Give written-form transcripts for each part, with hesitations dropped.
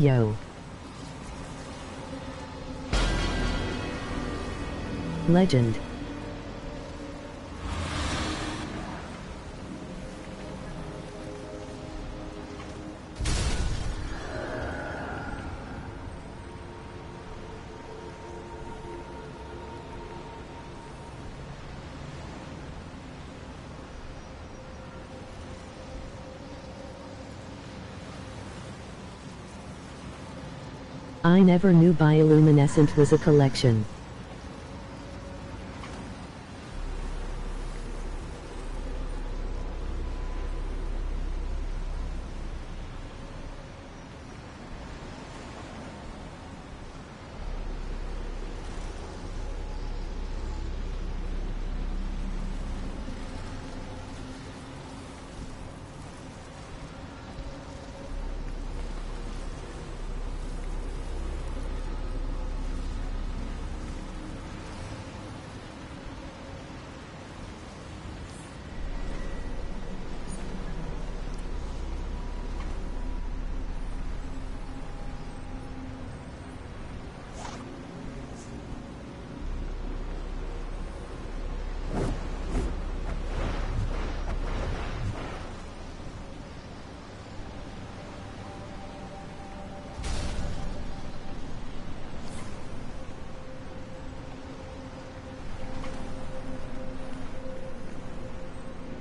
Yo. Legend. I never knew bioluminescent was a collection.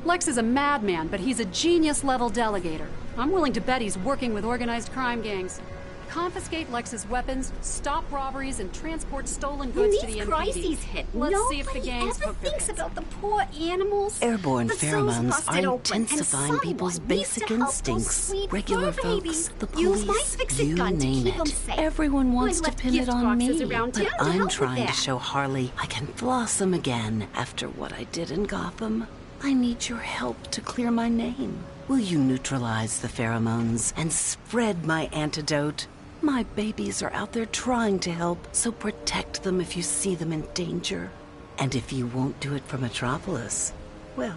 Lex is a madman, but he's a genius-level delegator. I'm willing to bet he's working with organized crime gangs. Confiscate Lex's weapons, stop robberies, and transport stolen goods to the When these MPD. crises hit, Let's see if the gangs ever hook their thinks heads. about the poor animals. Airborne The zoos pheromones busted are open, and intensifying people's someone needs basic to help those instincts. sweet Regular fur folks, babies. the Use my police, fix-it you gun to name keep 'em it. safe. Everyone wants I to left pin it gift on me, boxes around but town to I'm help with trying to that. show Harley I can blossom again after what I did in Gotham. I need your help to clear my name. Will you neutralize the pheromones and spread my antidote? My babies are out there trying to help, so protect them if you see them in danger. And if you won't do it for Metropolis, well,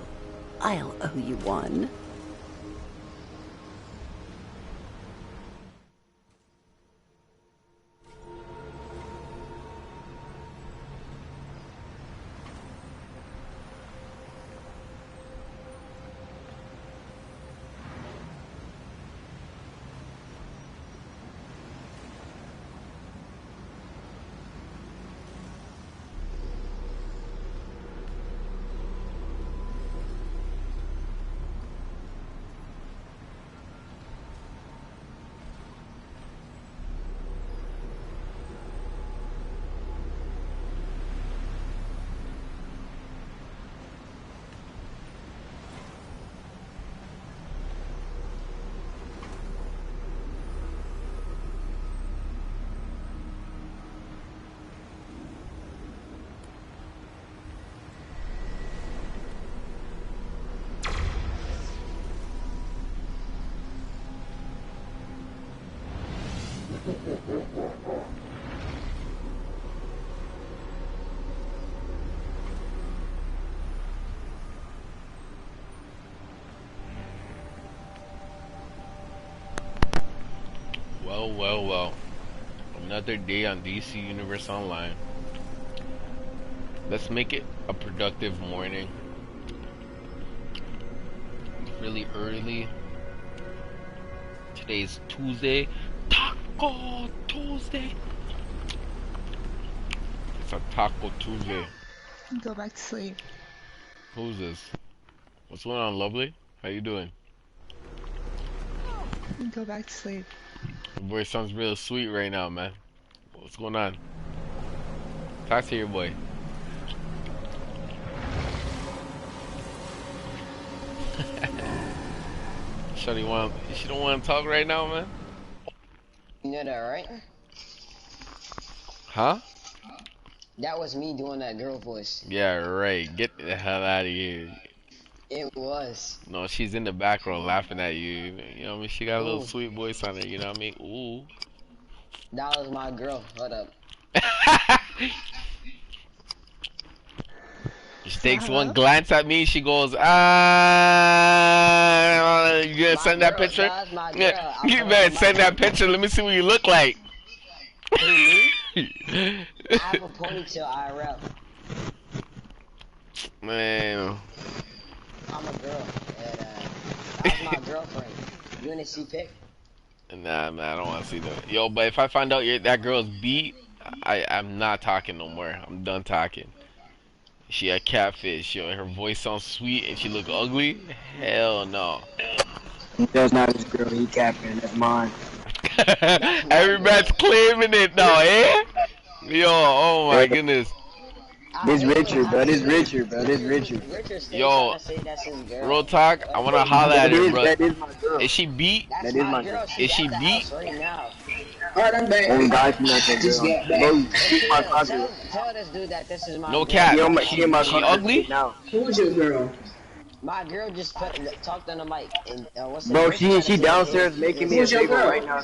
I'll owe you one. Well. Another day on DC Universe Online. Let's make it a productive morning. Really early. Today's Tuesday. Taco Tuesday. It's a Taco Tuesday. Go back to sleep. Who's this? What's going on, lovely? How you doing? Go back to sleep. Your voice sounds real sweet right now, man. What's going on? Talk to your boy. She don't want to talk right now, man? You know that, right? Huh? That was me doing that girl voice. Yeah, right. Get the hell out of here. It was. No, she's in the background laughing at you. You know what I mean? She got a little Ooh. sweet voice on her, you know what I mean? Ooh. That was my girl. Hold up. She takes one glance at me, she goes, ah, You gonna send that girl, picture? that's my Yeah, girl. I'll you put better on my send that mic. picture. Let me see what you look like. Who, me? I have a ponytail IRL. Man, I'm a girl. And, that's my girlfriend. You wanna see pic? nah, man, I don't want to see that. Yo, but if I find out that girl's beat, I'm not talking no more. I'm done talking. She a catfish. Yo, her voice sounds sweet and she look ugly. Hell no. That's not his girl. He capping. That's mine. That's my Everybody's girl. claiming it now, eh? Yo, oh my Hey, goodness. I this hate when Richard, bro. This Richard, bro. This Richard. Richard stay trying Yo, to say that's his girl. real talk, I What? wanna holler at her, bro. That is my girl. Is she beat? That's That is my my girl. girl. She's Is she at the beat? house right now. Alright, I'm back. Only guy she not your Just girl. got back. Bro, Hey, she in my Keo, closet. tell this dude that this is my No girl. cap. She in my She closet ugly? now. Who's your girl? My girl just talked on the mic and what's the Bro, first thing she I said downstairs is- making me a Who's your bagel girl? right now.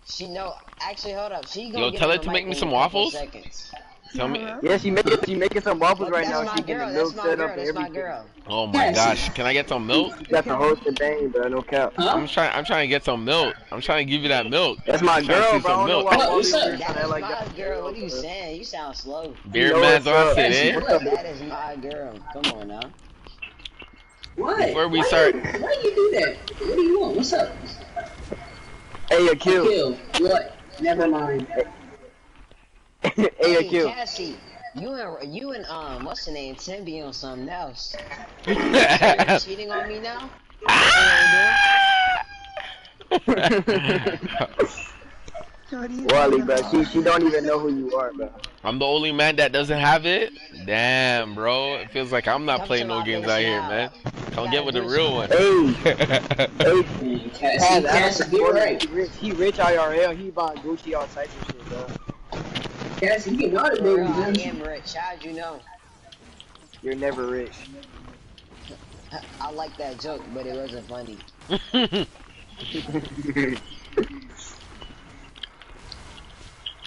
She know. Actually, hold up. She gonna Yo, get tell on her the to mic make me in some a couple waffles. seconds. Tell me. Yeah, she making some waffles right That's now. my She getting girl. the That's milk my set girl. up and That's my everything. girl. Oh my gosh, can I get some milk? She got the whole shebang, bro. No cap. Huh? I'm trying to get some milk. I'm trying to give you that milk. That's my I'm trying to girl, see bro. I some don't know milk. why What? all What's these up? weird That trying to act is like my that. girl. What are you saying? You sound slow. Beer know man's what's up. on it, Cassie, eh? what's up? That is my girl. Come on now. What? Before we why start- why you do that? What do you want? What's up? Hey, Akil. Kill. What? Never mind. Hey, Hey, Akil. Cassie. You and what's the name? Tim be on something else. So you're cheating on me now? What are you Wally, talking bro. about? She don't even know who you are, bro. I'm the only man that doesn't have it? Damn, bro. It feels like I'm not Come playing to no my games face out here, now. man. Come You get gotta with the do real one. Hey, Cassie, Cassie, get right. He rich IRL. He buying Gucci all types of shit, bro. Cassie, you get water, For baby. real, I don't you? am rich. How'd you know? You're never rich. I like that joke, but it wasn't funny.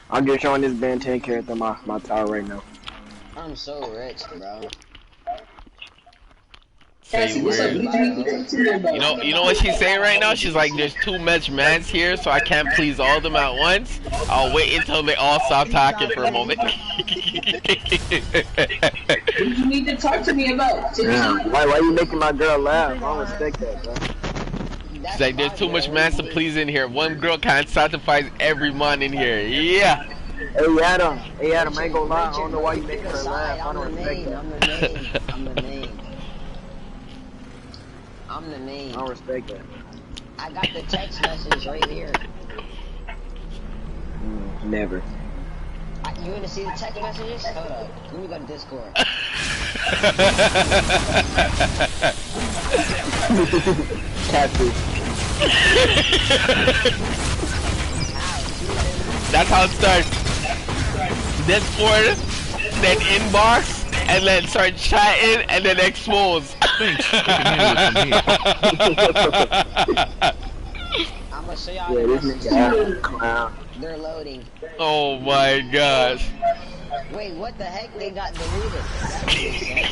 I'm just showing this band 10 carat on my tower right now. I'm so rich, bro. Say Cassie, what's up? word. What do you need to talk to me about? You know what she's saying right now? She's like, there's too much mans here, so I can't please all of them at once. I'll wait until they all stop talking for a moment. What do you need to talk to me about? Damn. Why you making my girl laugh? I don't respect that, bro. She's like, there's too much mans to please in here. One girl can't satisfy every man in here. Yeah. Hey Adam, I ain't gonna lie. I don't know why you making her laugh. I I'm don't the respect main. that. I'm the main. I'm the main. I'm the I main. don't respect that. I got the text message right here. Never. You want to see the text messages? Hold up. Let me go to Discord. Catfish. That's how it starts. Discord, then inbox, and then start chatting, and then expose. I'm gonna show y'all Yeah, the this messages. nigga clown. They're loading. Oh my gosh. Wait, what the heck? They got deleted. That makes sense.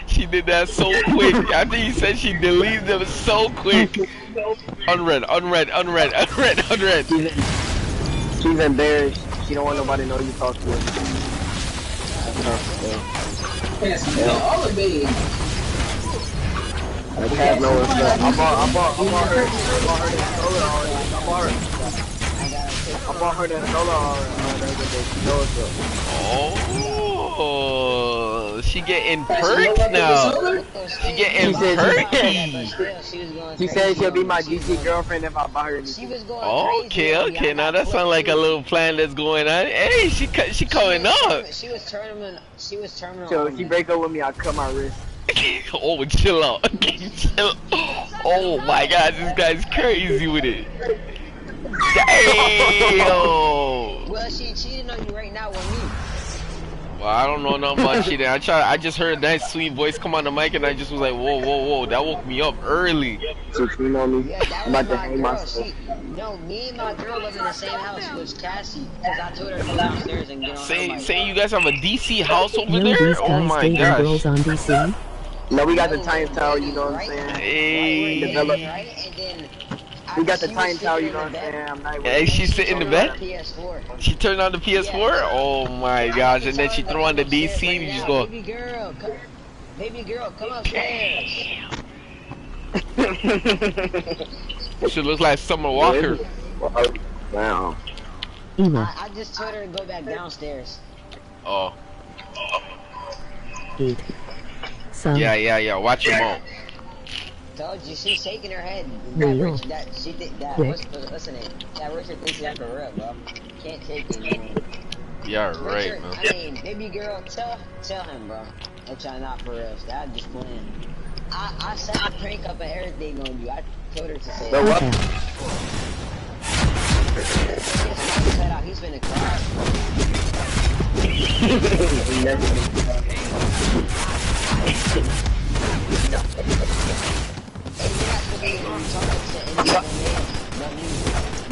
She did that so quick. After you said she deleted them so quick. Unread. She's embarrassed. She don't want nobody to know you talk to her. Cassie, you know all of me. I have no respect. I bought her that solar already. I bought her that solar already. The other day. She knows it. Oh, she getting Cassie, you know perks about now. this She getting She said perky. She said she'll be my GC girlfriend if I buy her She anything. was going crazy Okay, on me. I okay. Now got that sounds like a clipped. little plan that's going on. Hey, she coming up. She was terminal. So on if she me. break up with me, I cut my wrist. Oh, chill out. Chill. Oh my God, this guy's crazy with it. Damn. Well, she cheated on you right now with me. Well, I don't know nothing about cheating. I just heard that sweet voice come on the mic, and I just was like, whoa. That woke me up early. So you know me. Yeah, that I'm was about to my hang girl. myself. No, me and my girl was in the same house. It was Cassie. Because I told her to go downstairs and get on her mic. Say you guys have a DC house over Know there? these Oh guys my dating gosh. girls on DC? No, we got the no, Titan no, Tower, Betty, you know what I'm right? saying? Hey. Develop. Right? And then We got the she was Titan Tower, sitting you in know the what I'm bed. saying? I'm not Hey, with she She sit in the turned on bed? the PS4. She turned on the PS4? Yes. Oh my I'm gosh, about to and then tell she her to throw on come the upstairs DC right and you just now. go, Baby girl, come upstairs. she looks like Summer Walker. Wow. Ema. I just told her to go back downstairs. Oh, Eat. Some. yeah, watch your mouth. Told you, she's shaking her head. Real. That she think that Quick. what's her name? That Richard thinks that for real, bro. Can't take it anymore. Yeah, right, Richard, man. I mean, baby girl, tell him, bro. That y'all not for real. That just playing. I set the prank up and everything on you. I told her to say The that. what? His cut out. He's finna cry.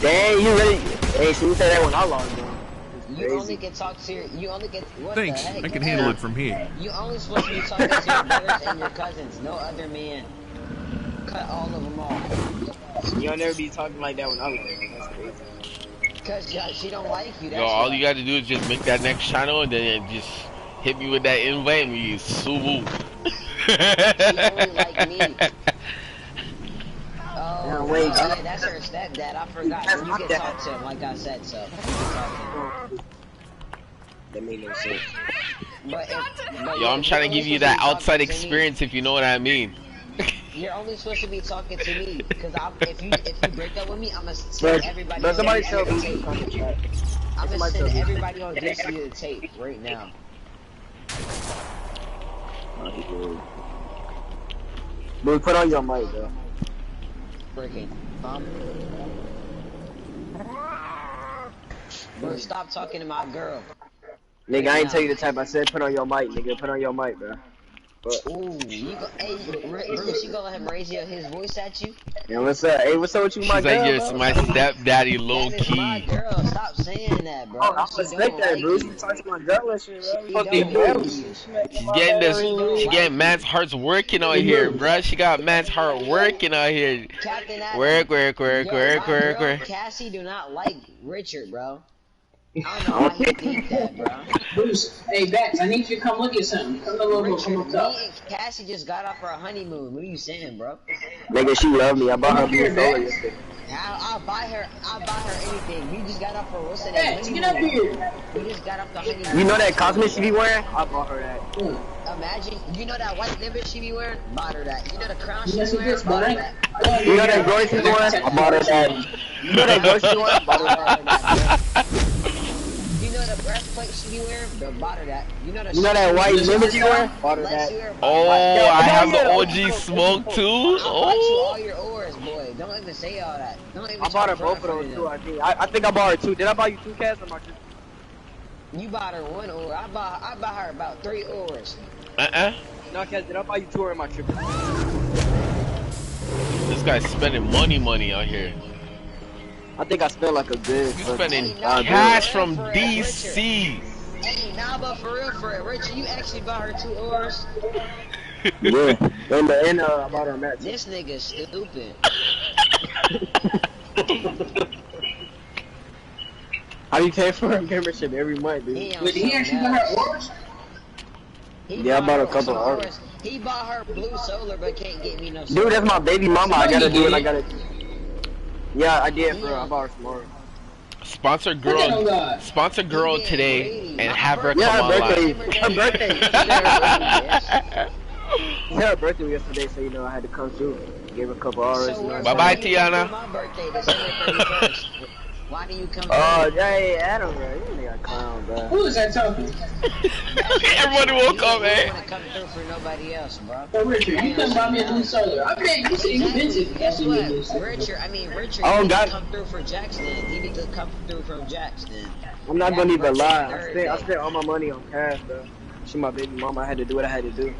Dang, you really? Hey, she said that when I logged in. You only can talk to your. You only get. What Thanks, the heck? I can handle it from here. You only supposed to be talking to your brothers and your cousins. No other man. Cut all of them off. Y'all never be talking like that when I logged in. That's crazy. Cause she don't like you. That's Yo, all why. you gotta do is just make that next channel and then just hit me with that invite and we subu. She only like me. Oh, Yeah, wait, yeah, that's her stepdad. I forgot. That's You my can dad. talk to him, like I said, so. You can talk to him. That made no sense. But Yo, I'm trying to give you that outside experience if you know what I mean. You're only supposed to be talking to me, because if you break up with me, I'm gonna send But, everybody but on somebody DC tell the me. tape. I'm gonna Somebody send tell me. everybody on DC the tape right now. But put on your mic, bro. Freaking. Bro, stop talking to my girl. Nigga, I ain't tell you the type. I said put on your mic, nigga. Put on your mic, bro. But, Ooh, hey, Bruce, you gonna let him raise his voice at you? yeah, what's up? Hey, what's up with you, my She's like, girl, you're bro? my stepdaddy low That is my key. girl. Stop saying that, bro. Oh, I She respect don't that, like Bruce. you. You talk to my girl and shit, bro. She Fuck don't you, like bro. you. She's getting this, she getting man's hearts working out here, bruh. She got man's heart working out here. Captain Adam. Work. Yo, my girl, Cassie, do not like Richard, bro. I don't know why he think that, bro. Bruce, hey, Bax, I need you to come look at something. Come over, Richard, come up top. me and Cassie just got off our honeymoon. What are you saying, bro? Nigga, she love me. I bought her blue solar Bax. yesterday. I'll buy her anything. We just got off her, what's the name? Bax, get up here. We just got off the honeymoon. You know that cosmic she be wearing? I bought her that. Imagine, you know that white nimbus she be wearing? Bought her that. You know the crown she Yes, be it wearing? is, Bought her boy. that. You know that glory she be wearing? I bought her that. You know that glory she be wearing? Bought her that. You know the breastplate she be wearing? Bought her that. You know that white nimbus she wearing? Bought her that. Oh, I have the OG smoke too. I'll buy you Oh, all your ores, boy. Don't even say all that. Don't even I bought her try to both of front those for too, them. I think. I think I bought her two. Did I buy you two cats or my two? You bought her one ore. I bought her about 3 ores. No, cats, did I buy you two or am I tripping? This guy's spending money out here. I think I spent like a good. He's spending Hey, nah, cash bro, from for it, DC. Hey, nah, but for real, Richard, you actually bought her 2 ores? Yeah. And I bought her a match. This nigga's stupid. How you pay for her membership every month, dude? He on Wait, did he something actually got else. her orange? Yeah, I bought a couple some of ores. He bought her blue solar, but can't get me no. Dude, that's my baby mama. I gotta do it. I did. gotta. Yeah, I did, bro. I bought her some ores. Sponsor Look at him, girl God. today and have her Yeah, come her online. birthday. Her birthday. Yeah, her birthday was yesterday, so you know I had to come through. Gave her a couple hours. So we're Bye-bye, going to Tiana. My birthday, December 31st. Why do you come? Oh, hey, Adam, bro. You nigga a clown, bro. Who is that talking? Everybody woke up, You man. don't want to come through for nobody else, bro. So, Richard, you couldn't buy me a blue solar. I bet you said you mentioned Guess you what? a blue solar. Richard, Oh, he need God. to come through for Jackson. He need to come through from Jackson. I'm not gonna even lie. I Thursday. spent all my money on cash, bro. She my baby mama. I had to do what I had to do.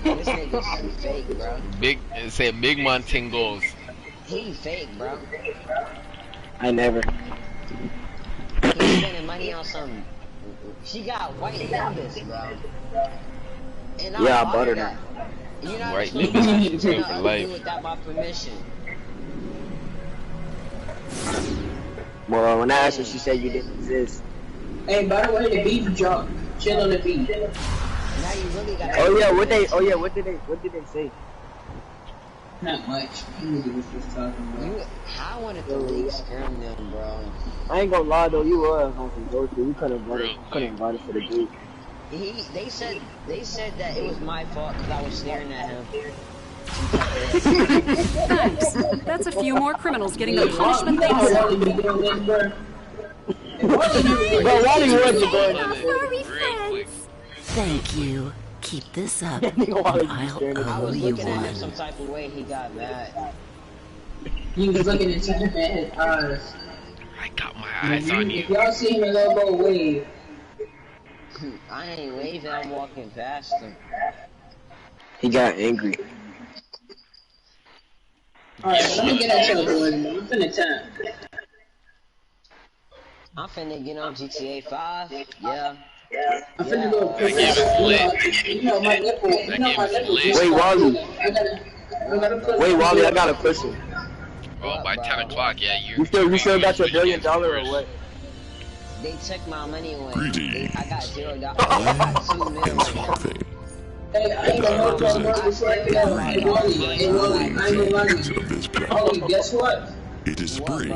This nigga's fake, bro. Big, it said Big Montingos. He fake, bro. I never. He's spending money on some. She got white nimbus, bro. And Yeah, I I buttered that. her. You're not Right, supposed niggas, to she's do paying for life. without my permission. Well, when I asked her, she said you didn't exist. Hey, by the way, the beef drop. Chill on the beef. Now you really got. Oh yeah, what did they say? Not much. Nigga was just talking about. I wanted to league scrim them, bro. I ain't gonna lie though, you was on some go through. We couldn't invite us to the group. They said that it was my fault because I was staring at him. Thanks. That's a few more criminals getting the punishment they deserve. Wally be doing this, bro. And Wally never did Bro, this. Wally was the Real boy. quick. Thank you. Keep this up, and Nigga, Wally be I'll staring at I owe was you looking at him one. some type of way. He got mad. He was looking into him at his eyes. I got my eyes on If you. y'all see him in elbow wave, I ain't waving. I'm walking past him. He got angry. alright, let me get at y'all boys, man. I'm finna time. I'm finna get on GTA 5. Yeah. I'm finna go That game is lit. You know my nipple. You know my nipple. just Wait, started Wally. healing. I gotta put. Wait, Wally, I got a question. Oh, by 10 o'clock, yeah, You still got your $1 billion or what? They took my money away. Greedy. I got $0. I got 2 million And right now. swapping. Hey, I ain't gonna hold y'all word before I get out. Hey, Wally, I ain't gonna lie. Ends of this Wally, plan. guess what? It is spring.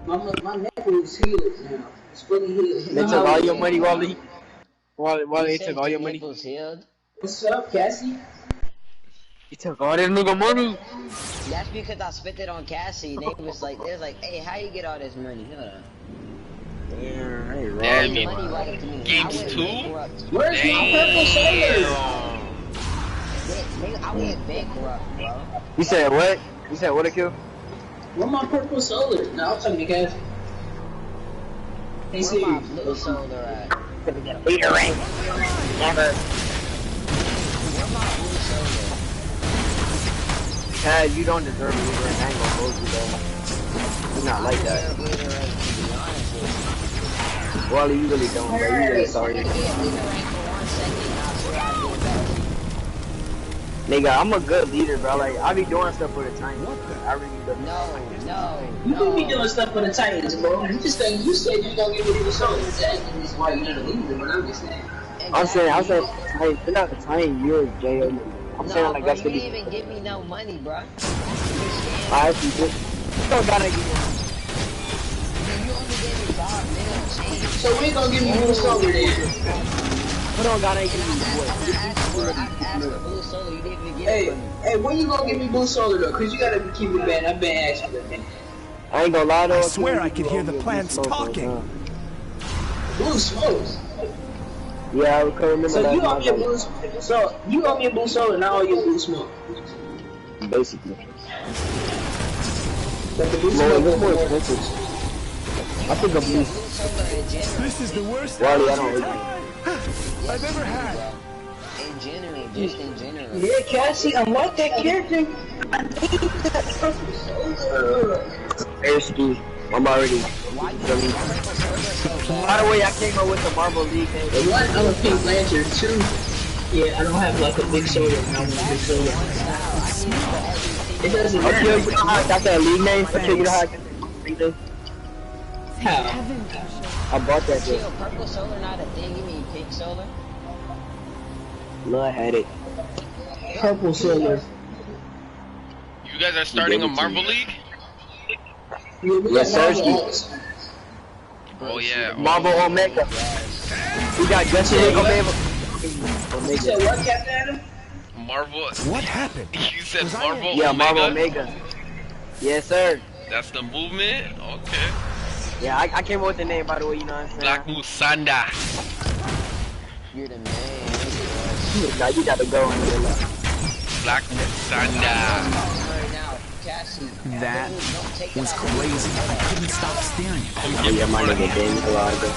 My nipple is healed now. It's fully healed. They took all your money, Wally? Wally, they Say took all your your money? nipples healed? What's up, Cassie? He took all that nigga money. That's because I spent it on Cassie. They was like, hey, how you get all this money? Hold on. Damn, I ain't Damn, wrong. you- Money right to me. Games I went 2? bankrupt. Where's my purple solar? I went bankrupt, bro. You said what? You said what, Akil? Where my purple solar? No, I'm talking to Cassie. Hey, Where see. my blue solar at? Leader rank. Never. Where my blue solar? Chad, you don't deserve leader rank. I ain't gonna hold you though. You're not like that. To be honest with you. Wally, you really don't, bro. You really sorry. Get leader rank for 1 second, I swear I'd do better. Nigga, I'm a good leader, bro. Like, I be doing stuff for the time. I really do. You could be doing stuff for the Titans, bro. You just saying, you said you gonna give me the solar. That's why you're not a leader, but I'm just saying. I'm saying, Titan. You're not the Titan. You're a J.O. I'm saying, like, bro, that's you gonna didn't be. even give me no money, bro. I actually did. You don't gotta give me. You only gave me 5 million change. So we ain't gonna give me blue solar then. You don't gotta give me what? I asked for blue solar, you didn't even give it for me. Hey, when you gonna give me blue solar though? Cause you gotta keep it bad. I've been asking that. I ain't gonna lie though. I swear I could hear the plants talking. Blue smokes. Yeah, I could remember So that. you owe me a blue. So you owe me a blue solar, and I owe you a blue smoke. Basically. But the blue Lord, smoke what's is more more expensive? I think a blue. This is the worst Wally, I don't really. I've ever had. In general, just in general. Yeah, Cassie, I like that character. I need that purple solar. Airsky, I'm already. Why you purple solar so bad? By the way, I came up with the Marvel League name. One, I'm a Pink Lantern. 2, yeah, I don't have like a big solar. I want a big solar. It doesn't Okay, matter. you know how I got that league name? Okay, you know how I got that league name? How? I bought that Chill, shit. purple solar not a thing, you mean pink solar? Lord had it. Purple solar. You guys are starting a Marvel League? Yeah, we Yes, got sir. Marvel Alts. Oh, yeah. Marvel Omega. We got Justin Omega. You said what, Captain Adam? Marvel. What happened? You said Was I Marvel Yeah, Omega? Marvel Omega. Yes, sir. That's the movement? Okay. Yeah, I came up with the name, by the way, you know what I'm saying? Black Musanda. You're the man. Now you gotta go into the left. Black Musanda. Right now, Cassie. That Don't take it was out. crazy. I couldn't stop staring at it. Oh, yeah, my nigga James Alaga.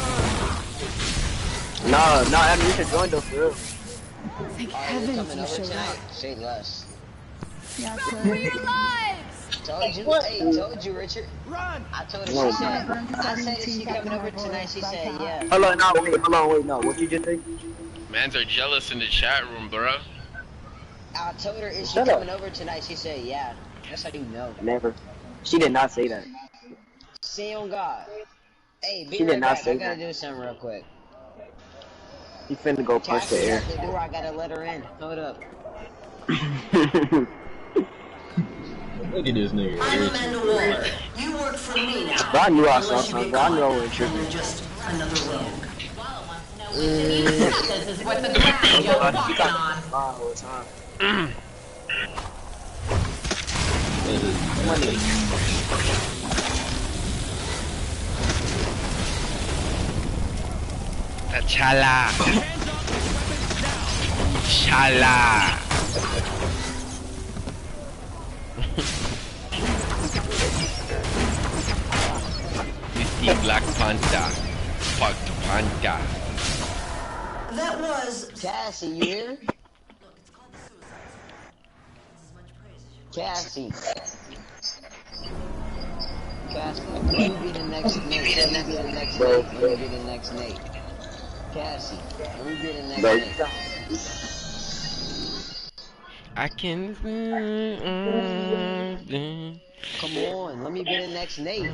No, Adam, you should join though, for real. Thank Are you heavens coming you over showed tonight? up. Say less. For your lives! Told you, Richard. Run! I told her, No. she said, I said, is she coming over tonight? She said, yeah. Hold on, wait, no. What you just say? Mans are jealous in the chat room, bro. I told her, is she Shut up. coming over tonight? She said, yeah. That's how you know. Never. She did not say that. See on God. Hey, be She did right not back. I say gotta that. do something real quick. He finna go punch the Cassie's air. at the door. I gotta let her in. Hold up. Look at this nigga. I'm Amanda Waller. You work for me now. Bro, I knew I saw Unless you something, get bro. I knew I caught, wasn't then tripping. you're just another rogue. This is what the ground you're walking on. All the time. Chala. Chala. Misty Black Panther. Fuck Panther. That was Cassie, you here? Cassie. Cassie, let me be the next Nate. Let me be the next Nate. Let me be the next Nate. Cassie, let me be the next Nate. I can. Come on, let me be the next Nate.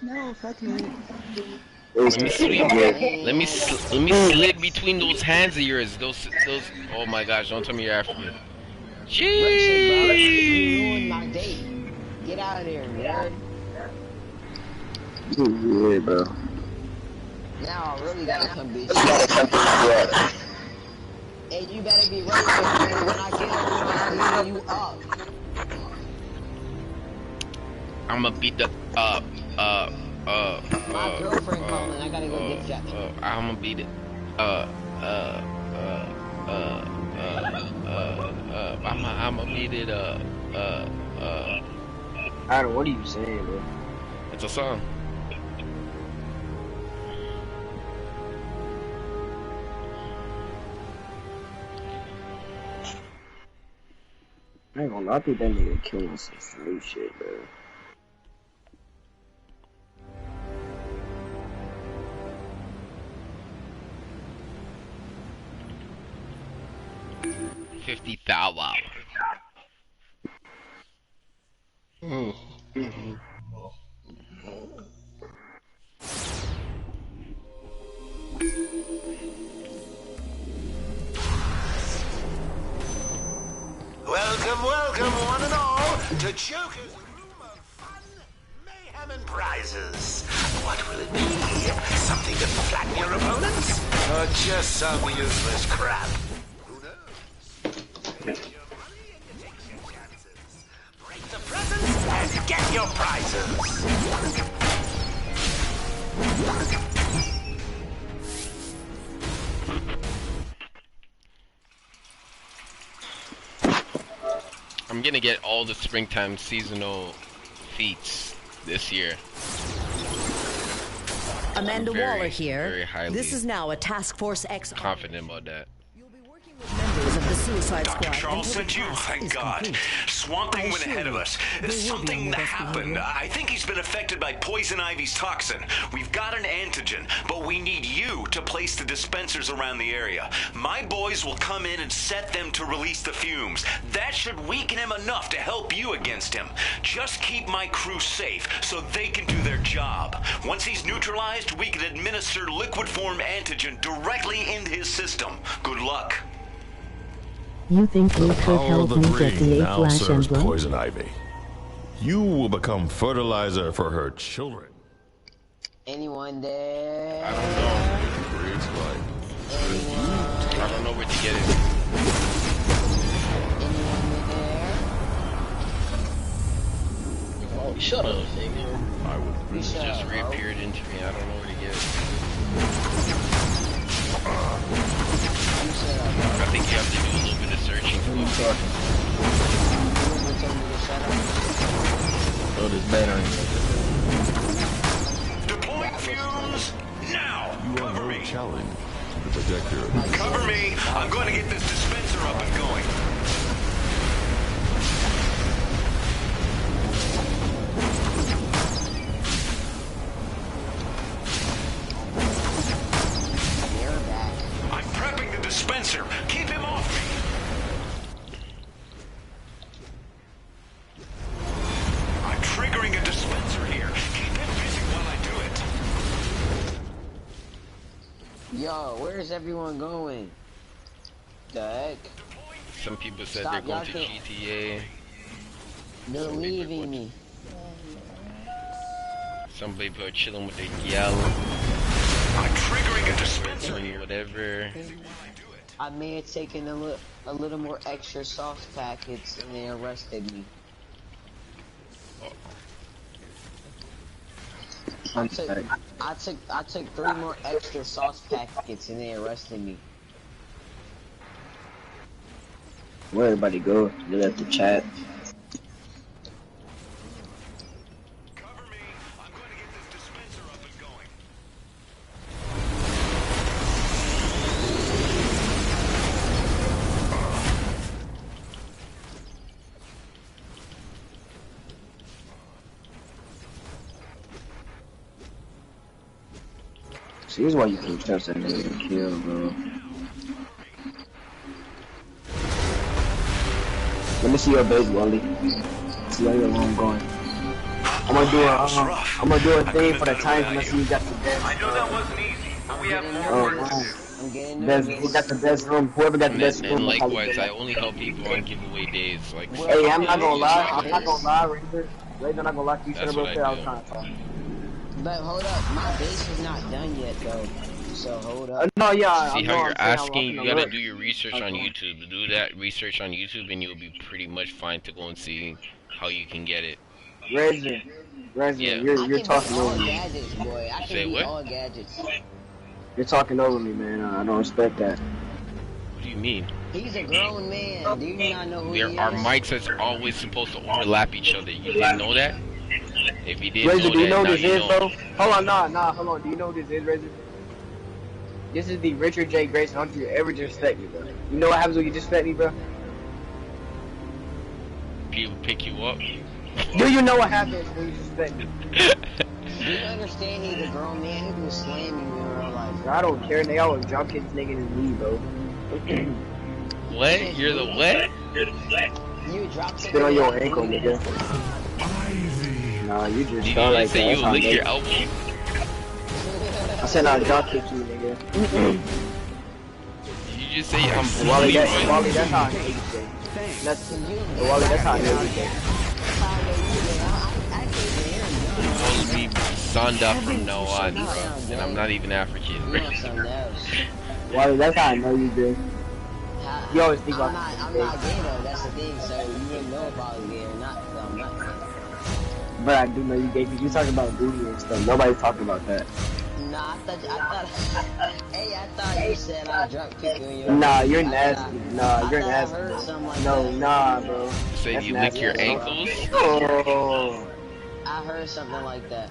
No, fuck me. Let me slip. Let me slip between those hands of yours. Those. Oh my gosh! Don't tell me you're African. Richard, bro, you ruined my date. Get out of there, nerd. Yeah, bro. Now I really gotta come beat you. Hey, you better be ready for me when I get over there. I'm beating you up. I'ma beat the My girlfriend calling. I gotta go get that. I'ma beat it. I'ma beat it. Adam, what are you saying, bro? It's a song. I ain't gonna lie, I think that nigga killing some new shit, bro. $50,000. Welcome, one and all, to Joker's Room of Fun, Mayhem, and Prizes. What will it be? Something to flatten your opponents? Or just some useless crap? Who knows? Take your money and you take your chances. Break the presents and get your prizes. I'm gonna get all the springtime seasonal feats this year. Amanda Waller here. Very highly This is now a Task Force X. confident about that. Members of the Suicide Dr. Squad. Charles sent you? Thank God. Swamp Thing went ahead of us. Something happened. I think he's been affected by Poison Ivy's toxin. We've got an antigen, but we need you to place the dispensers around the area. My boys will come in and set them to release the fumes. That should weaken him enough to help you against him. Just keep my crew safe so they can do their job. Once he's neutralized, we can administer liquid form antigen directly into his system. Good luck. You think you could Power help of me the get green the now A-Flash serves emblem? Poison Ivy. You will become fertilizer for her children. Anyone there? I don't know. Creates life. I don't know where to get it. Oh, shut up, nigga. I will. It just reappeared into me. I don't know where to get it. I think you have to do a little bit of searching. Oh, this battery. Deploying fumes now. You are Cover no me. challenge to the projector. Cover me. I'm going to get this dispenser up and going. I'm prepping Yo, where's everyone going? The heck? Some people said Stop, they're going y'all to can't- GTA. They're Some people are leaving going me. Some people are chilling with their gal. I'm triggering a dispenser Doing here. whatever. I may have taken a little more extra sauce packets and they arrested me. I took 3 more extra sauce packets and they arrested me. Where everybody go? Look at the chat. See, here's why you can't trust that nigga to kill, bro. Let me see your base, Wally. See how you're going. I'm gonna do a thing for the times when I see you got the best. I know that wasn't easy, but we have more work to do. I'm getting Best, who got the best room? Whoever got the best room. And likewise, I only help people on giveaway days. Like, Hey, I'm not gonna lie, Razor. Razor, not gonna lie to you. That's Shut what up, I I do. was trying to talk. But hold up, my base is not done yet though. So hold up. No, yeah. See I how know, you're asking? You gotta look. do your research on YouTube. Do that research on YouTube, and you'll be pretty much fine to go and see how you can get it. Razor, Yeah. you're talking over me. Gadgets, boy. I can Say beat what? all gadgets. You're talking over me, man. I don't respect that. What do you mean? He's a grown man. Do you not know who he is? Our mics are always supposed to overlap each other. You didn't know that? If you didn't Razor, know do you that, know now this you is, know. bro? Hold on, hold on. Do you know what this is, Razor? This is the Richard J. Grayson. Don't you ever disrespect me, bro? You know what happens when you disrespect me, bro? People pick you up. Do you know what happens when you disrespect me? Do you understand he's a grown man who was slamming you in real life? Bro, I don't care. They always drop kids nigga in his knee, bro. What? You're the what? You dropped Spit on your ankle, nigga. Nah, you just Did you start like just say that. you That's lick how your I elbow? I said I'll drop kick you, nigga. Did you just say I'm Wally, Leroy? Wally, that's how I know you say. That's Wally, that's how I know you say. You're supposed to be Sonda from now on, bro. And I'm not even African. Wally, that's how I know you do. You always think I'm about not gay though, that's the thing, so you wouldn't know if I was gay or not, so I'm not gay. But I do know you gay because you talking about booty and stuff. Nobody's talking about that. Nah, hey, I thought you said I drunk kick you in your Nah, you're nasty. Nah, you're nasty. I heard something like No, that. nah, bro. Say That's you nasty, lick your bro. ankles? Oh. I heard something like that.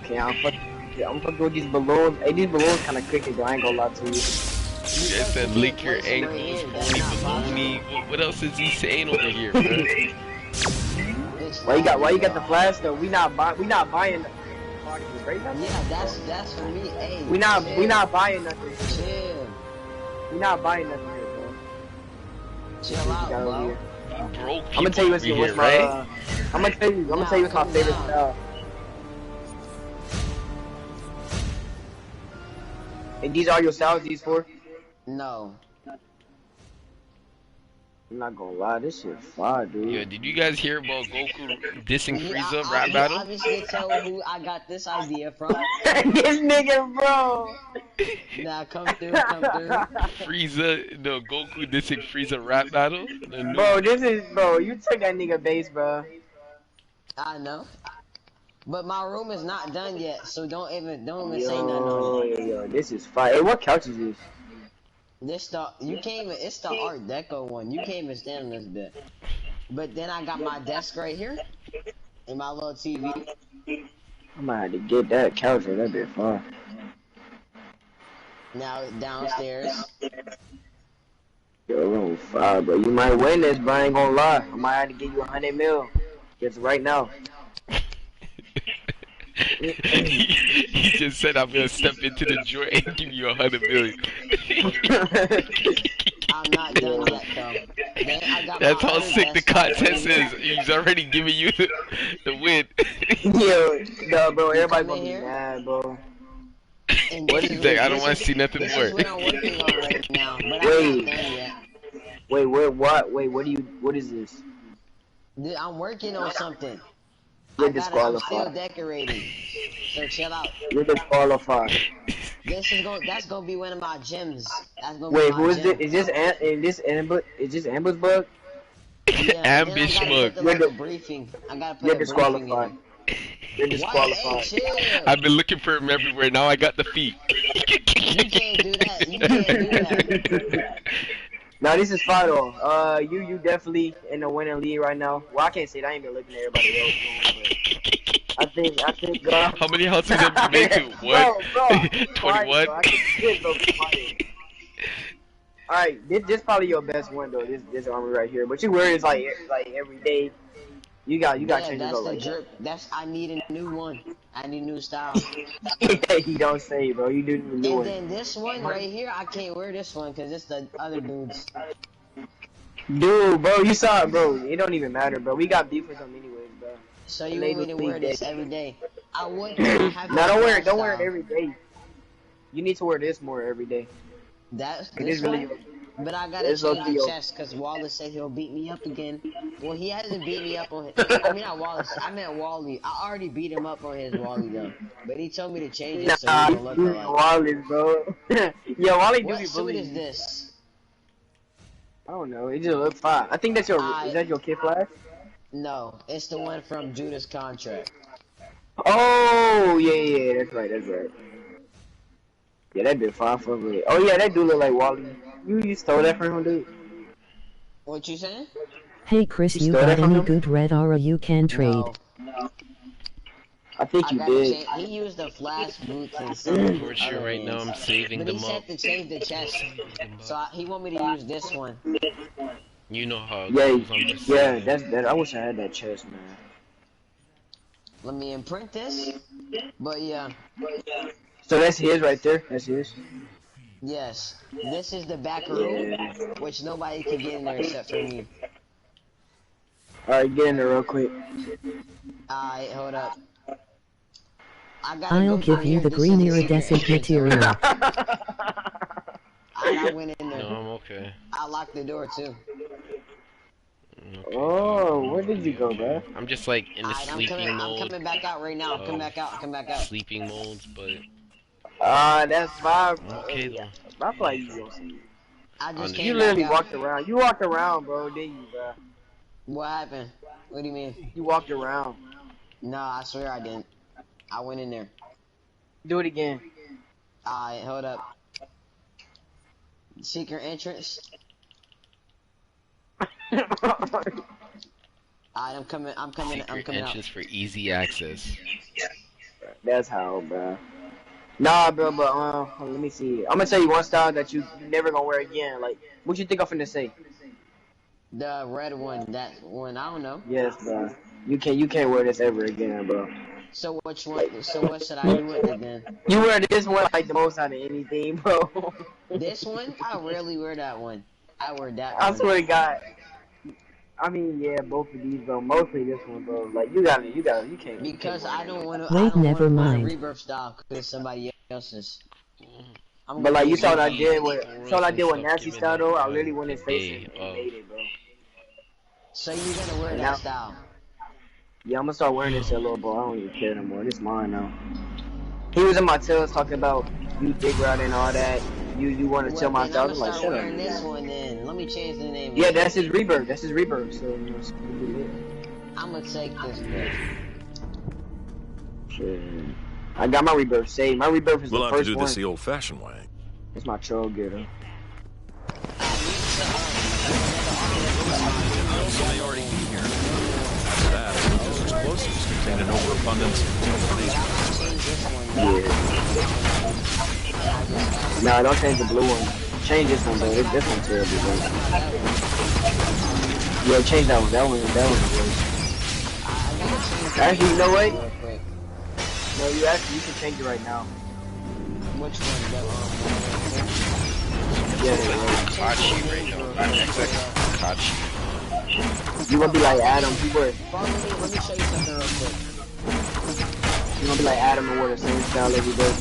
Okay, I'm fucking with these balloons. Hey, these balloons kind of cricket, though. I ain't gonna lie to you. You guys said lick your ankles, phony baloney. What else is he saying over here, bro? Why you got the flash though? We not buying nothing. Yeah, that's for me. Hey, We not buying nothing. Chill. We not buying nothing here, bro. Chill out, bro. Broke I'm gonna tell you what's over my here, right? I'm gonna tell you what's my favorite style. And these are your styles, these four? No. I'm not gonna lie, this shit fire, dude. Yo, did you guys hear about Goku dissing Frieza I rap battle? obviously tell who I got this idea from. This nigga, bro. Nah, come through. Frieza, no, Goku dissing Frieza rap battle? Bro, you took that nigga base, bro. I know. But my room is not done yet, so don't even say nothing on it. Yo, this is fire. Hey, what couch is this? It's the Art Deco one. You can't even stand on this bit. But then I got my desk right here and my little TV. I might have to get that couch or that bit far. Now downstairs. Yo, room fire, bro. You might win this, but I ain't gonna lie. I might have to give you 100 mil. Just right now. He just said I'm gonna step into the joint and give you 100 million. I'm not done yet, though. That's how sick the contest is. He's already giving you the win. Yo, no, bro. Everybody gonna be mad, bro. And What this is is Like, what, I don't want to see nothing this more. is what I'm working on right now, but I'm not Wait, done yet. wait, what? Wait, what is this? Dude, I'm working on something. You're I'm still disqualified. decorating. So chill out. You're disqualified. That's gonna be one of my gems. That's gonna be Wait, my who is gem. this? Is this Amber's bug? Yeah, and then I Ambush gotta mug. put like a briefing. I gotta put You're a briefing in disqualified. it. You're What? Hey, disqualified. chill. I've been looking for him everywhere. Now I got the feet. You can't do that. You can't do that. Now this is final. You definitely in the winning lead right now. Well, I can't say that. I ain't been looking at everybody else. But I think. How many houses have you made to? What? Bro, 21. All right, this probably your best one though. This armor right here. But you wear it like every day. You got changes That's up the like jerk. I need a new one. I need new style. that. You don't say, bro. You do need a new And one. then this one right here, I can't wear this one because it's the other dudes. Dude, bro, you saw it, bro. It don't even matter, bro. We got beef with them anyways, bro. So you want me to wear this every day? I would have. No, don't wear it every day. You need to wear this more every day. That's It this is really. one. But I gotta It's change okay, the yo. chest because Wallace said he'll beat me up again. Well, he hasn't beat me up on his. I mean, not Wallace. I meant Wally. I already beat him up on his Wally though. But he told me to change it so he don't look alike. Wallace, bro. Yeah, Wally do What be suit bullying. is this? I don't know. It just look fine. I think that's your. Is that your kid flash? No, it's the one from Judas Contract. Oh yeah, that's right. Yeah, that did fine for me. Oh yeah, that do look like Wally. You stole that from him, dude. What you saying? Hey Chris, You you stole got that from any him? good red aura you can trade? No. I think you did. He used the flash boots and I'm some. pretty sure right now I'm saving But he them said up. to change the chest, so he want me to use this one. You know how it Yeah, goes. I'm just yeah, saying. that's that. I wish I had that chest, man. Let me imprint this. But yeah, So that's his right there. That's his. yes, this is the back room, which nobody can get in there except for me. All right, get in there real quick. Alright, hold up. I I'll give you the green iridescent material. I went in there. No, I'm okay. I locked the door too. Okay, Oh, where did you go, bro? I'm just like in the Alright, sleeping I'm mode. coming back out right now. Come back out. Come back out. Sleeping modes, but That's fine. I'm okay though. I feel like you gonna see. I just You came literally back out. walked around. You walked around, bro, didn't you, bro? What happened? What do you mean? You walked around. No, I swear I didn't. I went in there. Do it again. Alright, hold up. Secret entrance. Alright, I'm coming Secret out. entrance for easy access. That's how, bro. Nah, bro, but let me see. I'm gonna tell you one style that you never gonna wear again. Like, what you think I'm finna say? The red one, that one, I don't know. Yes, bro. You can't wear this ever again, bro. So which one? So what should I do with it then? You wear this one like the most out of anything, bro. This one? I rarely wear that one. I wear that I one. swear to God. I mean, yeah, both of these, bro. Mostly this one, bro. Like, you can't. Because I don't want to. Wait, never mind. Rebirth style because somebody else's. But like you saw what I did with Nasty style though. I literally went in his face and made it, bro. So you gonna wear that style? Yeah, I'm gonna start wearing this shit, little bro. I don't even care no more. This mine now. He was in my tails talking about you dig right and all that. You want to chill my style. I'm like, shut up. This one then. Let me change the name. Yeah, that's his rebirth. That's his rebirth. So you know, it's gonna be lit. I'm gonna take this bit. Shit. I got my rebirth saved. My rebirth is We'll the have to first do one. this the old-fashioned way. It's my troll getter. Some may already be here. After that, those explosives contain an overabundance of Yeah. Nah, don't change the blue one. Change this one, bro. This one's terrible, bro. Yeah, change that one. That one was. Actually, you know what? No, you can change it right now. Which one? Yeah, Kachi right now. Kachi. You gonna be like Adam. Let me show you something real quick. You gonna be like Adam and wear the same style every day.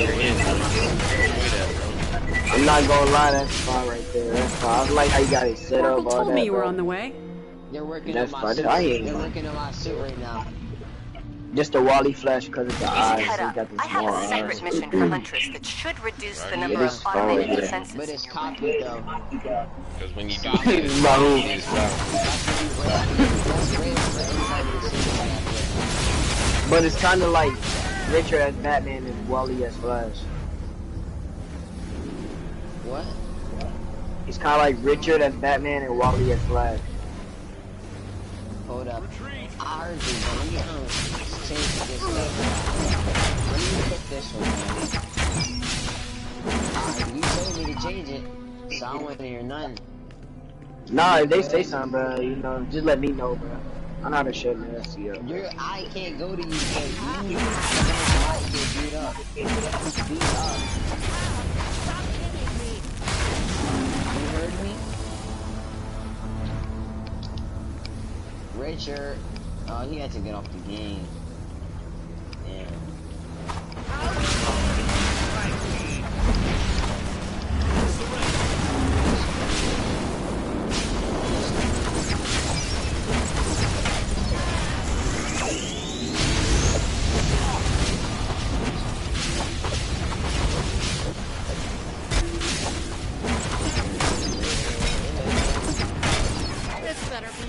you're in, bro. Enjoy that, bro. I'm not gonna lie, that's fine right there. That's fine. I like how you got it set up, Oracle all told that, me you were bro. on the way. They're working That's on my fine. suit. I ain't They're working on my suit right now. just the Wally Flash because of the You should eyes. head He up. got the I have small a eyes. separate mission for Huntress that should reduce the number It is of fine automated right defenses. But it's in your copied though. Because when you do Stop. get it, Bahu. you need to stop. That's great for anybody to see that. But it's kind of like Richard as Batman and Wally as Flash. What? He's kind of like Richard as Batman and Wally as Flash. Hold up. I heard you, but let me change this stuff. Let me put this one. You told me to change it, so I don't want to hear none. Nah, if they say something, bro, you know, just let me know, bro. I'm not ashamed of that, yo. I can't go to you because you might get beat up. Beat up. You heard me? Richard, oh, he had to get off the game. Damn. This better be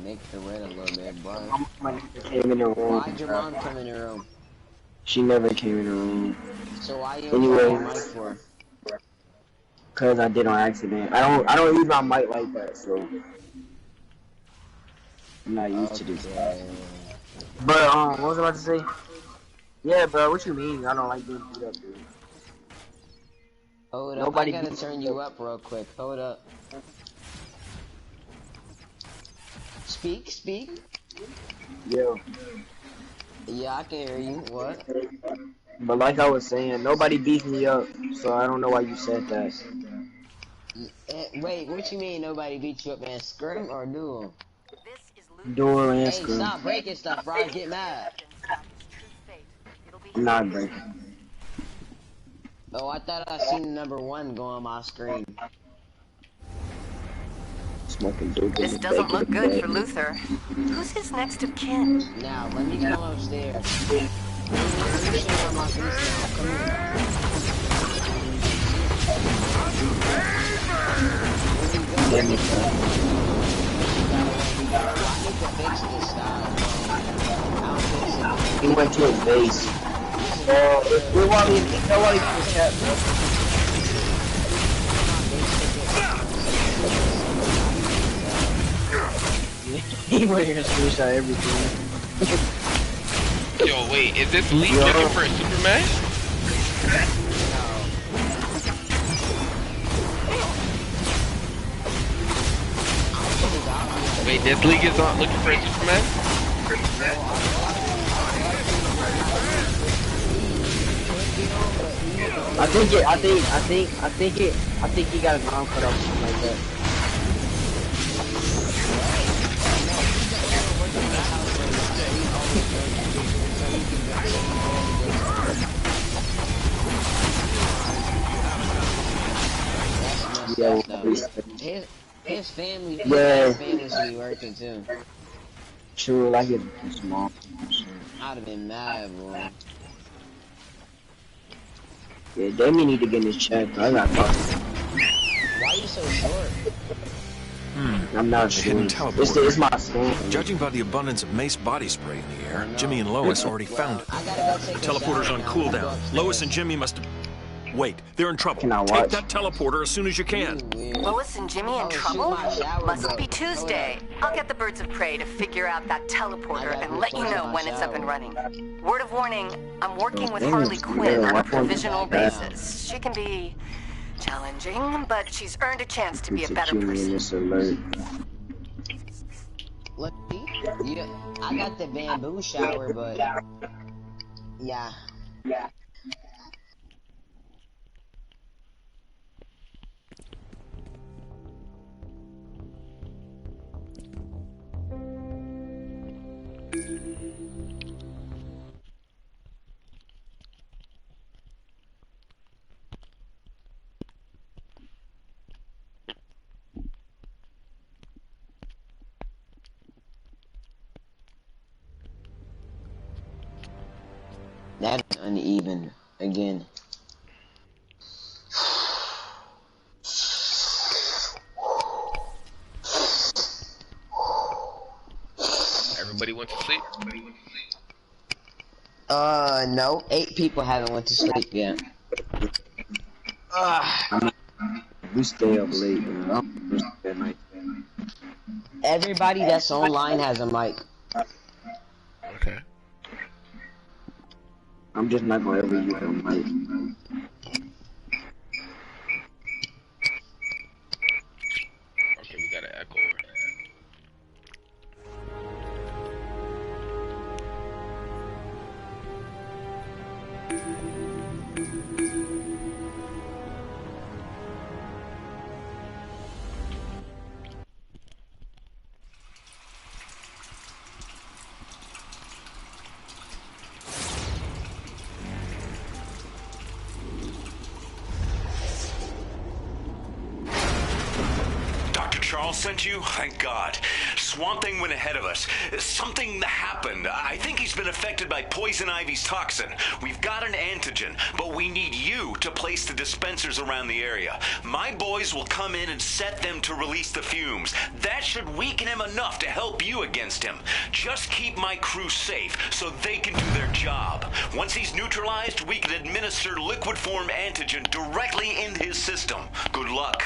Nick the red a little bit, but My nigga came in the room. why'd your mom come in the room? She never came in the room. So why you Anyway. don't mic for? Cause I did on accident. I don't use my mic like that, so I'm not used to this. But what was I about to say? Yeah, bro, what you mean? I don't like being beat up, dude. Hold up, Nobody I gotta beats turn you up real quick. Hold up. Speak. Yo. Yeah, I can hear you. What? But like I was saying, nobody beats me up, so I don't know why you said that. Wait, what you mean nobody beat you up, man? Scrim or duel? Duel and Hey, screw. stop breaking stuff, bro. I get mad. I'm not breaking. Oh, I thought I seen number 1 go on my screen. Smoking dope. This doesn't look good for Luther. Who's his next of kin? Now, let me come upstairs. Let me show you my face now. Come here. Damn it, bro. I need to fix this style. He went to his base. We want me to chat, bro. He went here and screenshot everything. Yo, wait, is this Lee looking for a Superman? Wait, this league is not looking for a Superman? I think he got his arm cut off or something like that. Yeah, his family, his family should be working too. True, like his mom. I'd have been mad, boy. Yeah, Damien need to get in his check. I got fucked. Why are you so short? I'm not sure. It's my skin. Judging by the abundance of mace body spray in the air, Jimmy and Lois already found it. The teleporter's on cooldown. Lois and Jimmy must have... Wait, they're in trouble. Take that teleporter as soon as you can. Lois and Jimmy in trouble? Must be Tuesday. I'll get the birds of prey to figure out that teleporter and let you know when it's up and running. Word of warning, I'm working with Harley Quinn on a provisional basis. She can be challenging, but she's earned a chance to be a better person. Look, yeah, I got the bamboo shower, but yeah. That's uneven again. Everybody went to sleep? No. 8 people haven't went to sleep yet. We stay up late, man. At night. Everybody that's online has a mic. Okay. I'm just not gonna ever use a mic. Okay, we got an echo. Charles sent you? Thank God. Swamp Thing went ahead of us. Something happened. I think he's been affected by Poison Ivy's toxin. We've got an antigen, but we need you to place the dispensers around the area. My boys will come in and set them to release the fumes. That should weaken him enough to help you against him. Just keep my crew safe so they can do their job. Once he's neutralized, we can administer liquid form antigen directly into his system. Good luck.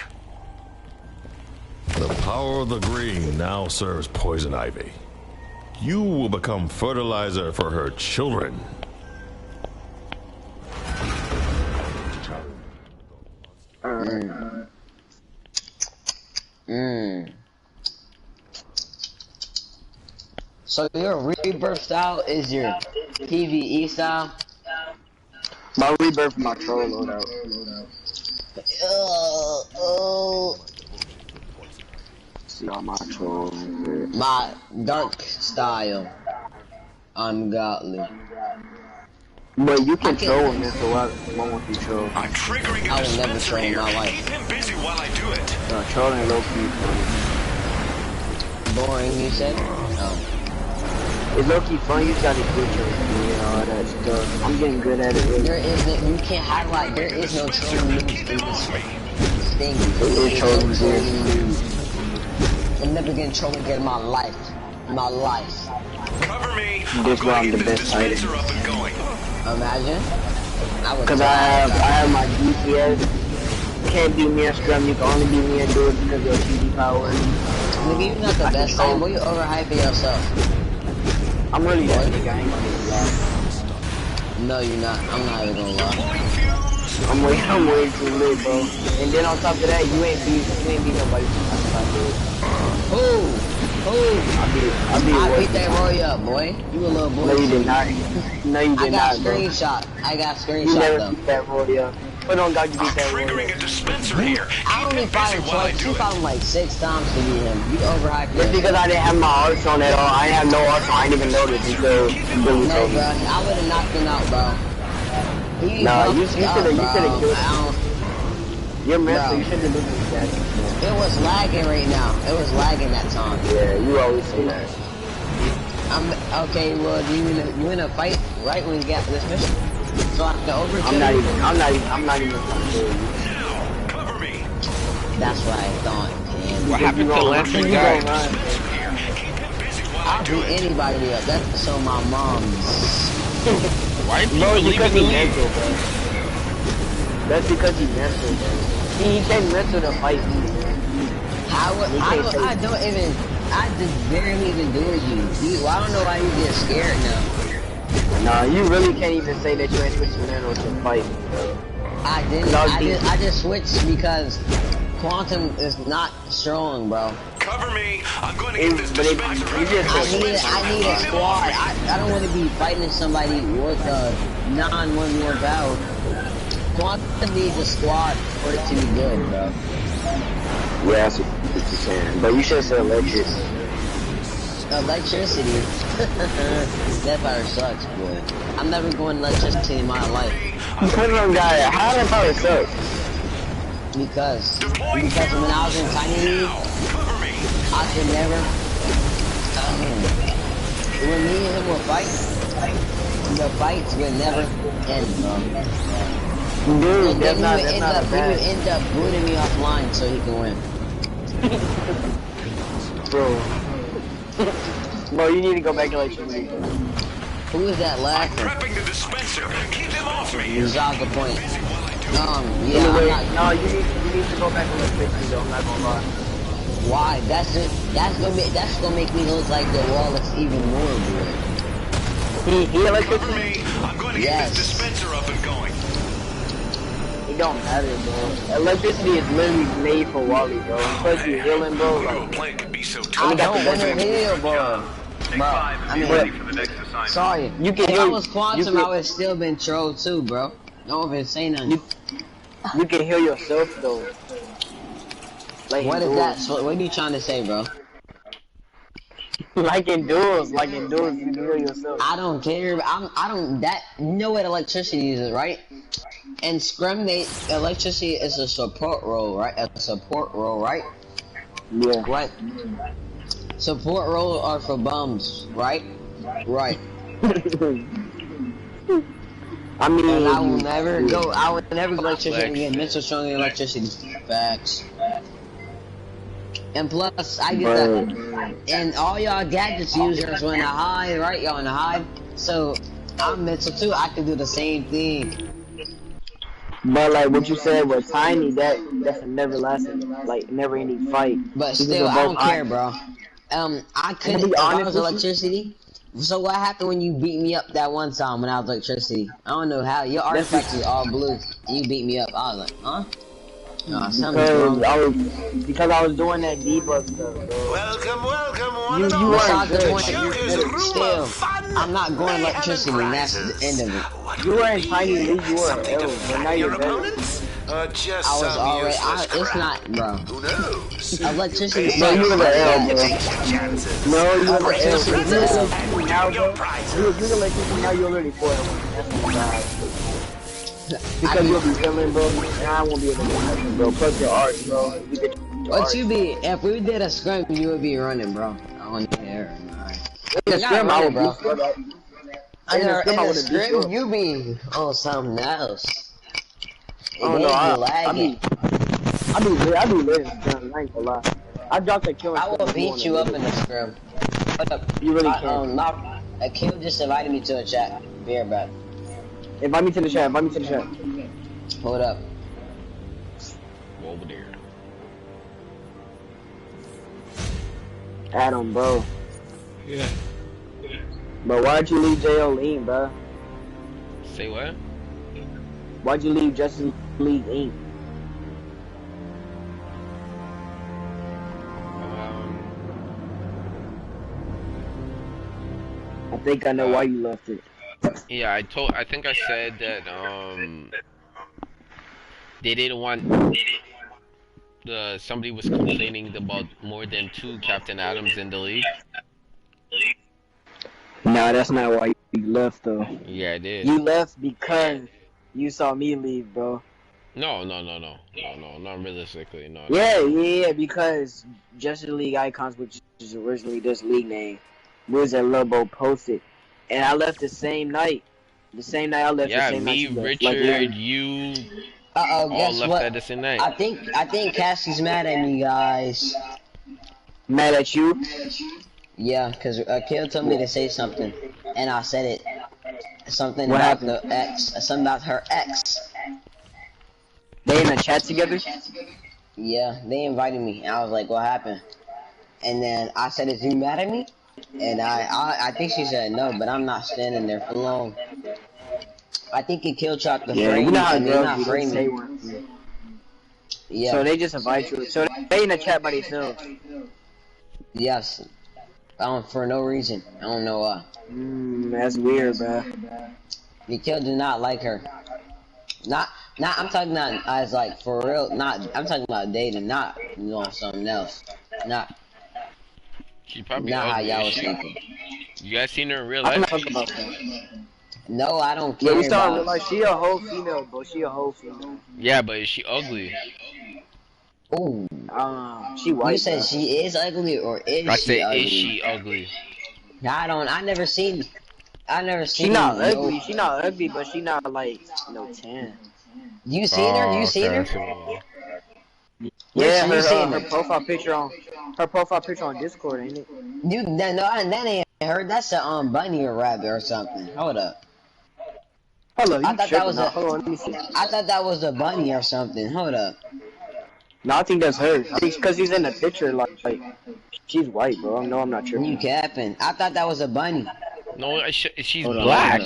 The power of the green now serves Poison Ivy. You will become fertilizer for her children. So your rebirth style is your PvE style? My rebirth, my troll loadout. See all my trolls. My dark style. Ungodly. But you can troll him, so why won't you troll? I'm triggering a dispenser here. Keep him busy while I do it. No, trolling low key. Boring, you said? Oh. It's low key fun. You gotta get your and all that stuff. I'm getting good at it. Really. There isn't. You can't highlight. There is no trolling in this thing. It is trolling here. I'm never getting trolled again in my life. Cover me. This why I'm the best fighter. Imagine. Because I have my DPS. You can't beat me at scrum. You can only beat me at do it because of your TV power. Nigga, you're not the best fighter. Why you overhyping yourself? I'm really that nigga. I ain't gonna lie. No, you're not. I'm not even gonna lie. I'm way too lit, bro. And then on top of that, you ain't beat nobody. I beat that Roy up, boy. You a little boy. No, you did not. No, you did not, bro. I got screenshot. You never beat that Roy up. But on God, you beat that Roy triggering a dispenser here. I only fought him twice. You fought him like 6 times to beat him. You overhyped. Just because I didn't have my arts on at all. I didn't have no arts on. I didn't even notice until Billy told me. No, bro. I would have knocked him out, bro. Nah, you should have killed him. You're mental, you shouldn't have done that. It was lagging right now. It was lagging that time. Yeah, you always say that. Okay, well, do you win a fight right when you get this mission? So I can overkill I'm not even gonna kill you. Cover me. That's what I thought, man. What happened to the last guy? I'll beat anybody up. That's so my mom's. Why did people leave the league? That's because he's mental, bro. He can't mental to fight me. I don't even. I just barely even do you. I don't know why you get scared now. Nah, you really can't even say that you ain't switching mental to fight me, bro. I didn't. I just switched because Quantum is not strong, bro. Cover me. I'm going to get this dispenser. I need a squad. I don't want to be fighting somebody with a non-1v1 battle. Quantum needs a squad for it to be good, bro. Yeah, that's what you're saying. But you should have said electric. Electricity? That fire sucks, boy. I'm never going electricity in my life. Depends on guy. How does fire suck? Because when I was in Tiny League, I could never. When me and him were fighting, The fights would never end, bro. Dude, He would end up booting me offline so he can win. Bro. Bro, you need to go back to electricity. Who is that laughing? I'm prepping the dispenser. Keep him off me. Zaga point. Yeah, anyway, I'm not. No, you need to go back to electricity though, I'm not gonna lie. Why? That's gonna make me look like the wall is even more weird. He electricity? I'm going to get this dispenser up and going. It don't matter, bro. Electricity is literally made for Wally, bro. Plus you healing, bro. Like, plant could be so I don't want to heal, bro. Bro, I mean, sorry. You can if heal. I was Quantum, I would have still been trolled too, bro. Don't even say nothing. You can heal yourself though. Like what is that? What are you trying to say, bro? like in duels, you can heal yourself. I don't care. I don't. You know what electricity is, right? And Scrum, electricity is a support role, right? A support role, right? Yeah. What? Support roles are for bums, right? Right. I mean, and I will never go electricity again. Mental strong electricity. Facts. And plus, I get that. And all y'all gadgets users when I hide, right? Y'all in the hide. So, I'm mental too. I can do the same thing. But like what you said was Tiny, that's a never lasting, like never ending fight. But still, I don't care, bro. I couldn't be honest with electricity. So what happened when you beat me up that one time when I was electricity? I don't know how. Your artifact is all blue. And you beat me up. I was like, huh? No, something's wrong. Because I was doing that debug stuff, bro. Welcome, you weren't good. Still, I'm not going electricity, and that's the end of it. You weren't Tiny League, you were L, but now you're better. Just I was already. It's not, bro. Who knows? Electricity. No, you were the L, bro. No, you were the L. Electricity. Now, bro. You're electricity, now you're already 4. That's not bad. Because you'll be feeling, bro, and I won't be able to do nothing, bro. Plus your art, bro. What you be? If we did a scrim, you would be running, bro. I don't care. In a scrim, I would, bro. In a scrim, you be on something else. Oh no, I be lit in scrim, I ain't gonna lie. I dropped a kill. I will beat you up in the scrim. What up? You really can. A kill just invited me to a chat. Be right back. Invite me to the chat, Hold up. Over there. Adam, bro. Yeah. But why'd you leave J.O. Lean, bro? Say what? Why'd you leave Justice League Inc.? I think I know why you left it. Yeah, I think I said that they didn't want somebody was complaining about more than 2 Captain Adams in the league. Nah, that's not why you left though. Yeah, I did. You left because you saw me leave, bro. No, not realistically, no. Yeah, because Justice League Icons, which is originally this league name, was at Lobo posted, and I left the same night. The same night I left. Yeah, the same me, night Richard, you, all guess left what? at the same night. I think Cassie's mad at me, guys. Mad at you? Yeah, cause Kill told me to say something, and I said it. Something what about happened? the ex. Something about her ex. They in a chat together? Yeah, they invited me. And I was like, what happened? And then I said, is you mad at me? And I think she said no, but I'm not standing there for long. I think it killed Chop the frame. You know how not girls say yeah. So they just invite you. So they in a chat by themselves. Yes. For no reason. I don't know why. That's weird, bro. Nikhil did not like her. I'm talking about as like for real. I'm talking about dating, not something else. She probably not how ugly. y'all was thinking. You guys seen her in real I'm life? not talking about that. No, I don't care. Yeah, we started real life. She a whole female, bro. She a whole female. Yeah, but is she ugly? Ooh. She white. You said bro. she is ugly or is I she say, ugly? is she ugly? I never seen. I never seen. She not ugly. She not ugly, but she not like no 10. You seen her? You seen her? Yeah, her profile picture on Discord, ain't it? That ain't her. That's a bunny or rabbit or something. Hold up. Hold up, I thought that was a. Hold on, let me see. I thought that was a bunny or something. Hold up. No, I think that's her. Because she's in the picture, like she's white, bro. No, I'm not tripping. You capping? I thought that was a bunny. No, she's black.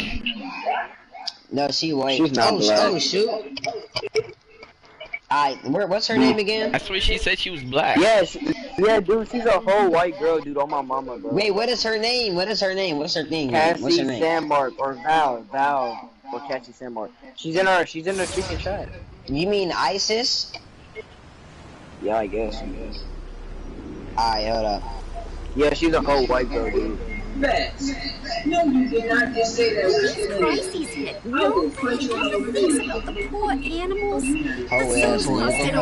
No, she white. She's not black. Oh shoot. What's her name again? I swear she said she was black. Yeah, yeah, dude, she's a whole white girl, dude, on my mama, bro. Wait, what is her name? What's her name? Cassie Sandmark or Val or Cassie Sandmark. She's in her freaking chat. You mean ISIS? Yeah, I guess. Alright, hold up. Yeah, she's a whole white girl, dude. Facts. No, you did not just say that. Crises hit. Nobody thinks about the poor animals. Pheromones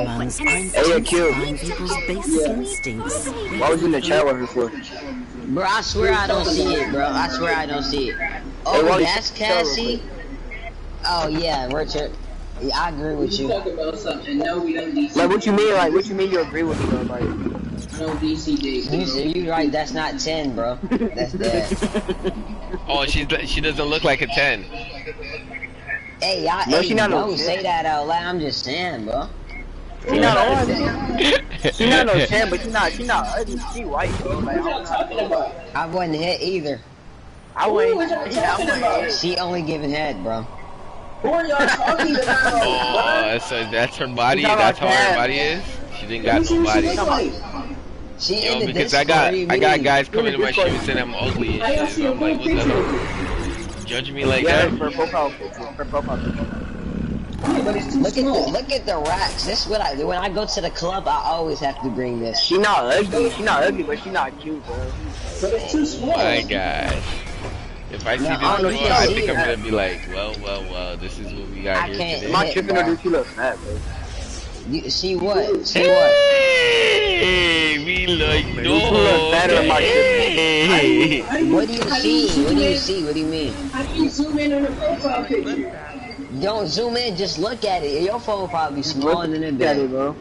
aren't find people's basic instincts. Why was you in the chat with her for? Bro, I swear I don't see it, bro. I swear I don't see it. Oh, Hey, that's Cassie? Oh, yeah, Richard. Yeah, I agree with you. Talk about something. No, we don't DC. Like, what you mean? Like, what you mean? You agree with me, though? Like, no DC days. You right? That's not 10, bro. That's dead. Oh, she doesn't look like a 10. Hey, y'all, no, she not don't no say that out loud. I'm just saying, bro. She not on. She not no 10, but she not ugly. She white, bro. Like, I wasn't hit either. I wouldn't. She only giving head, bro. Who are y'all talking about? Oh, that's her body. That's how her body is. She didn't got no body. Yo, because I got guys coming to my stream saying I'm ugly and shit. So I'm like, what's that? Judge me like that? Her profile picture. Her profile picture. Look at the racks. This is what I do when I go to the club. I always have to bring this. She not ugly. She not ugly, but she not cute, bro. But it's too small. My God. If I see this girl, I think I'm gonna be like, well, this is what we got here today. Am I tripping or do she look fat, bro? See what? See Hey, we like no. Hey. What do you see? What do you see? What do you mean? How do you zoom in on the profile picture? Don't zoom in, just look at it. Your phone probably smaller than it, bro.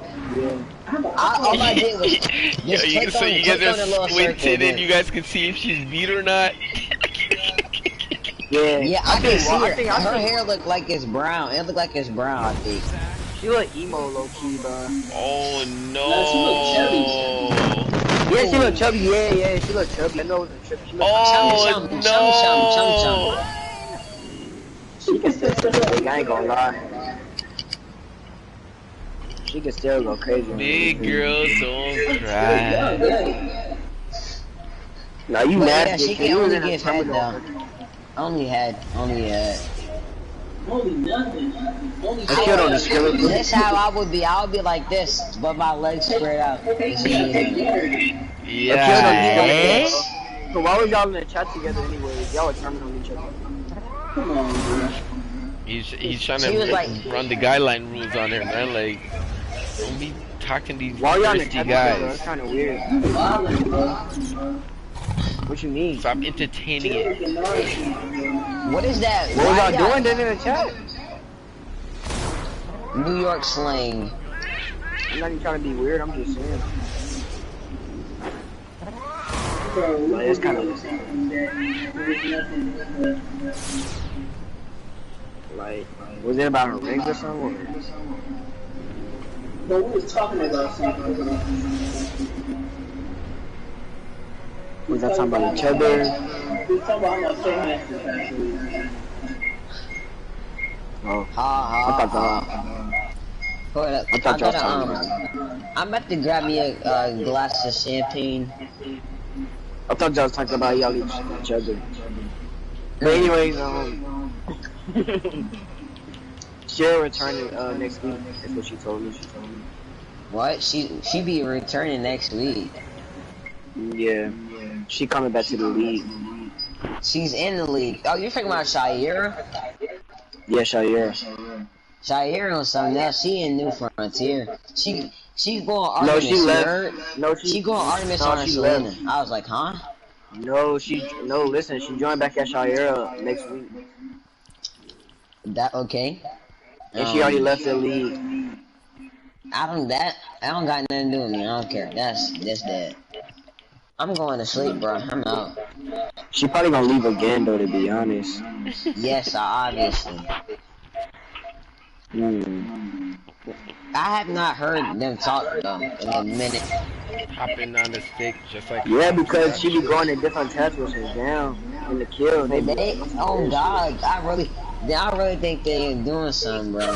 All I did was just so you guys are squinted and you guys can see if she's beat or not. Yeah, I can see her. Her hair look like it's brown. It look like it's brown, I think. She look emo low key, bro. Oh no. Yeah, she look chubby. Yeah, she look chubby. I know it's a trip. She look no. She can still go. I ain't gonna lie. She can still go crazy. Big girls don't cry. Nah, you nasty. Yeah, she can only give head though. Only head. Only nothing. Only That's how I would be. I would be like this, but my legs spread out. Yeah. So why was y'all in the chat together anyways? Y'all were turning on each other. Come on, bro. He's trying to run the guideline rules on her, man. Like, don't be talking to these thirsty guys. That's kind of weird. What you mean? Stop entertaining it. What is that? What was y'all doing then in the chat? New York slang. I'm not even trying to be weird, I'm just saying. Like, it's kind of... Like, was it about her rings or something? No, we was talking about something. Was that talking about each other? We was talking about how much actually. Oh, I thought that. Hold up. I thought y'all talking I'm about to grab me a glass of champagne. I thought y'all was talking about y'all each other. But anyways, she'll return next week. That's what she told me. What? She be returning next week. Yeah. She coming back to the league. She's in the league. Oh, you're talking about Shaira? Yeah, Shaira. Shaira on something else. She in New Frontier. She's going Artemis. No, she left. She going Artemis on Selena. I was like, huh? No, listen, she joined back at Shire next week. That okay? And she already left the league. I don't got nothing to do with me. I don't care. That's dead. I'm going to sleep, bro. I'm out. She probably gonna leave again though, to be honest. Yes, obviously. I have not heard them talk though in a minute. Hopping on the stick, just like. Yeah, because she be going to different tests with her down in the kill. Oh God, I really think they doing something, bro.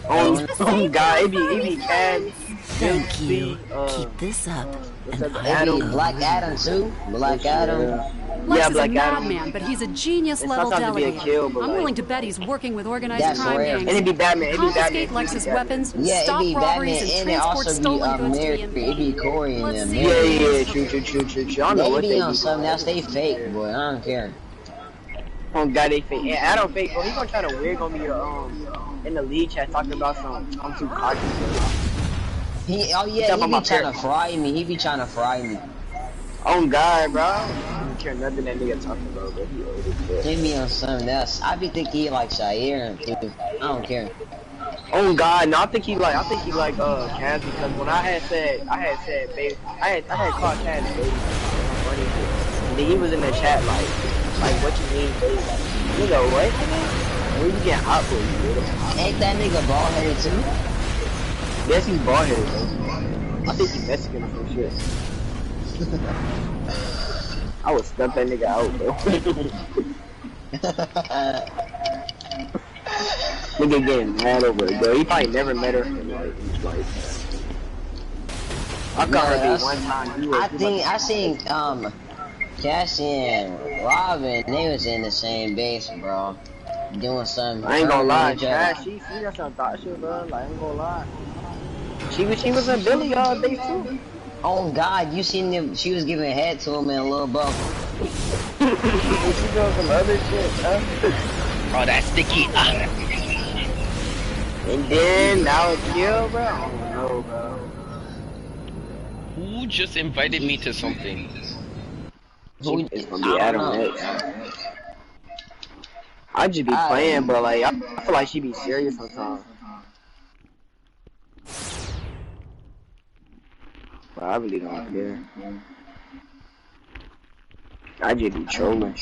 Oh God, it be Cad. Thank you. Keep this up. And Adam, Black Adam too. Black Adam. Lex is a madman, but he's a genius-level delegator. I'm willing to bet he's working with organized crime gangs. And it'd be Batman. Confiscate Lex's weapons, yeah, stop it'd be robberies, Batman, and and it transport also stolen goods Mary, to the it'd be Corey and them. Yeah, true. I don't know what they they be on something else. They fake, boy. I don't care. Oh God, they fake. Yeah, I don't fake. Bro, he gonna try to wig on me in the league chat talking about some. I'm too cocky. He be trying to fry me. He be trying to fry me. Oh God, bro. I don't care nothing that nigga talking about, but he always They be on something else. I be thinking he like Shire too. I don't care. Oh God, no, I think he like Kaz, because when I had said baby, I had called Kaz baby, and then he was in the chat like what you mean baby? Nigga, what? Where you getting hot for you? Ain't that nigga bald headed too? Yes, he's bald headed though. I think he's Mexican or some shit. I would step that nigga out, bro. Nigga getting mad over it, bro. He probably never met her in his life. I caught her one time. I seen Cassie and Robin. They was in the same base, bro. Doing something. I ain't gonna lie, Cassie. She got some thought shit, bro. Like, I ain't gonna lie. She was in Billy all day too. Oh God, you seen them? She was giving head to him in a little buff. She doing some other shit, huh? Oh, that's sticky. And then now it's kill, bro. I don't know, bro. Who just invited me to something? It's gonna be Adam next. I just be playing, but like I feel like she be serious sometimes. But I really don't care. I just be trolling.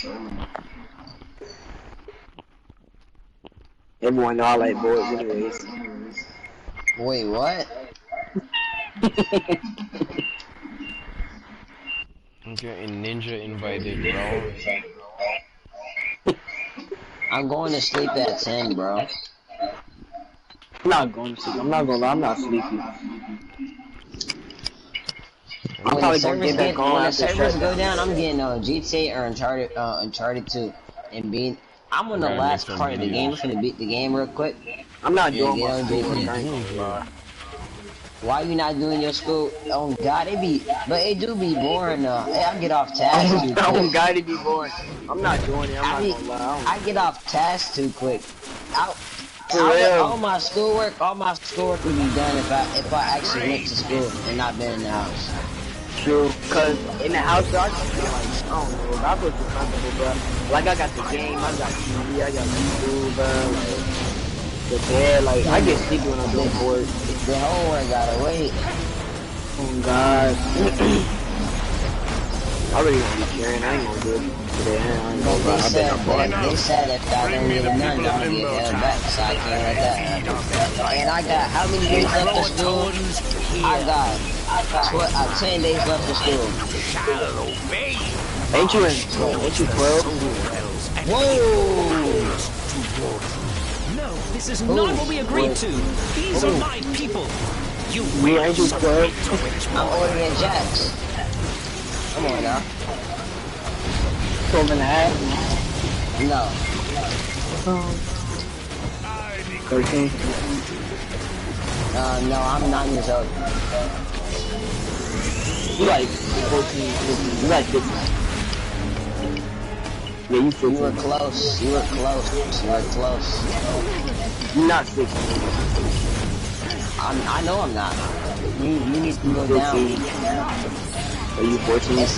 Everyone know I like boys anyways. Wait, what? I'm getting ninja invited, bro. I'm going to sleep at 10, bro. I'm not going to sleep. I'm not gonna lie, I'm not sleepy. When the servers go down, I'm getting GTA or Uncharted 2 and being. I'm on the last part of the game. I'm gonna beat the game real quick. I'm not doing my school. Why you not doing your school? Oh God, it do be boring though. Hey, I get off task too quick. Oh God, it be boring. I'm not doing it. I'm not gonna lie. I get off task too quick. All my schoolwork would be done if I actually went to school and not been in the house. True, cause in the house, bro, I just feel like, I don't know, I feel too comfortable, bro. Like, I got the game, I got TV, I got YouTube, bro, like, the bed, like, I get sleepy when I'm doing bored. The homework gotta wait. Oh, God. I really don't be caring, I ain't gonna do it today, I ain't gonna lie, They said if I don't get it done, I'm gonna get held back, so I can't let that happen. And I got how many days left of school? I got 10 days left of school. Ain't you 12? Whoa! No, this is not what we agreed to. These are my people. Ain't you 12? I'm ordering Jacks. Come on now. 12 and a half? No. 13? No, I'm 9 years old. You like 14, 15, you like 15. Yeah, you 15. You were close. You're not 16. I know I'm not. You need to go down. Are you 14? It's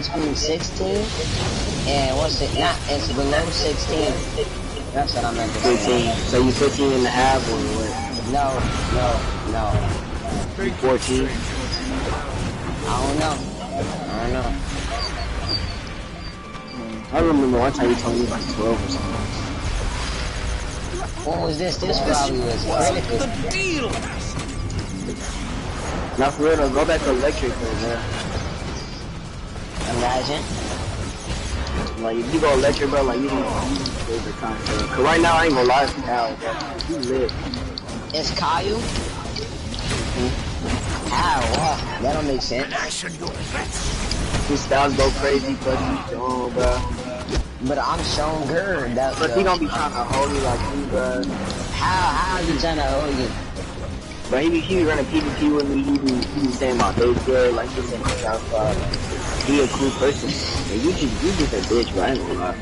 between 16 and what's it? Not, it's below 16. That's what I meant to say. 15. So you 15 and a half or what? No. You 14? I don't know. I remember one time you told me like 12 or something. What was this? This probably was critical. The deal. Now for real though, go back to electric though, man. Imagine. Like if you go electric, bro, like you don't lose the concept. Cause right now I ain't gonna lie to Kyle, bro. You lit. It's Caillou? How? What? That don't make sense. His styles go crazy, but he's strong, bro. But I'm stronger. But he gonna be trying to hold you like you, bro. How is he trying to hold you? But he be running PvP with me. He be saying my base good, like he's saying my Southside. He a cool person. And you just a bitch, bro. I ain't gonna lie.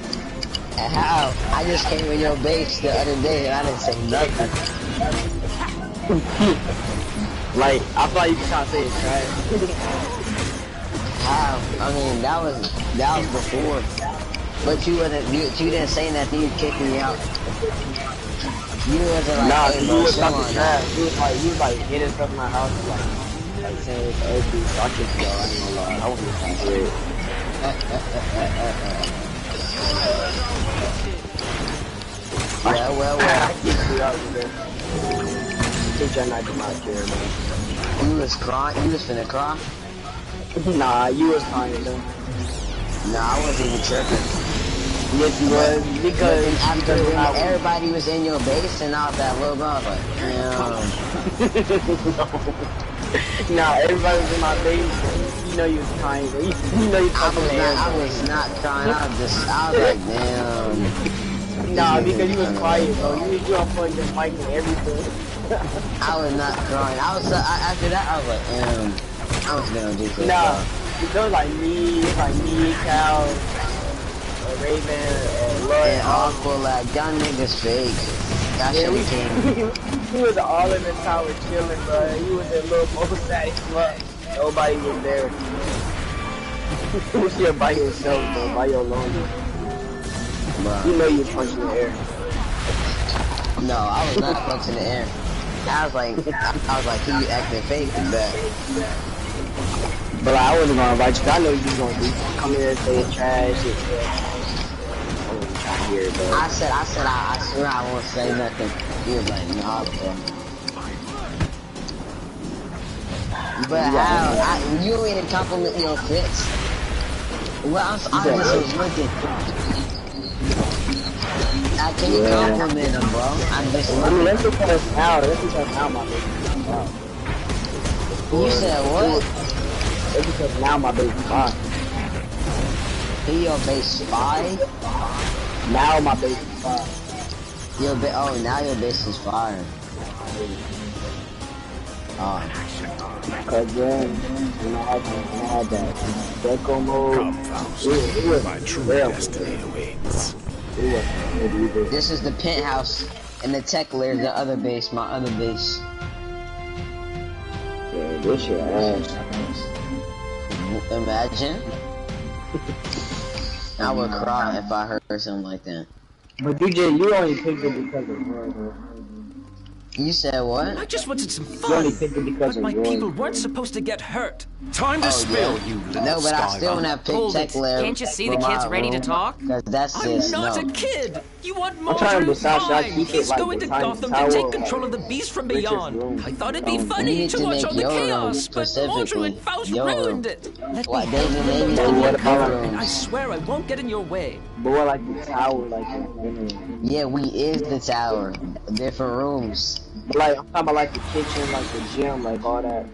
How? I just came in your base the other day and I didn't say nothing. Like I thought you were trying to say it's trash. How? I mean, that was before. But you didn't say nothing. You kicked me out. You wasn't like, nah, hey, you bro, was talking on, trash. You was like hitting stuff in my house, like saying it's ugly. So I kicked you out. I ain't gonna lie. I wasn't trying to do it. Well. I kicked you out, man. Kicked your night from out here, man. You was crying? You was finna cry? Nah, you was crying, though. Nah, I wasn't even tripping. Yes, you was. Because after when everybody was in your base and I was that little bro, I was like, Nah, everybody was in my base. You know you was crying. You know you I was not crying. I was like, damn. Nah, because you was quiet, bro. You on fucking the mic and everything. I was not crying. After that, I was like, I was gonna do this. Nah, it was like me, Cal, Raven, Lloyd. And Aqua, like, y'all niggas fake. Y'all should've came. We was all in the tower chilling, bro. You was in little Mosaic club. Nobody was there. You was here by yourself, bro, by your lonesome. You know you was punching the air. No, I was not punching the air. I was like, you acting fake and bad. But like, I wasn't gonna invite you. I know you was gonna come here and say it's trash. I wasn't trying to hear it, bro. I said, I swear I won't say nothing. He was like, nah, bro. But how? You ain't compliment your fits. Well, I just was looking. Can you compliment him, bro? I'm just looking. Let's just us out. Let's just us out, my baby. You said what? It's because now my baby's 5. He your base 5? Now my baby's 5. Now your base is 5. Cause then when I had that Deco mode, it was my true destiny awaits. This is the penthouse, and the tech layer, the other base, my other base. Yeah, this your ass. Imagine. I would cry if I heard something like that. But DJ, you only picked it because of her. You said what? I just wanted some fun, but my people weren't supposed to get hurt. Time to spill, you little No, but I still want to pick tech layer. Can't you see the kid's ready to talk? Cause that's just, I'm not a kid! You want more trying to time! decide, should I keep He's it like going to behind Gotham the tower to take or control of the beast from Richard's beyond. room? I thought it'd be You funny need to to watch make all the your room chaos, but Audrey specifically. and Faust Your room. ruined it. Let What, me David, help maybe you you make need it cover, rooms. and I swear I won't get in your way. But what, like the tower, like Yeah, we is the tower. Different rooms. like I'm talking about like the kitchen, like the gym, like all that.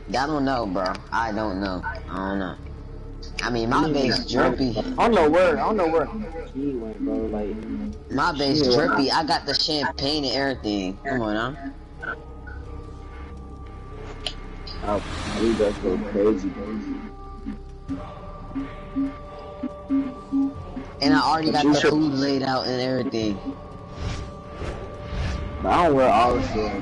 I don't know, bro. I don't know. I mean, my base drippy. I don't know where he went, bro. Like My base drippy. I got the champagne and everything. Come on, huh? Oh, we just go crazy. And I already got the food laid out and everything. But I don't wear all the shit.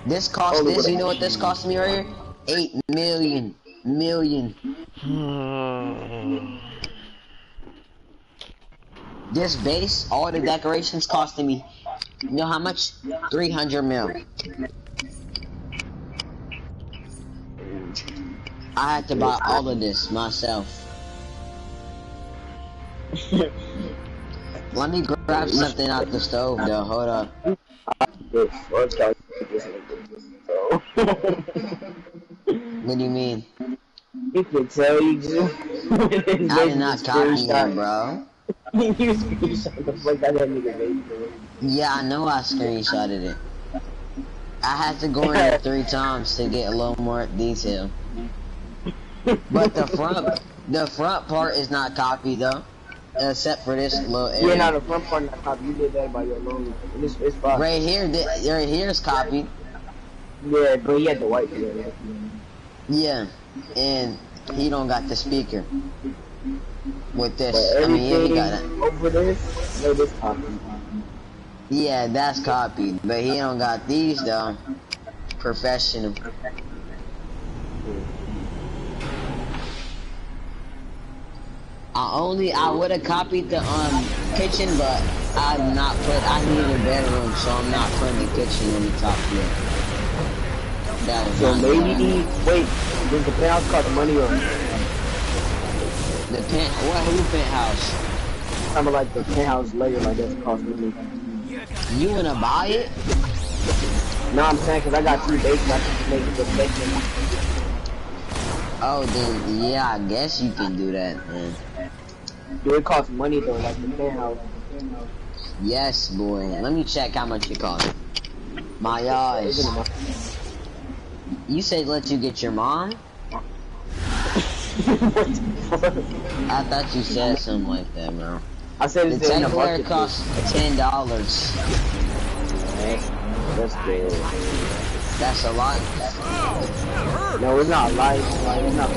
This cost this. You know what this cost me right here? 8 million. This base, all the decorations costing me. You know how much? 300 mil. I had to buy all of this myself. Let me grab something out the stove though, hold up. What do you mean? You can tell you just. I did not copy him, bro. You screenshot the fuck out of that nigga face, bro. Yeah, I know I screenshotted it. I had to go in there 3 times to get a little more detail. But the front part is not copied though. Except for this little area. Yeah, now the front part not copied. You did that by your logo. It's fine. Right here is copied. Yeah, but he had the white one. Yeah, and he don't got the speaker. With this, But I mean, yeah, he got it. Over this, no, this copied. Yeah, that's copied, but he don't got these though. Professional. I would have copied the kitchen, but I needed a bedroom, so I'm not putting the kitchen on the top floor. That is so maybe wait, does the penthouse cost money or the who penthouse? Kind of like the penthouse layer, like that's cost money. You wanna buy it? No, I'm saying because I got 2 bases, I can make it the basement. Oh, then yeah, I guess you can do that, man. Do it cost money though, like the penthouse? Yes, boy. Let me check how much it costs. My eyes. You said let you get your mom? I thought you said something like that, bro. I said the teddy bear costs $10. That's good. That's a lot. No, it's not a lot. It's not.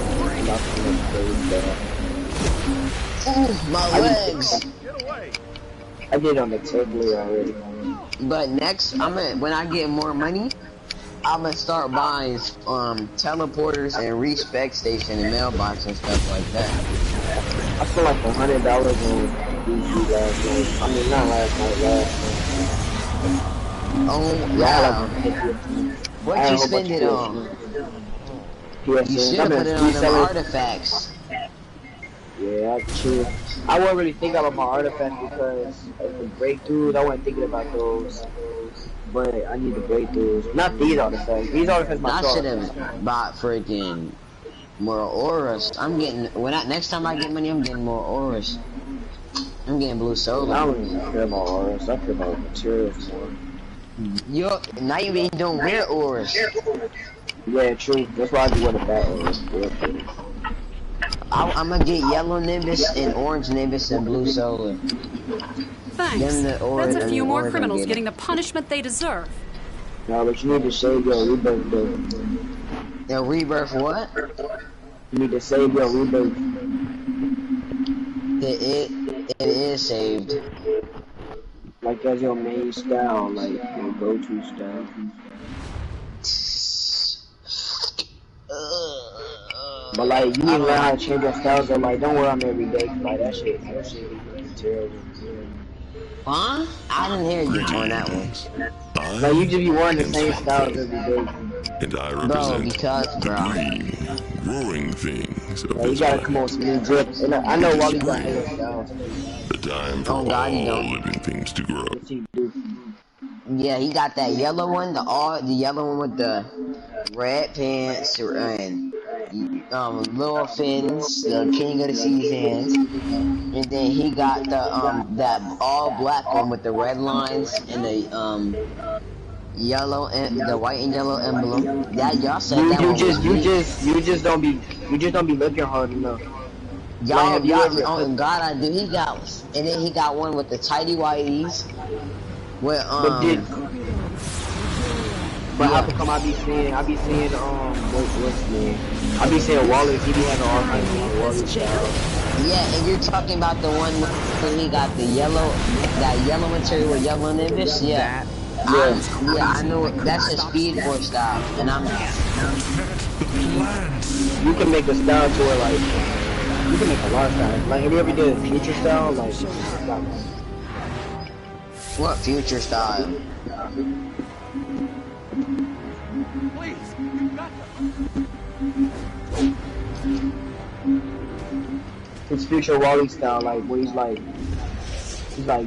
Ooh, my legs. I did on the table already. But next, when I get more money, I'm gonna start buying teleporters and respec station and mailbox and stuff like that. I spent like $100 on DC last night. I mean, not last night, last night. Oh wow! What you spend it on? You should have put it on them artifacts. Yeah, true. I wasn't really thinking about my artifacts because of the breakthroughs. I wasn't thinking about those. But I need the breakthroughs. Not these artifacts. These artifacts my I should have bought freaking more auras. I'm getting next time I get money, I'm getting more auras. I'm getting blue solar. I don't even care about auras. I care about materials more. Now you ain't doing weird auras. Yeah, true. That's why I do want to bat auras. I'm gonna get yellow Nimbus and orange Nimbus and blue solar. Thanks. That's a few more criminals getting the punishment they deserve. No, but you need to save your rebirth though. Your rebirth what? You need to save your rebirth. It is saved. Like as your main style, like your go-to style. But like you need to learn how to change your styles. So like, don't wear them every day. Like that shit is terrible. Huh? I didn't hear you on that one. Like you just be wearing the same styles every day. And I represent the green, growing things of you gotta come on with some new drips. And I know Wally got new styles. The time for all living things to grow. Yeah, he got that yellow one, the yellow one with the red pants and little fins, the king of the seasons, and then he got the that all black one with the red lines and the yellow and the white and yellow emblem. That y'all said that one. You just don't be looking hard enough. Y'all, oh God, I do. He got, and then he got one with the tidy whities. With But how come I be seeing what's his name? I be seeing Wallace, he be having all kinds of Wallace. Yeah, and you're talking about the one when he got the that yellow material with yellow Nimbus? Yeah. Yeah, I know. That's a Speed Force style, and I'm. You can make a style to it like you can make a lot of styles. Like have you ever did a future style? Like what future style? It's future Wally style, like where he's like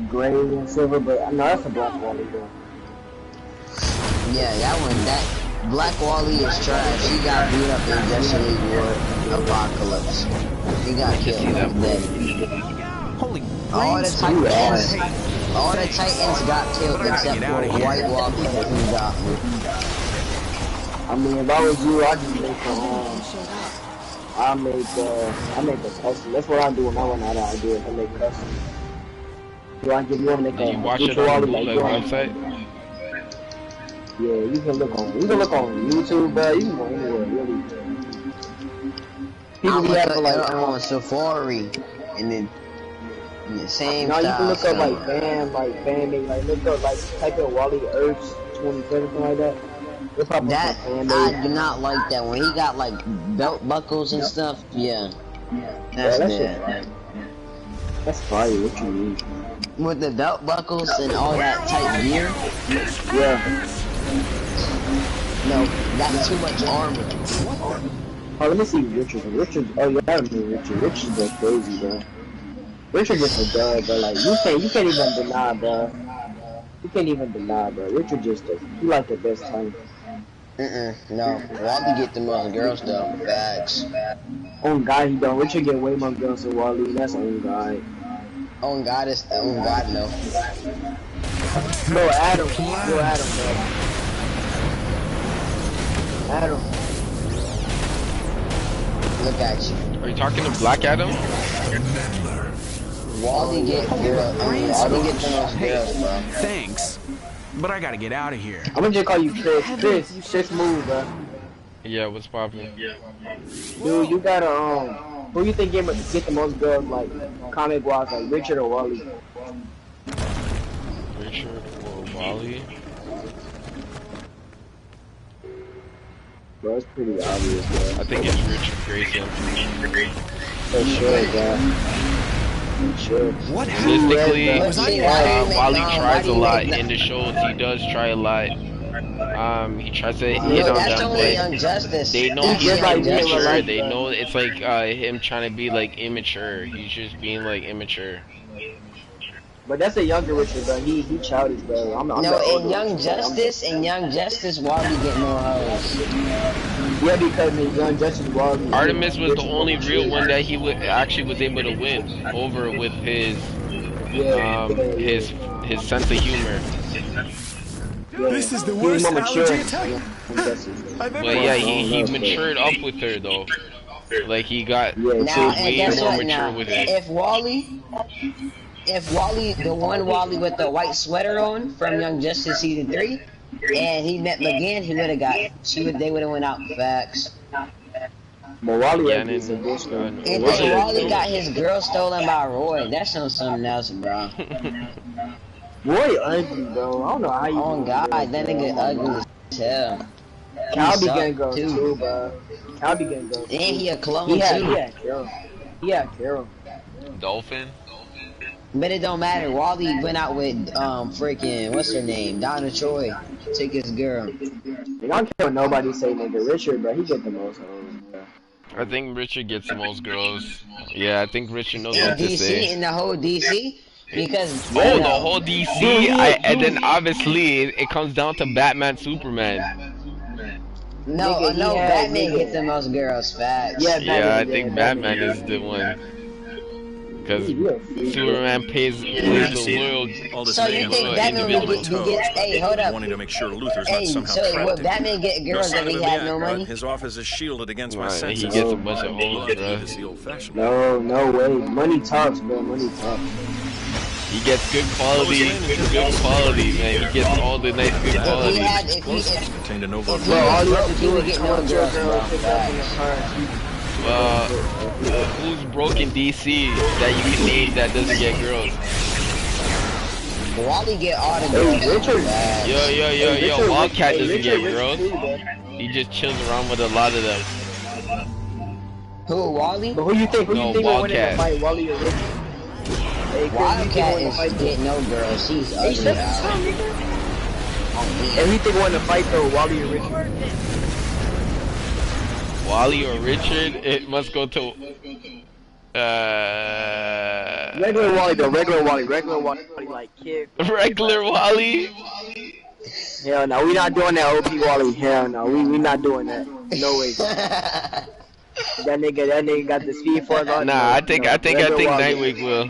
gray and silver, but no, that's a black Wally though. Yeah, that Black Wally is trash. He got beat up in Justice League War Apocalypse. He got killed. He's dead. Holy all the Titans got killed except for White Walker who got me. I mean, if I was you, I'd just make a custom. That's what I do when I run out of ideas. I make custom. Do I give you one? Did you watch it on the bootleg website? Yeah, you can look on YouTube, bro. You can go anywhere, really. People be having like on Safari, and then the same. No, you can look up like fan, like look up like type in Wally Earths 27, something like that. That I do not like that when he got like belt buckles and stuff. Yeah, that's bad. That's fire. What you mean? With the belt buckles and all that type gear. Yeah. No, that's too much armor. Oh, let me see Richard. Oh yeah, I remember Richard. Richard's go crazy, bro. Richard just a dog, bro. Like you can't even deny, bro. You can't even deny, bro. Richard he like the best type. No. Wally get the most girls though. Facts. On God, he don't. Richard get way more girls than Wally. That's on God. On God is on God, no. No, Adam, bro. Adam. Look at you. Are you talking to Black Adam? Wally get girls. Wally get the most girls, bro. Thanks, but I gotta get out of here. I'm gonna just call you Chris. Chris move, bro. Yeah, what's poppin'? Dude, you gotta who you think get the most girls like comic wise, like Richard or Wally? Richard or Wally? Bro, it's pretty obvious, bro. I think it's Richard Grayson. For sure, bro. Sure. What realistically, Wally tries a lot in the shows. He does try a lot. He tries to hit on them, but they know he's immature. They know it's like him trying to be like immature. He's just being like immature. But that's a younger Richard, bro. He childish, bro. I'm in Young Justice, Wally get more hoes. Yeah, because in Young Justice, Wally. Artemis was the only real one that he actually was able to win over with his sense of humor. This is the worst allergy attack But yeah, he matured up with her though. Like he got way more mature with it. If Wally, the one Wally with the white sweater on from Young Justice season 3, and he met McGinn, he would have got. They would have went out. Facts. But Wally Wally got his girl stolen by Roy. That's on something else, bro. Roy ugly, bro. I don't know how you. Oh God, that nigga ugly as hell. Cal be getting girls too, bro. Cal be getting girls. And he a clone too. He had Carol. Dolphin. But it don't matter. Wally went out with freaking what's her name, Donna Troy. Take his girl. I don't care what nobody say, nigga. Richard, bro, he get the most hoes, bro. I think Richard gets the most girls. Yeah, I think Richard knows what to say. In the whole DC. Because the whole DC, and then obviously it comes down to Batman, Superman. No, Batman gets the most girls. Facts. Yeah, I think Batman is the one. Because Superman plays the world. So you think Batman gets? Hey, hold up. Wanting to make sure Luther's not somehow trapped. Will Batman get girls if he has no money? His office is shielded against my senses. He gets a bunch of hoes, No bro. way. Money talks, bro. Money talks. He gets good quality, man. He gets all the nice good quality. Contained a Nova. Bro, all you have to do is get no girls, Who's broke in DC that you can name that doesn't get girls? Wally get all the girls. Yo, Wildcat doesn't get girls. He just chills around with a lot of them. Who, Wally? But who you think? No, will win in the Wildcat. fight, Wally or Richard? Hey, Wildcat is get no girls. He's ugly out. And who think won the fight though, Wally or Richard? Wally or Richard? It must go to. Regular Wally though. Regular Wally like kid. Regular Wally. Hell no, we not doing that. OP Wally. Hell no, we not doing that. No way. That nigga got the speed for us. Nah, I think Nightwing will.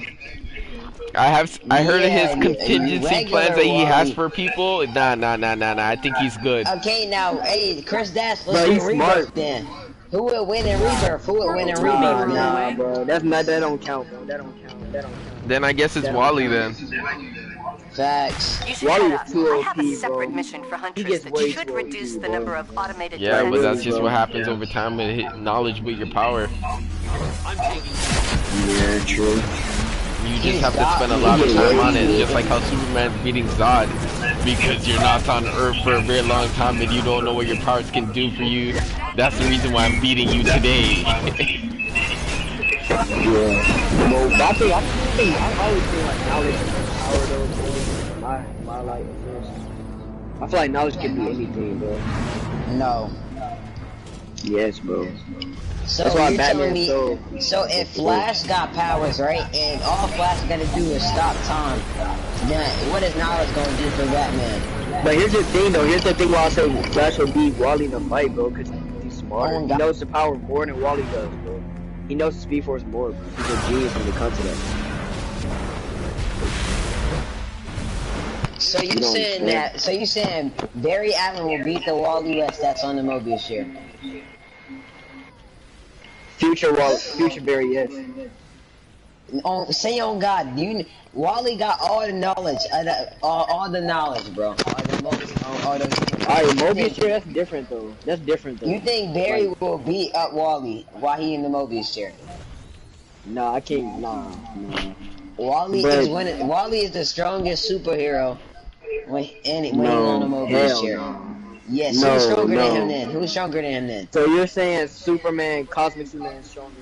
I heard of his contingency plans that he has for people. Nah. I think he's good. Okay, now, hey, Chris Dash, let's do Rebirth then. Who will win in Rebirth? Nah, bro. That don't count, bro. That don't count. Then I guess it's Wally then. Facts. Wally is too I have a OP, separate bro. mission for He hunters gets that way should too reduce OP, the bro. number of automated Yeah, but that's defenses. just what happens over time with knowledge with your power. Yeah, true. You just have to spend a lot of time on it, just like how Superman's beating Zod, because you're not on Earth for a very long time and you don't know what your powers can do for you. That's the reason why I'm beating you today. Yeah. Well, I always feel like knowledge is power though. My like, I feel like knowledge can be anything, bro. No. Yes, bro. So that's why you're Batman telling me, so if Flash got powers, right, and all Flash gotta do is stop time, then what is knowledge gonna do for Batman? But here's the thing, though. Here's the thing why I say Flash will beat Wally in the fight, bro, because he's smarter. He knows the power more than Wally does, bro. He knows the Speed Force more, bro. He's a genius when it comes to that. So you saying that? So you saying Barry Allen will beat the Wally West that's on the Mobius share? Future Barry, yes. Say on God, Wally got all the knowledge, all the knowledge, bro. Alright, Mobius chair, that's different though. You think Barry will beat up Wally while he in the Mobius chair? Nah, I can't. Nah. Wally is the strongest superhero when he's on the Mobius chair. No. Yes, who's stronger than him then? Who's stronger than him then? So you're saying Cosmic Superman is stronger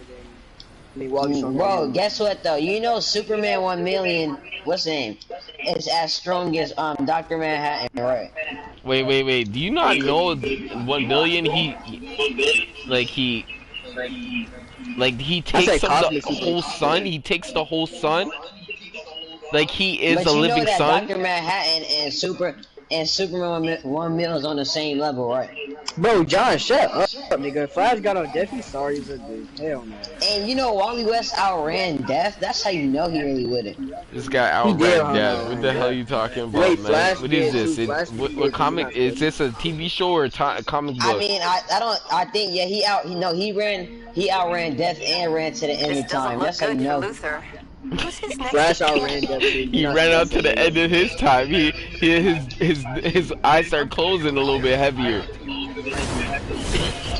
than Wally? Bro, guess what though? You know Superman 1 million, what's his name? Is as strong as Dr. Manhattan, right? Wait. Do you not know 1 billion? He takes the whole sun. He takes the whole sun. Like he is a living sun. Dr. Manhattan and Superman 1 million is on the same level, right? Bro, John, shut up, nigga. Flash got on Death. He's sorry as a dude. Hell no. And you know Wally West outran Death. That's how you know he really wouldn't. This guy outran Death. What the hell are you talking about, man? Flash what is this? What comic? Is this a TV show or a comic book? I mean, I think he outran Death and ran to the end of time. That's how you know. Flash outran Death. He ran out to the end of his time. His eyes start closing a little bit heavier.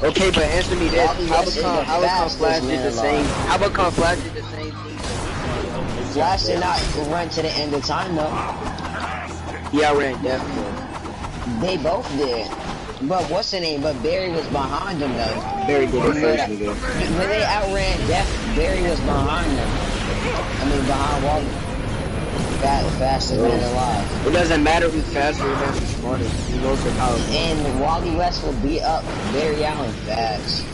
Okay, but answer me this: How come Flash did the same? How come Flash did the same thing? Flash did not run to the end of time though. He outran Death. They both did. But what's the name? But Barry was behind them though. Barry did it first, nigga. When they outran Death, Barry was behind them. Behind Wally. Faster than alive. It doesn't matter who's faster or who's smarter. He knows the power. And Wally West will beat up Barry Allen fast.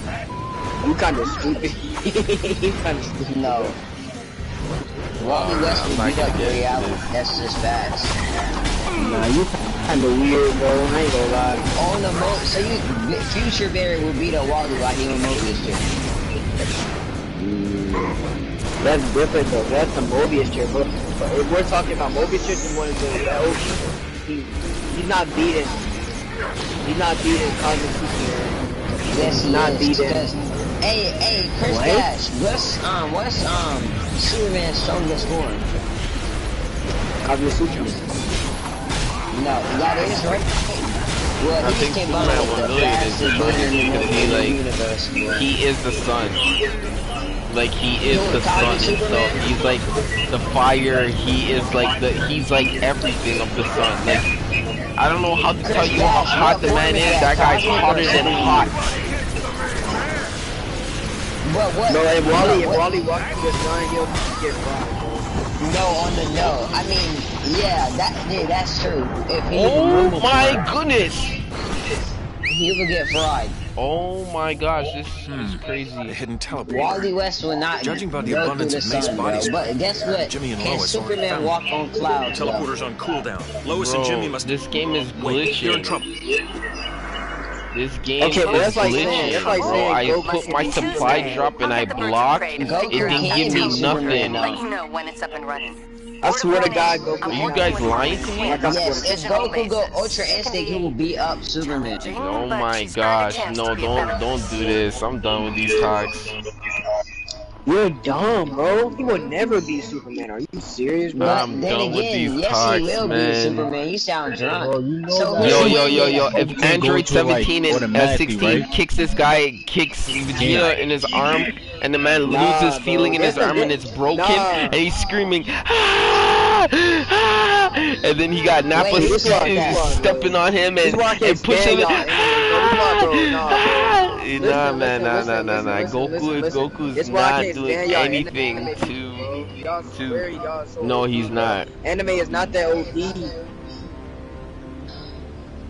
You kinda stupid. You kinda stupid. No. Wally West will beat up Barry Allen. That's just facts. Nah, you kinda weird, bro. I ain't gonna lie. On the Future Barry will beat up Wally while he on Mobius chair. That's different though. That's the Mobius chair, but if we're talking about Mobius chair, then one of the he's not beating Cosmic Superman. Yes, he's not beating. Hey, Chris Dash, what's Superman's strongest form? Cosmic Superman. No, that is right. Well, I think Superman 1 million is the universe. He is the sun. Like he is the sun himself. He's like the fire. He's like everything of the sun. Like I don't know how to tell you how hot the man is. That guy's hotter than hot. What? No, if Wally walks through the sun, he'll get fried. No, on the no. I mean, yeah, that's true. If he Oh my goodness! He will get fried. Oh my gosh, this is crazy. The hidden teleporter. Wally West will not Judging by the go abundance through the of Mace sun, bodies, bro. But guess what? Jimmy and Can Lois Superman walk on clouds? Teleporter's on cooldown. Lois and Jimmy must. This game is Wait, you're in glitching. trouble. This game Okay, but is that's like glitching, saying- that's like bro. saying I Goku put my can supply Tuesday. drop and I'll I get the birds of blocked. prey to It figure out didn't that give me teleporter nothing. and let you know when it's up and running. I swear to God, Goku. Are you guys lying to me? Yes, if Goku go Ultra Instinct, he will beat up Superman. Oh my gosh, no, don't do this. I'm done with these talks. You're dumb, bro. He would never be Superman. Are you serious, bro? But I'm then done with again, these yes, talks, he will man. be Superman. You sound drunk. So Yo, if can't Android go to, like, 17 and automatically, S16 right? kicks this guy, kicks Vegeta in his arm, and the man loses feeling in his arm and it's broken, and he's screaming, ah, ah, and then he got Nappa stepping on him and pushing him. Nah, man, nah. Goku's not doing anything to. No, he's not. Anime is not that OP.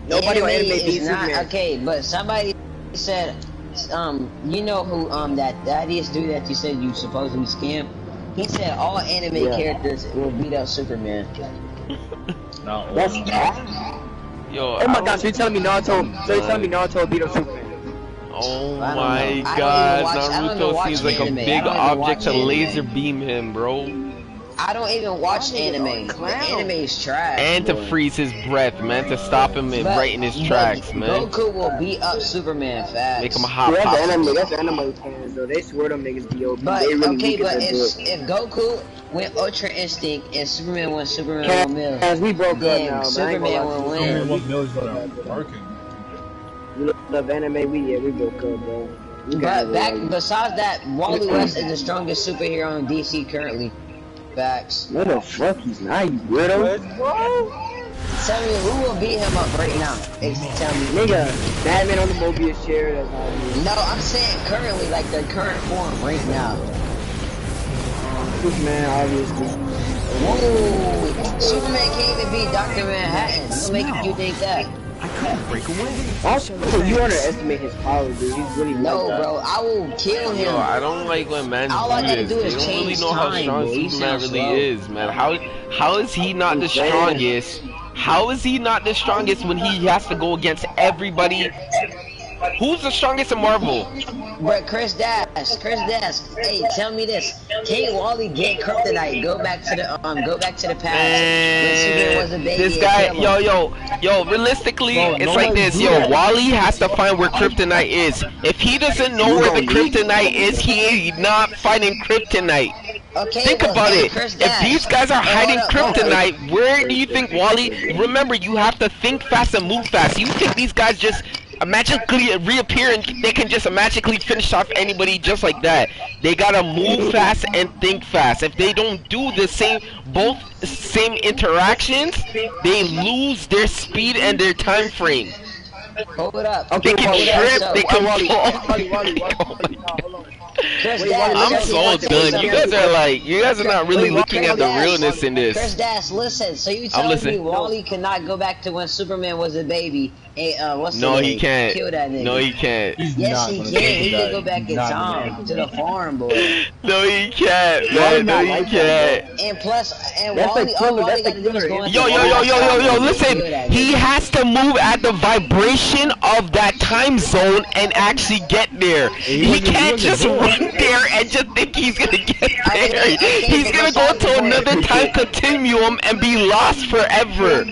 Nobody on anime beats Superman. Okay, but somebody said, you know who that is dude that you said you supposedly scammed? He said all anime characters will beat up Superman. No, that's Yo, oh my gosh, so you're telling me Naruto beat up Superman? Oh my god, Naruto seems like a big object to laser beam him, bro. I don't even watch anime. The anime is trash. And to freeze his breath, man, to stop him right in his tracks, man. Goku will beat up Superman fast. Make him a hot that's pop. anime fans, though. They swear them niggas be OP. But, they really okay, but if Goku went Ultra Instinct and Superman went Superman 1 mil, as we broke up now, Superman will win. You love anime, we broke up, bro. But besides that, Wally West is the strongest superhero in DC currently. Facts. What the fuck? He's not, you weirdo. Tell me who will beat him up right now. Tell me. Nigga, Batman on the Mobius chair, that's not me. No, I'm saying currently, like the current form right now. Superman, obviously. Whoa! Superman can't even beat Dr. Manhattan. What makes you think that? I couldn't break away. Also, you underestimate his power, dude. He's really no, bro. I will kill him. Yo, I don't like when men do this. They don't really know how strong Superman really is, man. How is he not the strongest? How is he not the strongest when he has to go against everybody? Who's the strongest in Marvel? But Chris Dash. Hey, tell me this: can't Wally get kryptonite? Go back to the past. When Superman was a baby. This guy, yo. Realistically, it's like this, yo. Wally has to find where kryptonite is. If he doesn't know where the kryptonite is, he is not finding kryptonite. Okay, think about it. If these guys are hiding kryptonite, where do you think Wally? Remember, you have to think fast and move fast. You think these guys just magically reappear and they can just magically finish off anybody just like that? They gotta move fast and think fast. If they don't do the same interactions, they lose their speed and their time frame. Hold up. They can trip, they can fall. I'm so done. You guys are not really looking at the realness in this. Chris Dash, listen. So you telling me Wally cannot go back to when Superman was a baby? No, he can't. Kill that nigga. No, he can't. Yes, he can. He can go back in time to the farm, boy. No, he can't, man. No, he can't. And plus, Wally, all Wally got to do is go into Yo, listen. He has to move at the vibration of that time zone and actually get there. He can't just run there and just think he's gonna get there. He's gonna go to another time continuum and be lost forever.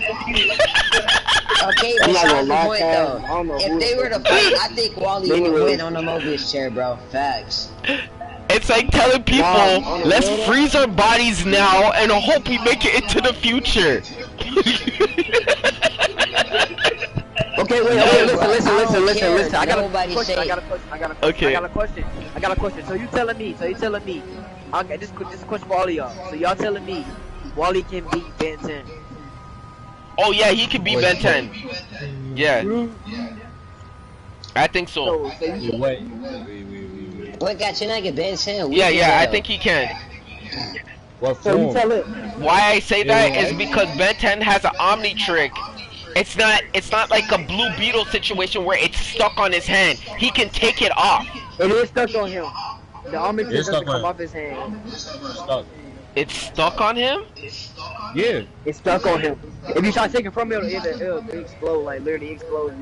Okay, besides the point though, if they were to fight, I think Wally would win on the Mobius chair, bro. Facts. It's like telling people, let's freeze our bodies now and hope we make it into the future. Okay, wait, listen. I got a Nobody question. say- I got a question. Okay. I got a question. So you telling me? Okay, this is a question for all of y'all. So y'all telling me Wally can beat Ben 10? Oh yeah, he can beat Ben 10. Yeah. I think so. Wait. What got you nigga Ben 10? Yeah, I think he can. What So you form? tell it. Why I say that is because Ben 10 has an Omni trick. It's not like a Blue Beetle situation where it's stuck on his hand. He can take it off. It is stuck on him. The armor It's doesn't stuck on come him. off his hand. Stuck. It's stuck on him? Yeah. It's stuck on him. If you try to take it from him, it'll explode. Like literally explode.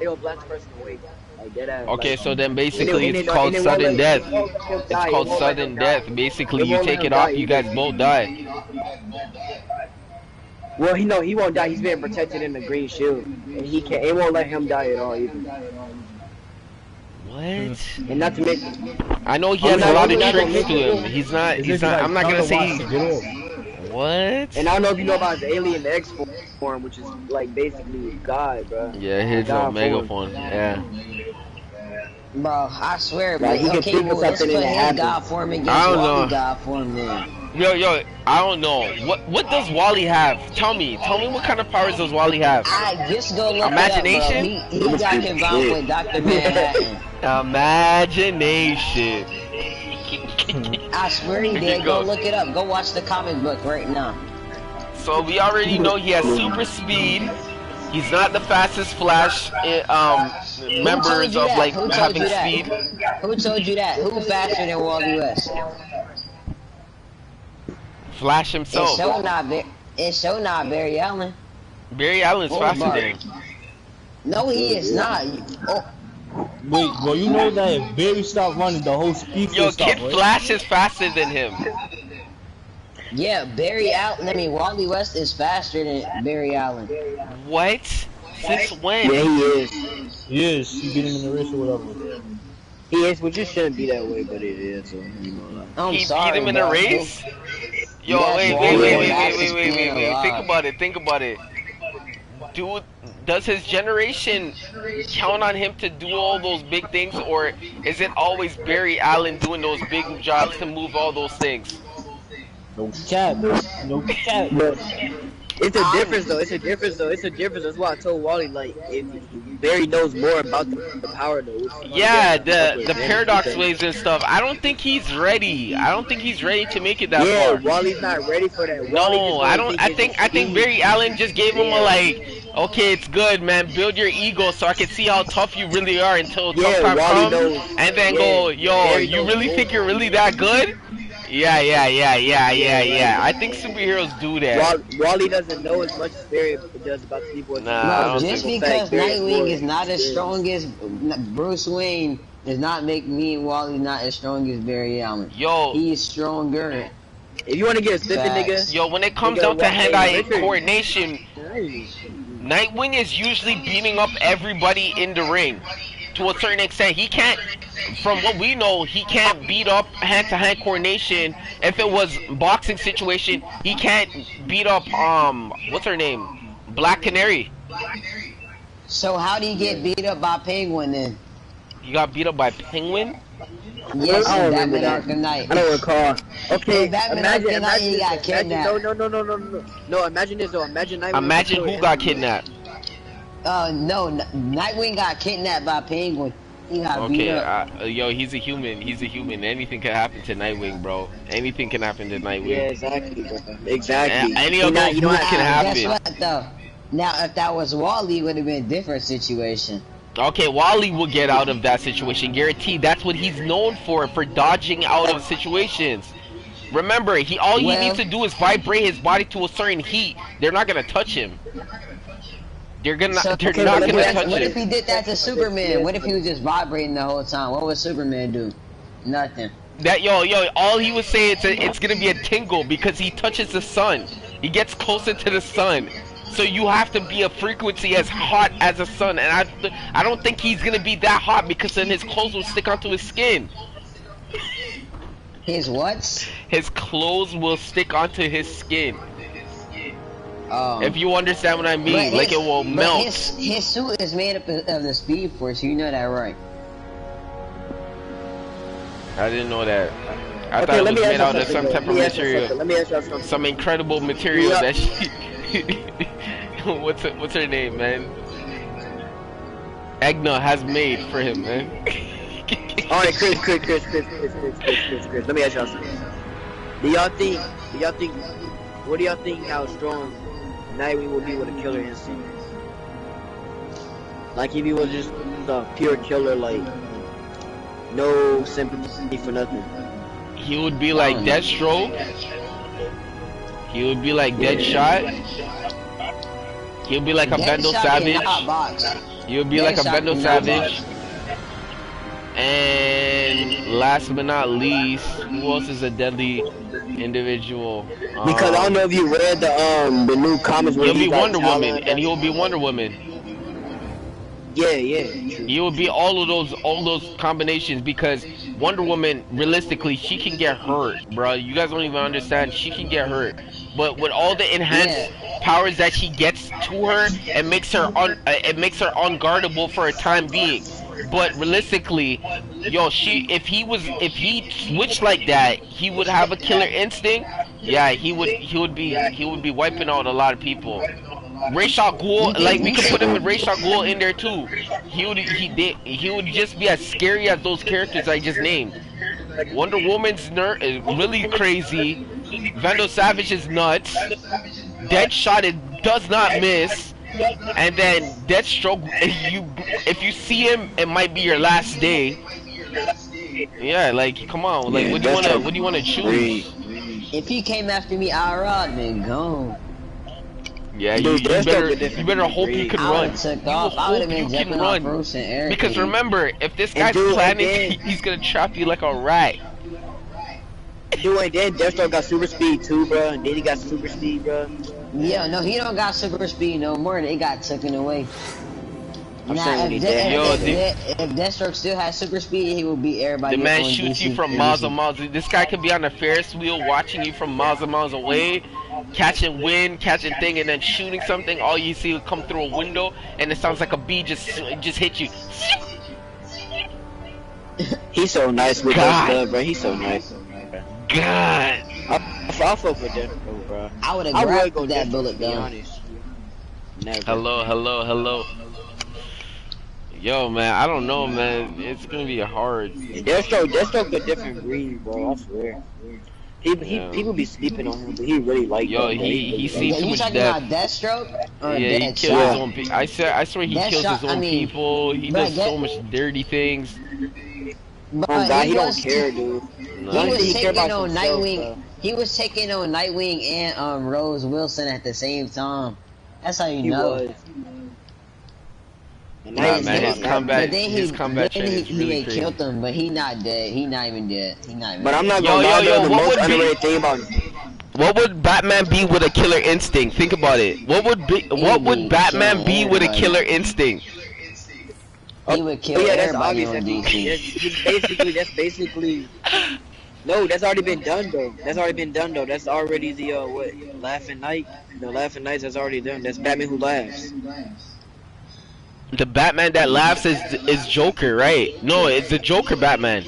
It'll blast the person away. Like dead ass. Okay, like, so then basically and it's it- called and it won't sudden let- death. it won't let him It's die. It called won't let sudden him death. die. Basically, It you won't let take him it off, die you either. guys both die. Well, he won't die. He's being protected in the green shield, and he can't. It won't let him die at all either. What? And not to make. I know he I'm has a not- lot I'm of not tricks gonna to make it. him. He's not, Like, I'm not gonna say watch to get off. what? And I don't know if you know about his alien X form, which is like basically God, bro. Yeah, his God Omega form. form. Yeah. Bro, I swear, Like, but he can okay, think of well, let's something put and it his happens. God form against I don't Wally know. God form then. Yo, I don't know. What does Wally have? Tell me what kind of powers does Wally have? I just go look Imagination? it up, bro. He got combined with Dr. Manhattan. Imagination. I swear he Here did. you Go go. look it up. Go watch the comic book right now. So we already know he has super speed. He's not the fastest Flash members of like Who told having you that? speed. Who told you that? Who faster than Wally West? Flash himself. It's so not Barry Allen. Barry Allen's Oh, faster Bart. than him. No, he is not. Oh, Wait, well, you know that if Barry stopped running, the whole speed Yo, will stop, Kid right? Flash is faster than him. yeah, Barry Allen. I mean, Wally West is faster than Barry Allen. What? Since when? Yeah, he is. Yes, you beat him in the race or whatever. He is, which just shouldn't be that way, but it is. So you know. I'm He sorry, beat him in bro. a race? Yo, Yes, wait. Wally West is playing Think about it. Dude, does his generation count on him to do all those big things, or is it always Barry Allen doing those big jobs to move all those things? No cap. No cap. But it's a difference, though. It's a difference. That's why I told Wally, like, if Barry knows more about the power, though. Yeah, the paradox waves and stuff. I don't think he's ready. I don't think he's ready to make it that Yeah, far. Wally's not ready for that. No, I don't. I think Barry Allen just gave him a like. Okay, it's good, man. Build your ego so I can see how tough you really are until tough time Wally comes, knows. and then Yeah, go, yo, Barry you knows really more. think you're really that good? Yeah. I think superheroes do that. Wally doesn't know as much as Barry does about the people. Nah, I No, don't just think because Barry's Nightwing more is not as experienced. strong as Bruce Wayne does not make me and Wally not as strong as Barry Allen. Yo, He's stronger. If you want to get a spiffy, Facts. nigga. Yo, when it comes Nigga, down to what- hand-eye Richard. coordination, Nightwing is usually beating up everybody in the ring. To a certain extent, he can't, from what we know, he can't beat up hand-to-hand coordination. If it was boxing situation, he can't beat up, what's her name? Black Canary. So how do you get beat up by Penguin then? He got beat up by Penguin? Yes, I don't in remember Batman that. Arkham Knight. I don't recall. Okay, In Batman imagine Arkham Knight, he got this. kidnapped. No, imagine this though. Imagine Nightwing. Imagine who got kidnapped. No, Nightwing got kidnapped by Penguin. He got beat Okay, up. yo, he's a human. Anything can happen to Nightwing, bro. Anything can happen to Nightwing. Yeah, exactly, bro. Exactly. Any of those moves can happen. Guess what though? Now, if that was Wally, it would have been a different situation. Okay, Wally will get out of that situation, guaranteed. That's what he's known for dodging out of situations. Remember, he needs to do is vibrate his body to a certain heat. They're not gonna touch him. They're not gonna touch What if him. he did that to Superman? What if he was just vibrating the whole time? What would Superman do? Nothing. That yo, all he would say it's gonna be a tingle because he touches the sun. He gets closer to the sun. So you have to be a frequency as hot as the sun, and I don't think he's gonna be that hot because then his clothes will stick onto his skin. His what? His clothes will stick onto his skin. If you understand what I mean, like it will melt. His suit is made up of the Speed Force. You know that, right? I didn't know that. I thought it was made out of some type of material. Let me ask y'all something. Some incredible material that she. What's her name, man? Egna has made for him, man. Alright, Chris. Let me ask y'all something. What do y'all think how strong Nightwing would be with a killer instinct? Like if he was just a pure killer, like no sympathy for nothing. He would be like Deathstroke. He would be like Deadshot. He would be like a Vendel Savage. He would be like a Vendel Savage. And last but not least, who else is a deadly individual? Because I don't know if you read the new comics. He'll be Wonder Woman, and he'll be Wonder Woman. Yeah, true. He will be all those combinations, because Wonder Woman, realistically, she can get hurt, bro. You guys don't even understand. She can get hurt, but with all the enhanced powers that she gets to her, it makes her unguardable for a time being. But realistically, yo, if he switched like that, he would have a killer instinct. Yeah, he would be wiping out a lot of people. Ra's al Ghul, like we could put him with Ra's al Ghul in there too. He would just be as scary as those characters I just named. Wonder Woman's is really crazy. Vandal Savage is nuts. Deadshot does not miss. And then Deathstroke, if you see him, it might be your last day. Yeah, like come on, like what do you wanna choose? If he came after me, I'd been gone. Yeah, you better hope you can run. I would have been jumping off roofs and everything. Because remember, if this guy's planning, he's gonna trap you like a rat. Dude, and then Deathstroke got super speed too, bro. And then he got super speed, bro. Yeah, no, he don't got super speed no more. They got taken away. Now, if Deathstroke still has super speed, he will beat everybody. The man shoots you from miles and miles. This guy could be on a Ferris wheel watching you from miles and miles away, catching wind, catching thing, and then shooting something. All you see will come through a window, and it sounds like a bee just hit you. He's so nice with that stuff, bro. He's so nice. God. I'll fuck with Deathstroke, bro. I would have grabbed that bullet, though. Hello. Yo, man, I don't know, man. It's gonna be hard. Deathstroke a different breed, bro. I swear. People be sleeping on him, but he really like. Yo, he sees too much death. You talking about Deathstroke? Yeah, he kills his own people. I swear he kills his own people. He does so much dirty things. But he don't care, dude. He was taking on Nightwing. He was taking on Nightwing and Rose Wilson at the same time. That's how you know. Nah, man, his combat he killed him, but he not dead. He not even dead. But I'm not gonna lie, the most underrated thing about what would Batman be with a killer instinct? Think about it. What would Batman be with a killer instinct? He would kill everybody on DC. That's basically. No, that's already been done though. That's already the Laughing Knight. The Laughing Knights that's already done. That's Batman Who Laughs. The Batman that laughs is Joker, right? No, it's the Joker Batman.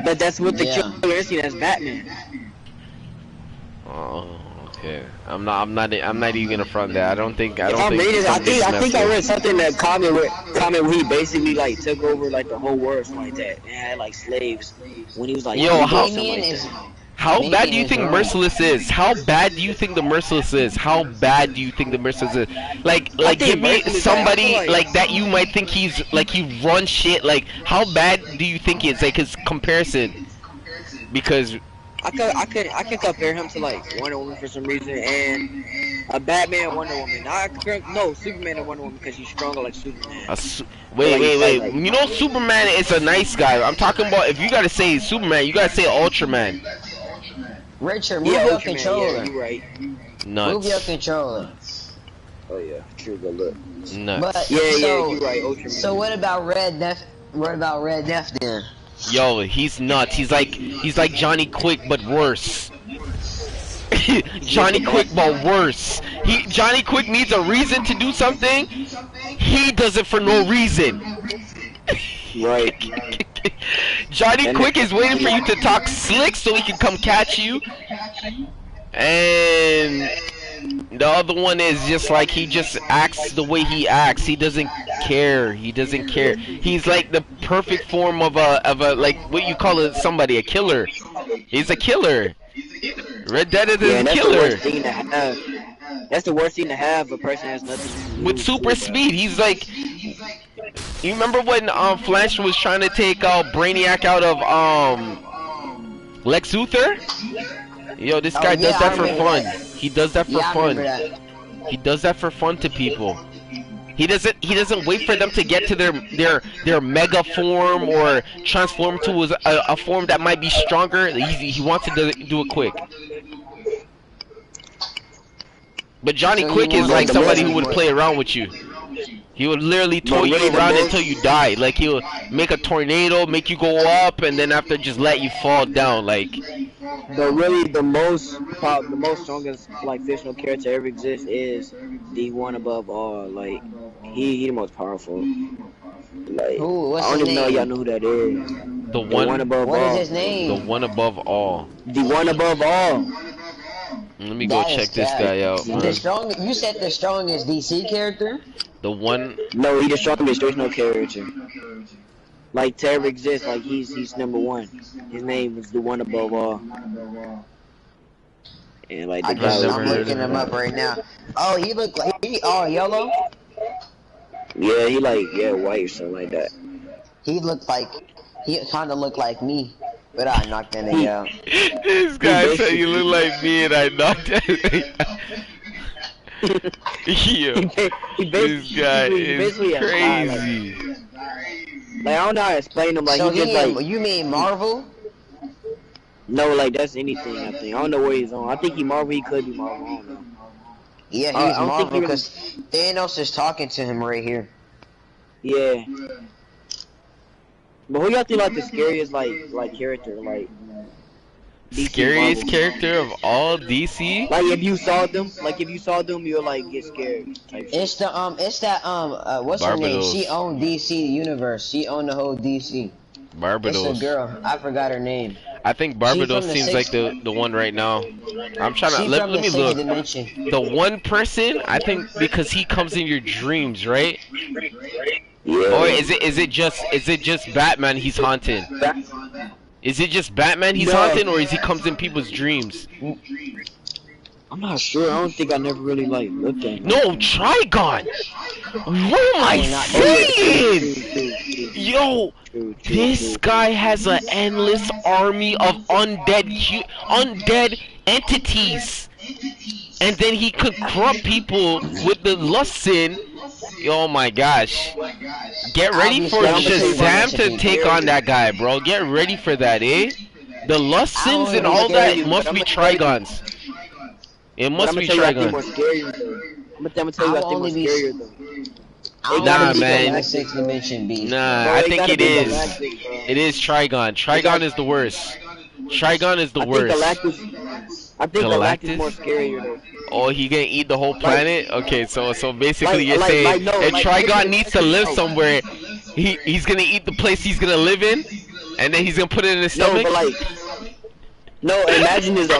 But that's what the killer instinct. That's Batman. Oh, okay. I'm not even gonna front that. I think I read something in that comment where he basically like took over like the whole world, something like that, and had like slaves when he was like. Yo, how bad do you think Merciless is? How bad do you think the Merciless is? How bad do you think the Merciless is? Like give me somebody like that you might think he's like he runs shit. Like how bad do you think it's like his comparison? Because I could compare him to like Wonder Woman for some reason, and a Batman Wonder Woman. No, Superman and Wonder Woman because he's stronger like Superman. Wait. You know Superman is a nice guy. I'm talking about if you gotta say Superman, you gotta say Ultraman. Richard, move your controller. Yeah, you right. Nuts. Move your controller. Oh yeah, true. Good look. Nuts. But, you right. Ultraman. So what about Red Death? What about Red Death then? Yo, he's nuts. He's like Johnny Quick but worse. Johnny Quick, but worse. Johnny Quick needs a reason to do something. He does it for no reason. Right. Johnny Quick is waiting for you to talk slick so he can come catch you. And the other one is just like he just acts the way he acts. He doesn't care. He doesn't care. He's like the perfect form of a like what you call it, somebody, a killer. He's a killer. Red Dead is a killer. That's the worst thing to have. A person has nothing. With super speed, he's like. You remember when Flash was trying to take Brainiac out of Lex Luthor? Yo, this guy does that for fun. He does that for fun. He does that for fun to people. He doesn't wait for them to get to their mega form or transform to a form that might be stronger. He wants to do it quick. But Johnny Quick is like somebody who would play around with you. He would literally tow you around until you die. Like he'll make a tornado, make you go up, and then after just let you fall down. Like. But really, the most strongest like fictional character ever exists is the one above all. Like he the most powerful. Like I don't even know y'all know who that is. The one above all. What is his name? The one above all. The one above all. Let me go check this guy out. The strong. You said the strongest DC character. The one. No, he's the strongest fictional character. Like to ever exist. Like he's #1. His name is the one above all. And like the guy. I'm looking him up right now. Oh, he look like he all yellow. Yeah, he like white or something like that. He kind of looked like me, but I knocked that nigga out. This guy said you look like me and I knocked that out. Yo, this guy is crazy. Like I don't know how to explain him. Like so he just like. You mean Marvel? No, like that's anything. I think I don't know where he's on. I think he Marvel. He could be Marvel. I don't know. Yeah, he's Marvel because Thanos is talking to him right here. Yeah. But who y'all think like the scariest like character like? DC Scariest Marvel? character of all DC? Like if you saw them, you'll like get scared. It's the what's her name? She owned DC Universe. She owned the whole DC. Barbados. It's a girl. I forgot her name. I think Barbados seems like the one right now. I'm trying to let me look. The one person, I think, because he comes in your dreams, right? Yeah. Or is it just Batman he's haunting? Is it just Batman he's haunting, or is he comes in people's dreams? I'm not sure. I don't think I never really like looked at him. No, Trigon! What am I saying? Yo, this guy has an endless army of undead entities. And then he could corrupt people with the lust sin. Oh my gosh. Get ready for Shazam to take on that guy, bro. Get ready for that, eh? The lust sins and all that must be Trigons. It must be Trigons. I'm gonna tell you I think more scarier though. Nah, man. Nah, I think it is. It is Trigon. Trigon is the worst. Trigon is the worst. I think Galactus is more scarier though. Oh, he gonna eat the whole planet? Okay, so basically you're saying if Trigon needs to live somewhere, he's gonna eat the place he's gonna live in, and then he's gonna put it in his stomach? No, imagine this. So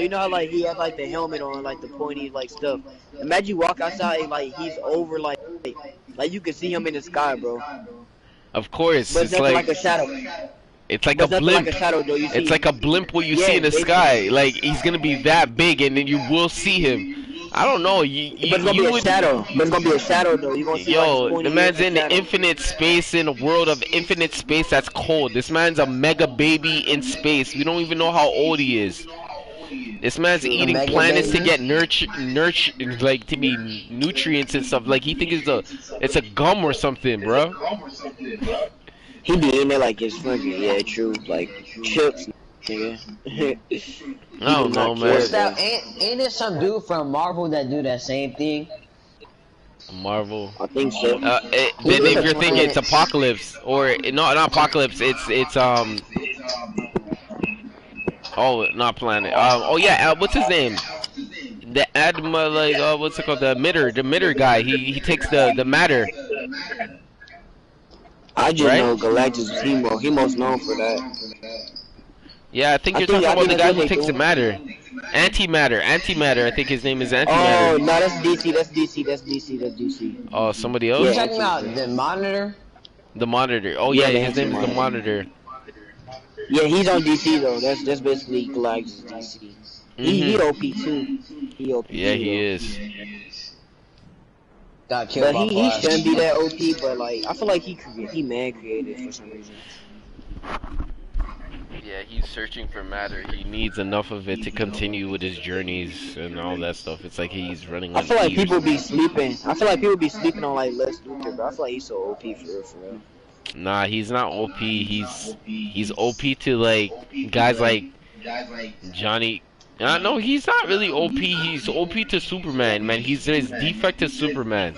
you know how like he has like the helmet on, like the pointy like stuff. Imagine you walk outside and like he's over like you can see him in the sky, bro. Of course, but it's like a shadow. It's like a blimp. It's like a blimp what you see in the sky. Like he's gonna be that big, and then you will see him. I don't know. But it's gonna be a shadow. But it's gonna be a shadow though. You gonna see the man's in the infinite space, in a world of infinite space that's cold. This man's a mega baby in space. We don't even know how old he is. This man's eating planets to get nurtured, like to be nutrients and stuff. Like he thinks it's a gum or something, bro. He be eating it like it's fucking true, like chips, nigga. I don't know, man. What's that? Ain't there some dude from Marvel that do that same thing? Marvel. I think so. Then if you're thinking it's Apocalypse, or not Apocalypse, it's Oh, not planet. Oh yeah. What's his name? The Adma, like, what's it called? The emitter guy. He takes the matter. I just know Galactus is he most known for that. Yeah, I think you're talking about the guy who takes the matter. Antimatter. I think his name is Antimatter. Oh, no, that's DC. Oh, somebody else? You're talking about the Monitor? The Monitor. Oh, yeah, his name is the Monitor. Yeah, he's on DC, though. That's basically Galactus DC. He OP, too. He OP, yeah, he is. But he shouldn't be that OP, but, like, I feel like he man created for some reason. Yeah, he's searching for matter. He needs enough of it to continue with his journeys and all that stuff. It's like he's running on I feel like tears. people be sleeping. on, like, Lex Luthor, but I feel like he's so OP for real. Nah, he's not OP. He's OP to, like, guys like Johnny. No, he's not really OP. He's OP to Superman, man. He's his defect to Superman.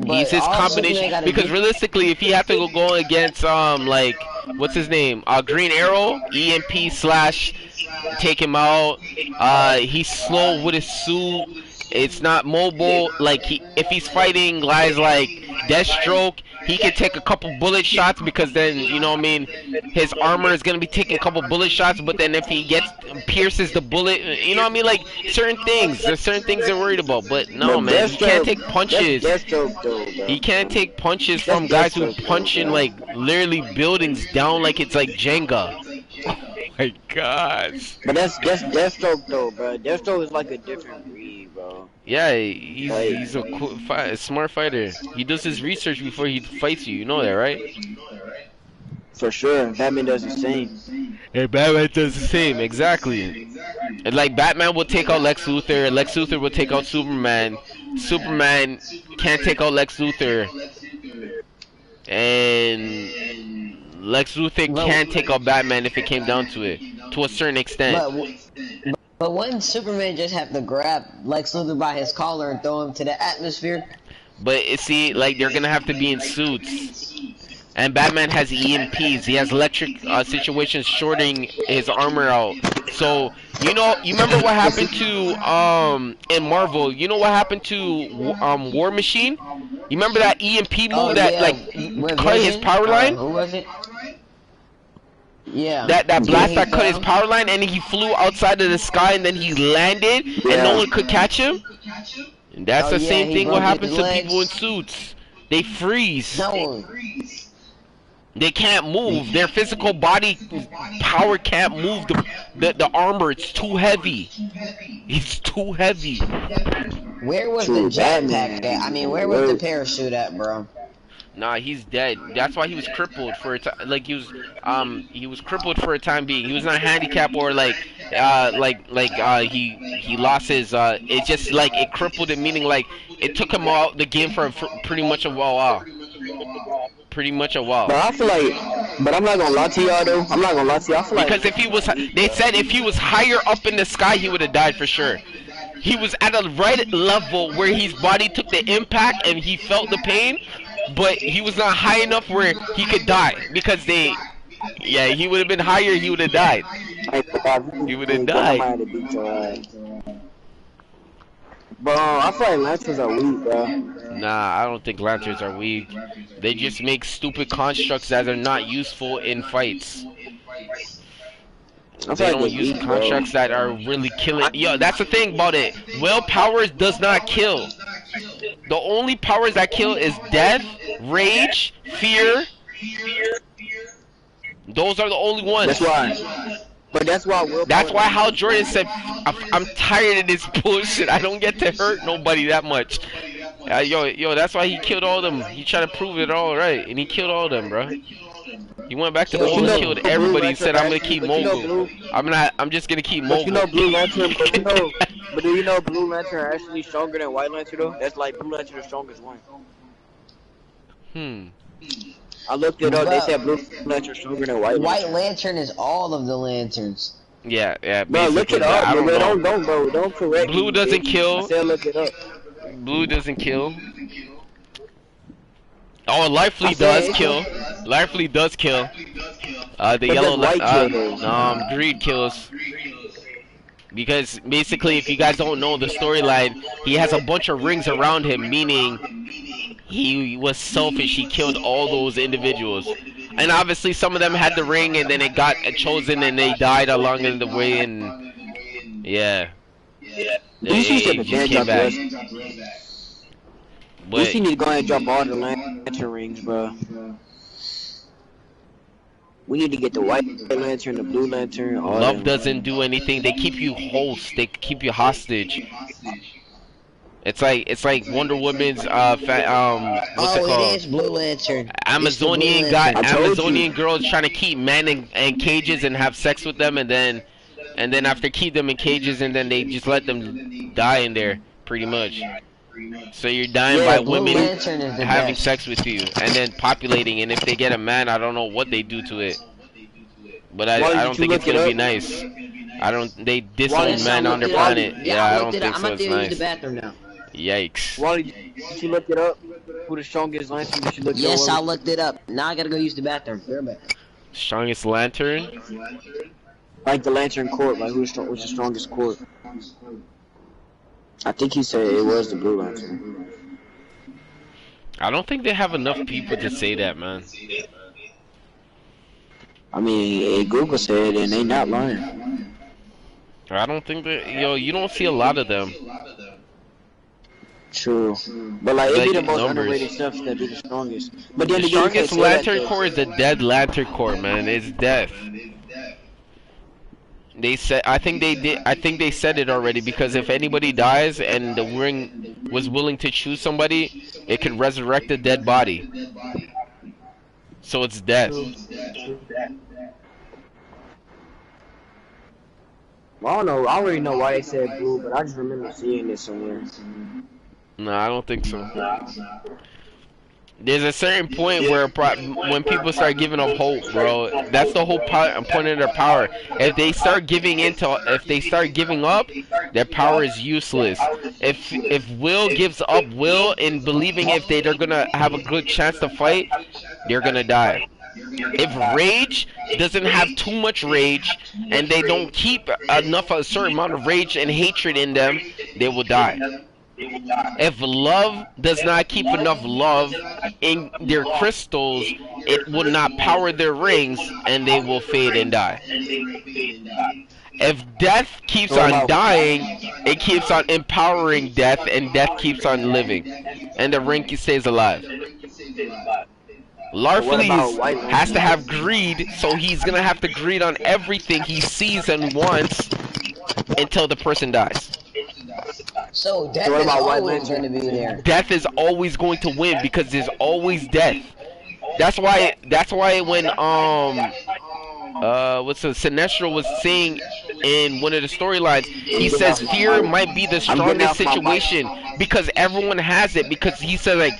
He's his combination, because realistically, if he had to go against like, what's his name, Green Arrow, EMP / take him out. He's slow with his suit. It's not mobile. Like, if he's fighting guys like Deathstroke, he can take a couple bullet shots, because then, you know what I mean, his armor is gonna be taking a couple bullet shots. But then if he pierces the bullet, you know what I mean, like certain things. There's certain things they're worried about. But no, man, he can't take punches. He can't take punches from guys who punching like literally buildings down like it's like Jenga. Oh my gosh. But that's Deathstroke though, bro. Deathstroke is like a different breed, bro. Yeah, he's a cool a smart fighter. He does his research before he fights you. You know that, right? For sure. Batman does the same. Hey, Batman does the same, exactly. And like, Batman will take out Lex Luthor. Lex Luthor will take out Superman. Superman can't take out Lex Luthor. And Lex Luthor can't take out Batman if it came down to it, to a certain extent. But wouldn't Superman just have to grab Lex Luthor by his collar and throw him to the atmosphere? But see, like, they're gonna have to be in suits. And Batman has EMPs. He has electric situations shorting his armor out. So, you remember what happened to in Marvel? You know what happened to War Machine? You remember that EMP move like cut his power line? Who was it? Yeah. That blast that cut his power line, and he flew outside of the sky, and then he landed, and no one could catch him. And that's the same thing what happens to people in suits. They freeze. They can't move. Their physical body power can't move the armor. It's too heavy. It's too heavy. Where was the jetpack at? I mean, where was the parachute at, bro? Nah, he's dead. That's why he was crippled for a time. Like, he was crippled for a time being. He was not handicapped or he lost his it's just like it crippled him, meaning like it took him out the game for pretty much a while. Pretty much a while. But I feel like, but I'm not gonna lie to y'all though. I'm not gonna lie to y'all. I feel like, because if he was, they said if he was higher up in the sky, he would have died for sure. He was at a right level where his body took the impact and he felt the pain, but he was not high enough where he could die, because he would have been higher, he would have died. He would have died. Bro, I feel like lanterns are weak, bro. Nah, I don't think lanterns are weak. They just make stupid constructs that are not useful in fights. They don't use constructs that are really killing. Yo, that's the thing about it. Willpower does not kill. The only powers that kill is death, rage, fear. Those are the only ones. That's why. But that's why Hal Jordan said, I'm tired of this bullshit. I don't get to hurt nobody that much. Yo, that's why he killed all of them. He tried to prove it all right, and he killed all of them, bro. He went back to Mogul and killed everybody. He said, I'm gonna keep Mogul. I'm just gonna keep Mogul. But you know Blue Lantern, but do you know Blue Lantern are actually stronger than White Lantern though? That's like Blue Lantern the strongest one. I looked it up. They said Blue Lantern stronger than White Lantern. White Lantern is all of the lanterns. Yeah. Bro, look it up. Don't correct me. Blue doesn't kill. I said look it up. Blue doesn't kill. Oh, Lively does kill. Lively does kill. The yellow Greed kills. Because basically, if you guys don't know the storyline, he has a bunch of rings around him, meaning he was selfish. He killed all those individuals. And obviously, some of them had the ring, and then it got chosen, and they died along in the way, and yeah. They just came back. But you need to go ahead and drop all the lantern rings, bro. We need to get the white lantern, the blue lantern. All Love doesn't do anything. They keep you host. They keep you hostage. It's like Wonder Woman's what's it called? It is Blue Lantern. Amazonian girls trying to keep men in cages and have sex with them, and then after keep them in cages, and then they just let them die in there, pretty much. So you're dying by women having sex with you and then populating, and if they get a man, I don't know what they do to it. But I don't think it's gonna be nice. They disown men on their planet. Yeah, I don't think so. It's nice. Use the bathroom now. Yikes. Wally, did you look it up? Who the strongest lantern? Did you look it up? Yes, I looked it up. Now I gotta go use the bathroom. Bear back. Strongest lantern? Like the lantern court, like who's the strongest court? I think he said it was the blue lantern. I don't think they have enough people to say that, man. I mean, Google said, and they not lying. I don't think that, you don't see a lot of them. True, but like it be the most underrated stuff that be the strongest. But then the strongest lantern core is the dead lantern core, man. It's death. They said, I think they said it already, because if anybody dies and the ring was willing to choose somebody, it could resurrect a dead body. So it's death. Well, I don't know. I already know why they said blue, but I just remember seeing this somewhere. No, I don't think so. There's a certain point where when people start giving up hope, bro, that's the whole point of their power. If they start giving up, their power is useless. If Will gives up will in believing if they're gonna have a good chance to fight, they're gonna die. If Rage doesn't have too much rage and they don't keep a certain amount of rage and hatred in them, they will die. If Love does not keep enough love in their crystals, it will not power their rings, and they will fade and die. If Death keeps on dying, it keeps on empowering Death, and Death keeps on living, and the ring stays alive. Larfleeze has to have greed, so he's gonna have to greed on everything he sees and wants until the person dies. So Death is always going to be there. Death is always going to win because there's always death. That's why when Sinestro was saying in one of the storylines, he says fear might be the strongest situation because everyone has it, because he said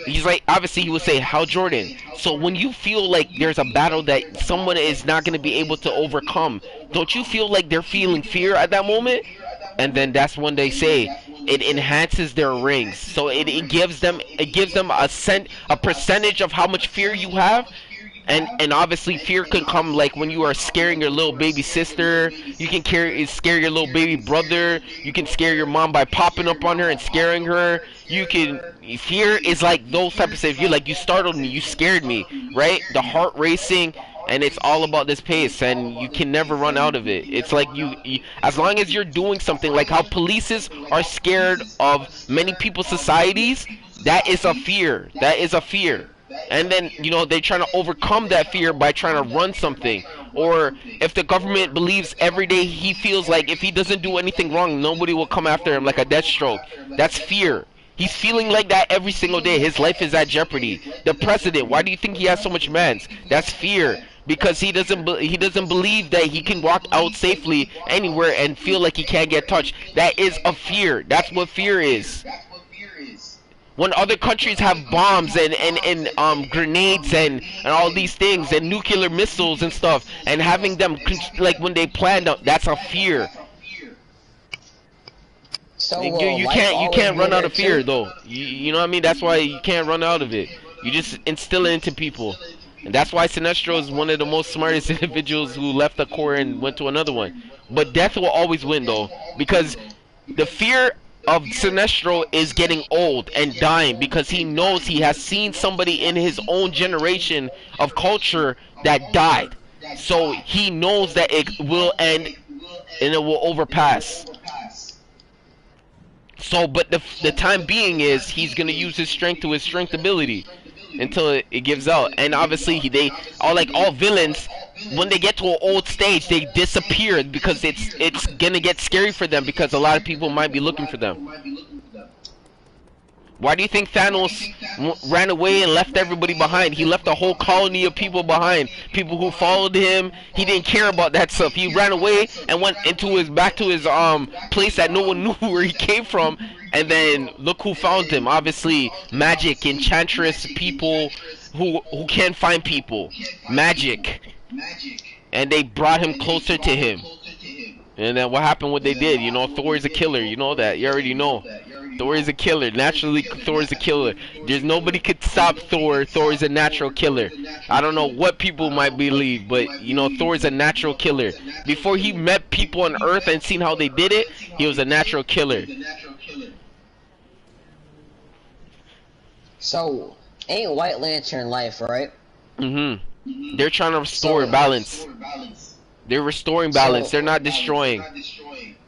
he's like, obviously he would say, Hal Jordan. So when you feel like there's a battle that someone is not going to be able to overcome, don't you feel like they're feeling fear at that moment? And then that's when they say it enhances their rings. So it gives them a percentage of how much fear you have. And obviously fear can come like when you are scaring your little baby sister. You can scare your little baby brother. You can scare your mom by popping up on her and scaring her. Fear is like those type of stuff. You startled me, you scared me, right? The heart racing, and it's all about this pace, and you can never run out of it. It's like you as long as you're doing something, like how polices are scared of many people's societies, that is a fear. That is a fear. And then, they're trying to overcome that fear by trying to run something. Or if the government believes every day he feels like if he doesn't do anything wrong, nobody will come after him, like a Deathstroke. That's fear. He's feeling like that every single day. His life is at jeopardy. The president, why do you think he has so much mans? That's fear. Because he doesn't believe that he can walk out safely anywhere and feel like he can't get touched. That is a fear. That's what fear is. When other countries have bombs and grenades and all these things and nuclear missiles and stuff, and having them like when they planned out, that's a fear. So you can't run out of fear though. You know what I mean? That's why you can't run out of it. You just instill it into people. And that's why Sinestro is one of the most smartest individuals who left the Corps and went to another one. But death will always win, though, because the fear of Sinestro is getting old and dying, because he knows he has seen somebody in his own generation of culture that died. So he knows that it will end and it will overpass. So, but the time being is he's gonna use his strength to his strength ability until it gives out. And obviously they are like all villains. When they get to an old stage, they disappear because it's gonna get scary for them, because a lot of people might be looking for them. Why do you think Thanos ran away and left everybody behind? He left a whole colony of people behind. People who followed him. He didn't care about that stuff. He ran away and went into back to his place that no one knew where he came from. And then look who found him. Obviously, magic, enchantress, people who can't find people. Magic. And they brought him closer to him. And then what happened? What they did? You know, Thor is a killer. You know that. You already know. Thor is a killer. Naturally, Thor is a killer. There's nobody could stop Thor. Thor is a natural killer. I don't know what people might believe, but you know, Thor is a natural killer. Before he met people on Earth and seen how they did it, he was a natural killer. So, ain't White Lantern life, right? Mm-hmm. They're trying to restore balance. They're restoring balance. They're not destroying.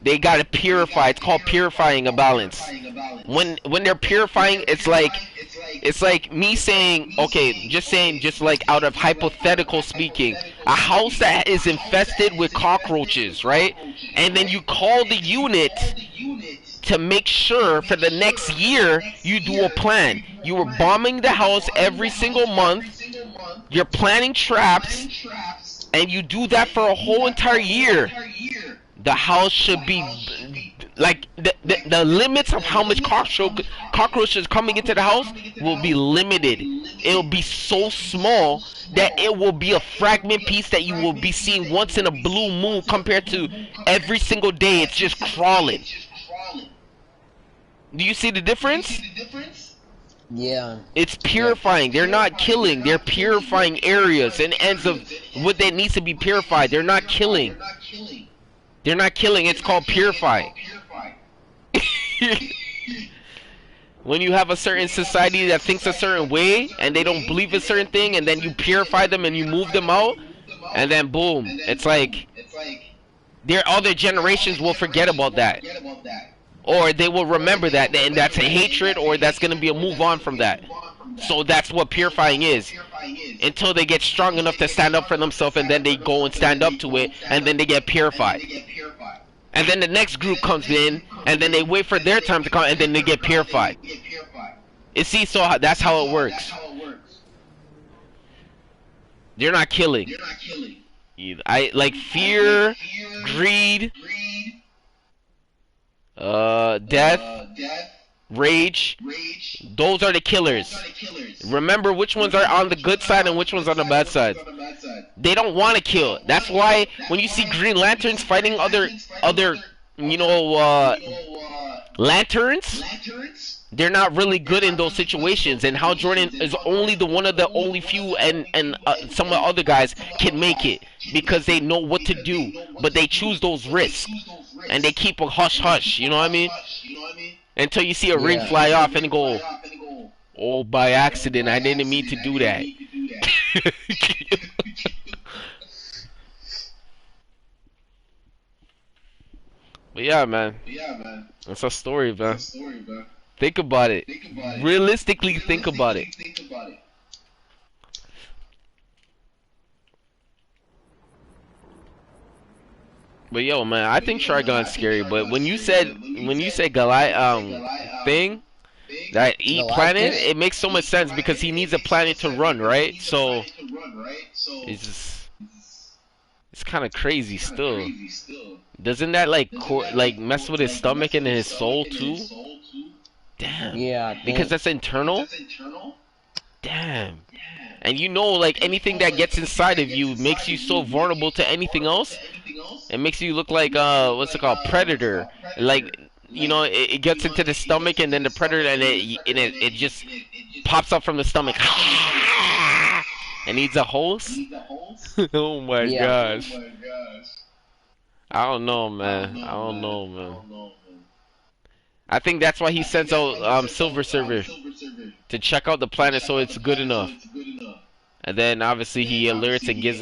They gotta purify. It's called purifying a balance. When they're purifying, it's like me saying, okay, just like out of hypothetical speaking, a house that is infested with cockroaches, right? And then you call the unit to make sure for the next year you do a plan. You were bombing the house every single month. You're planning traps, and you do that for a whole entire year. The house should be like the limits of how much cockroaches coming into the house will be limited. It will be so small that it will be a fragment piece that you will be seeing once in a blue moon, compared to every single day it's just crawling. Do you see the difference? Yeah. It's purifying. They're not killing. They're purifying areas and ends of what that needs to be purified. They're not killing. They're not killing. It's called purifying. When you have a certain society that thinks a certain way and they don't believe a certain thing, and then you purify them and you move them out, and then boom, it's like their other generations will forget about that. Or they will remember that, and that's a hatred, or that's going to be a move on from that. So that's what purifying is. Until they get strong enough to stand up for themselves, and then they go and stand up to it, and then they get purified. And then the next group comes in, and then they wait for their time to come, and then they get purified. You see, so that's how it works. They're not killing. I like fear, greed, death, rage. Those are the killers. Remember which ones are on the good side and which ones on the bad side. They don't want to kill. That's why when you see Green Lanterns fighting other you know, lanterns, they're not really good in those situations. And Hal Jordan is only one of the only few, and some of the other guys can make it because they know what to do, but they choose those risks and they keep a hush hush. You know what I mean? Until you see a ring fly off and go, oh, by accident, I didn't mean to do that. But yeah, man. That's a story, man. Think about it. Realistically, think about it. But yo, man, I think Trigon's scary. But when you said Goliath thing, that planet, it makes so much sense because he needs a planet to run, right? So it's kind of crazy still. Doesn't that like mess with his stomach and his soul too? Damn. Yeah. Because that's internal. Damn. And you know, like anything that gets inside of you makes you so vulnerable to anything else. It makes you look like what's it called, predator. Like you know, it gets into the stomach, and then the predator, and it just pops up from the stomach. And needs a hose. Oh my gosh. I don't know, man. I don't know, man. I think that's why he sends out Silver Surfer to check out the planet so it's good enough. And then obviously he alerts and gives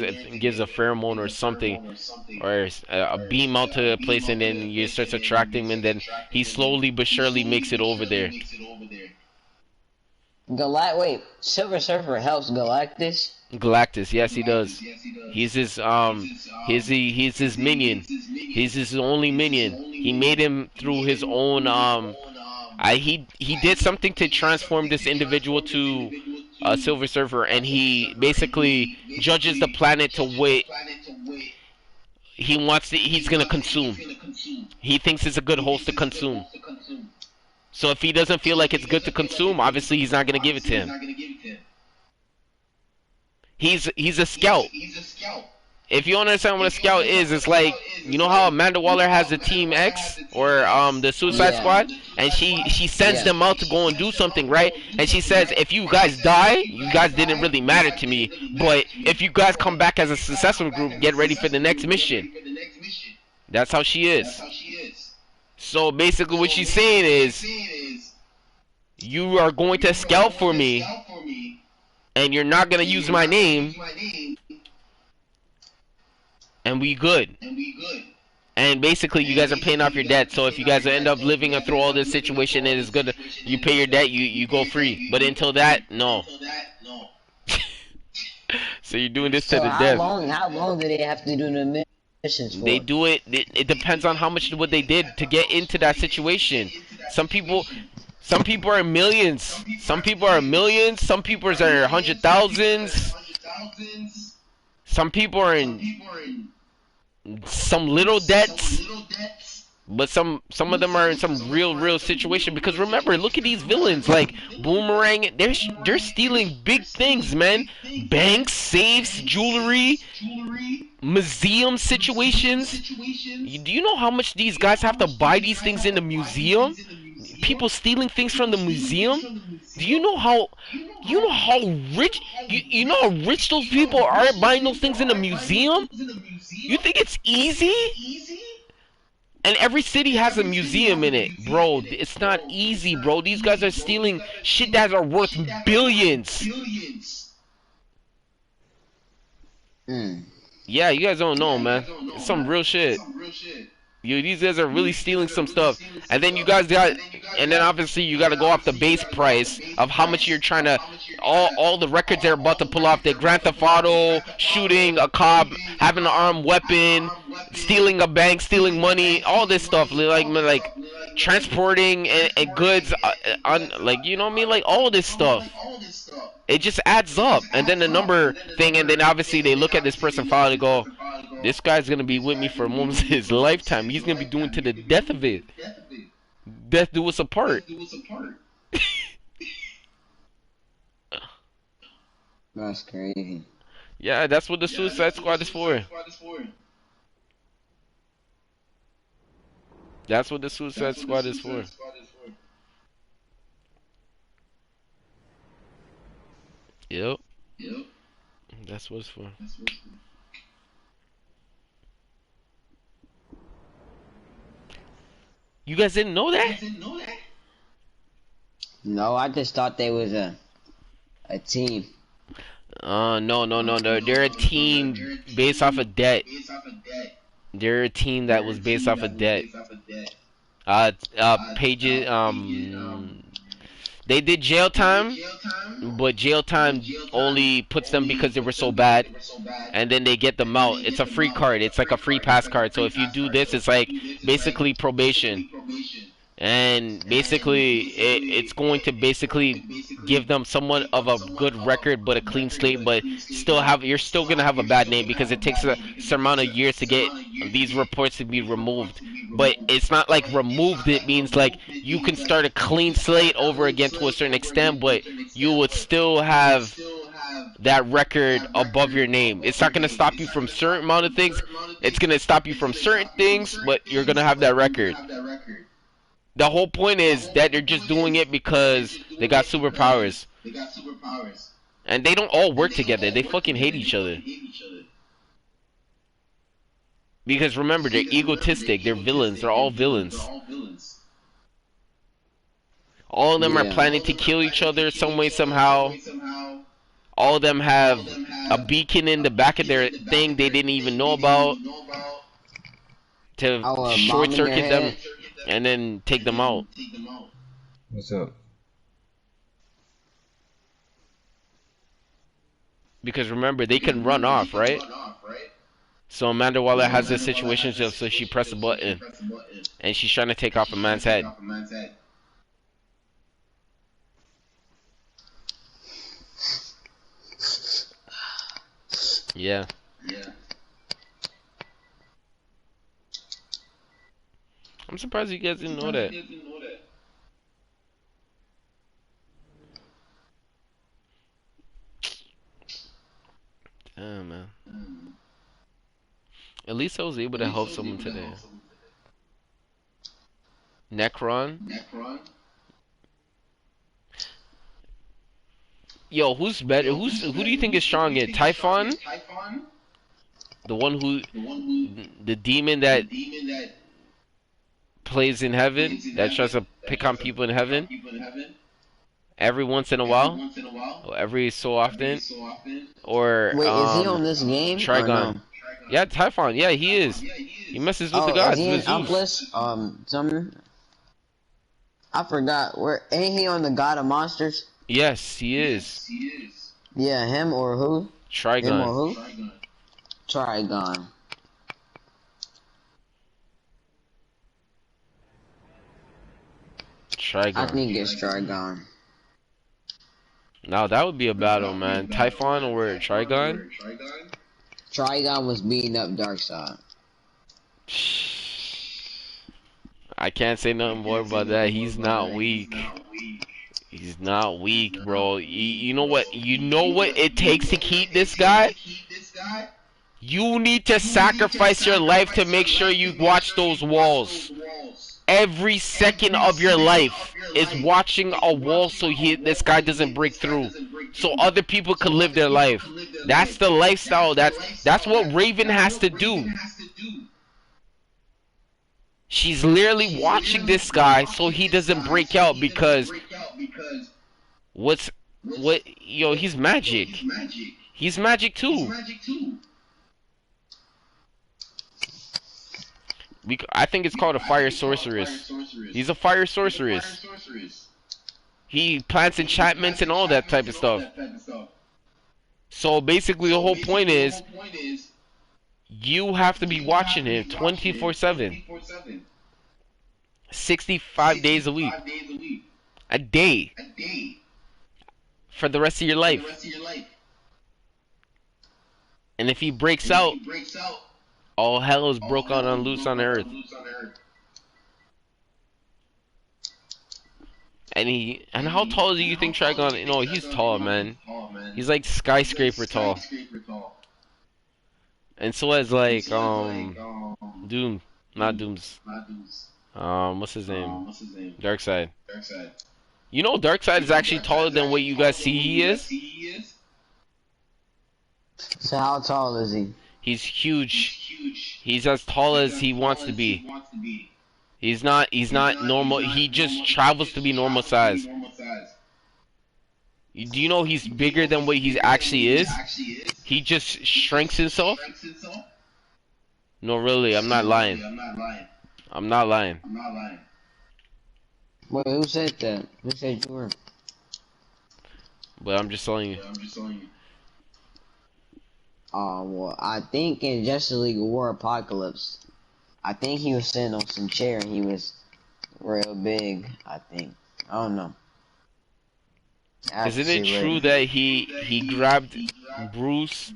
a pheromone or something, or a beam out to a place, and then you start attracting him, and then he slowly but surely makes it over there. Wait, Silver Surfer helps Galactus? Galactus, yes, he does. He's his minion. He's his only minion. He made him through his own he did something to transform this individual to Silver Surfer, and he basically judges the planet to what he's gonna consume. He thinks it's a good host to consume. So if he doesn't feel like it's good to consume, obviously he's not gonna give it to him. He's a scout. If you don't understand what a scout is, it's like, you know how Amanda Waller has the Team X or the Suicide Squad, and she sends them out to go and do something, right? And she says, if you guys die, you guys didn't really matter to me, but if you guys come back as a successful group, get ready for the next mission. That's how she is. So basically what she's saying is, you are going to scout for me, and you're not going to use my name, and we good. And basically you guys are paying off your debt. So if you guys end up living through all this situation, it is good to, you pay your debt, you go free. But until that, no. So you're doing this to the death. How long do they have to do the missions for? They do it depends on how much what they did to get into that situation. Some people are in millions. Some people are millions. Some people are hundred thousands. Some people are in some little debts. But some of them are in some real situation. Because remember, look at these villains like Boomerang. They're stealing big things, man. Banks, safes, jewelry, museum situations. Do you know how much these guys have to buy these things in the museum? People stealing things from the museum. Do you know how rich you know how rich those people are buying those things in the museum? You think it's easy? And every city has a museum in it, bro. It's not easy, bro. These guys are stealing shit that are worth billions. Yeah, you guys don't know, man. It's some real shit. These guys are really stealing some stuff. And then you guys and then obviously you got to go off the base price of how much you're trying to, all the records they're about to pull off. The Grand Theft Auto, shooting a cop, having an armed weapon, stealing a bank, stealing money, all this stuff. Like transporting and goods, like, you know what I mean? Like all this stuff. It just adds up. And then the number thing, and then obviously they look at this person file and go, this guy's going to be with me for most of his lifetime. He's going to be doing to the death of it. Death do us apart. That's crazy. Yeah, that's what the Suicide Squad is for. That's what the Suicide Squad is for. Yep. That's what it's for. You guys didn't know that? No, I just thought they was a team. No. They're a team based off of debt. They're a team that was based off of debt. Pages, they did jail time, but jail time only puts them because they were so bad, and then they get them out. It's a free card. It's like a free pass card. So if you do this, it's like basically probation. And basically, it's going to basically give them somewhat of a good record, but a clean slate. But you're still gonna have a bad name because it takes a certain amount of years to get these reports to be removed. But it's not like removed. It means like you can start a clean slate over again to a certain extent, but you would still have that record above your name. It's not gonna stop you from certain amount of things. It's gonna stop you from certain things, but you're gonna have that record. The whole point is that they're just doing it because they got superpowers. And they don't all work together. They fucking hate each other. Because remember, they're egotistic. They're villains. They're all villains. All of them are planning to kill each other some way, somehow. All of them have a beacon in the back of their thing they didn't even know about to short circuit them and then take them out. What's up? Because remember, they can run off, right? So Amanda Waller has this situation, so she pressed a button and she's trying to take off a man's head. Yeah. I'm surprised you guys didn't know that. Damn, man. At least I was able to help someone today. Necron? Yo, who's better? Who do you think is stronger? Typhon? The one who, the demon that plays in heaven, that tries to pick on people in heaven every once in a while, or every so often, or wait, is he on this game? Trigon? No? Yeah, Typhon. Yeah, he is. He messes with the gods. Is he in Upless? Something. I forgot. Where ain't he on the God of Monsters? Yes, he is. Yeah, him or who? Trigon. Him or who? Trigon. Trigon. I think it's Trigon. Now that would be a battle, man. Typhon or Trigon? Trigon was beating up Darkseid. I can't say nothing more about that. He's not weak. He's not weak, bro. You know what? You know what it takes to keep this guy? You need to sacrifice your life to make sure you watch those walls. Every second of your life is watching a wall so this guy doesn't break through, so other people can live their life. That's the lifestyle. That's what Raven has to do. She's literally watching this guy so he doesn't break out, because yo, he's magic. He's magic too. I think it's called a fire sorceress. He's a fire sorceress. He plants enchantments and all that type of stuff. So basically the whole point is you have to be watching him 24/7. 65 days a week. A day. For the rest of your life. And if he breaks out, all hell is broke out on loose on earth. And how tall do you think Trigon? You know, he's tall, man. He's like skyscraper tall. And so is like Doom, not Doom's. What's his name? Darkseid. You know, Darkseid is actually taller than what you guys see he is. So how tall is he? He's huge. He's as tall as he wants to be. He's not normal. He just travels to be normal size. Do you know he's bigger than what he actually is? He just shrinks himself. No, really, I'm not lying. I'm not lying. Wait, who said that? Who said you were? But I'm just telling you. Well, I think in Justice League War Apocalypse, I think he was sitting on some chair and he was real big, I think. I don't know. Isn't it true that he grabbed Bruce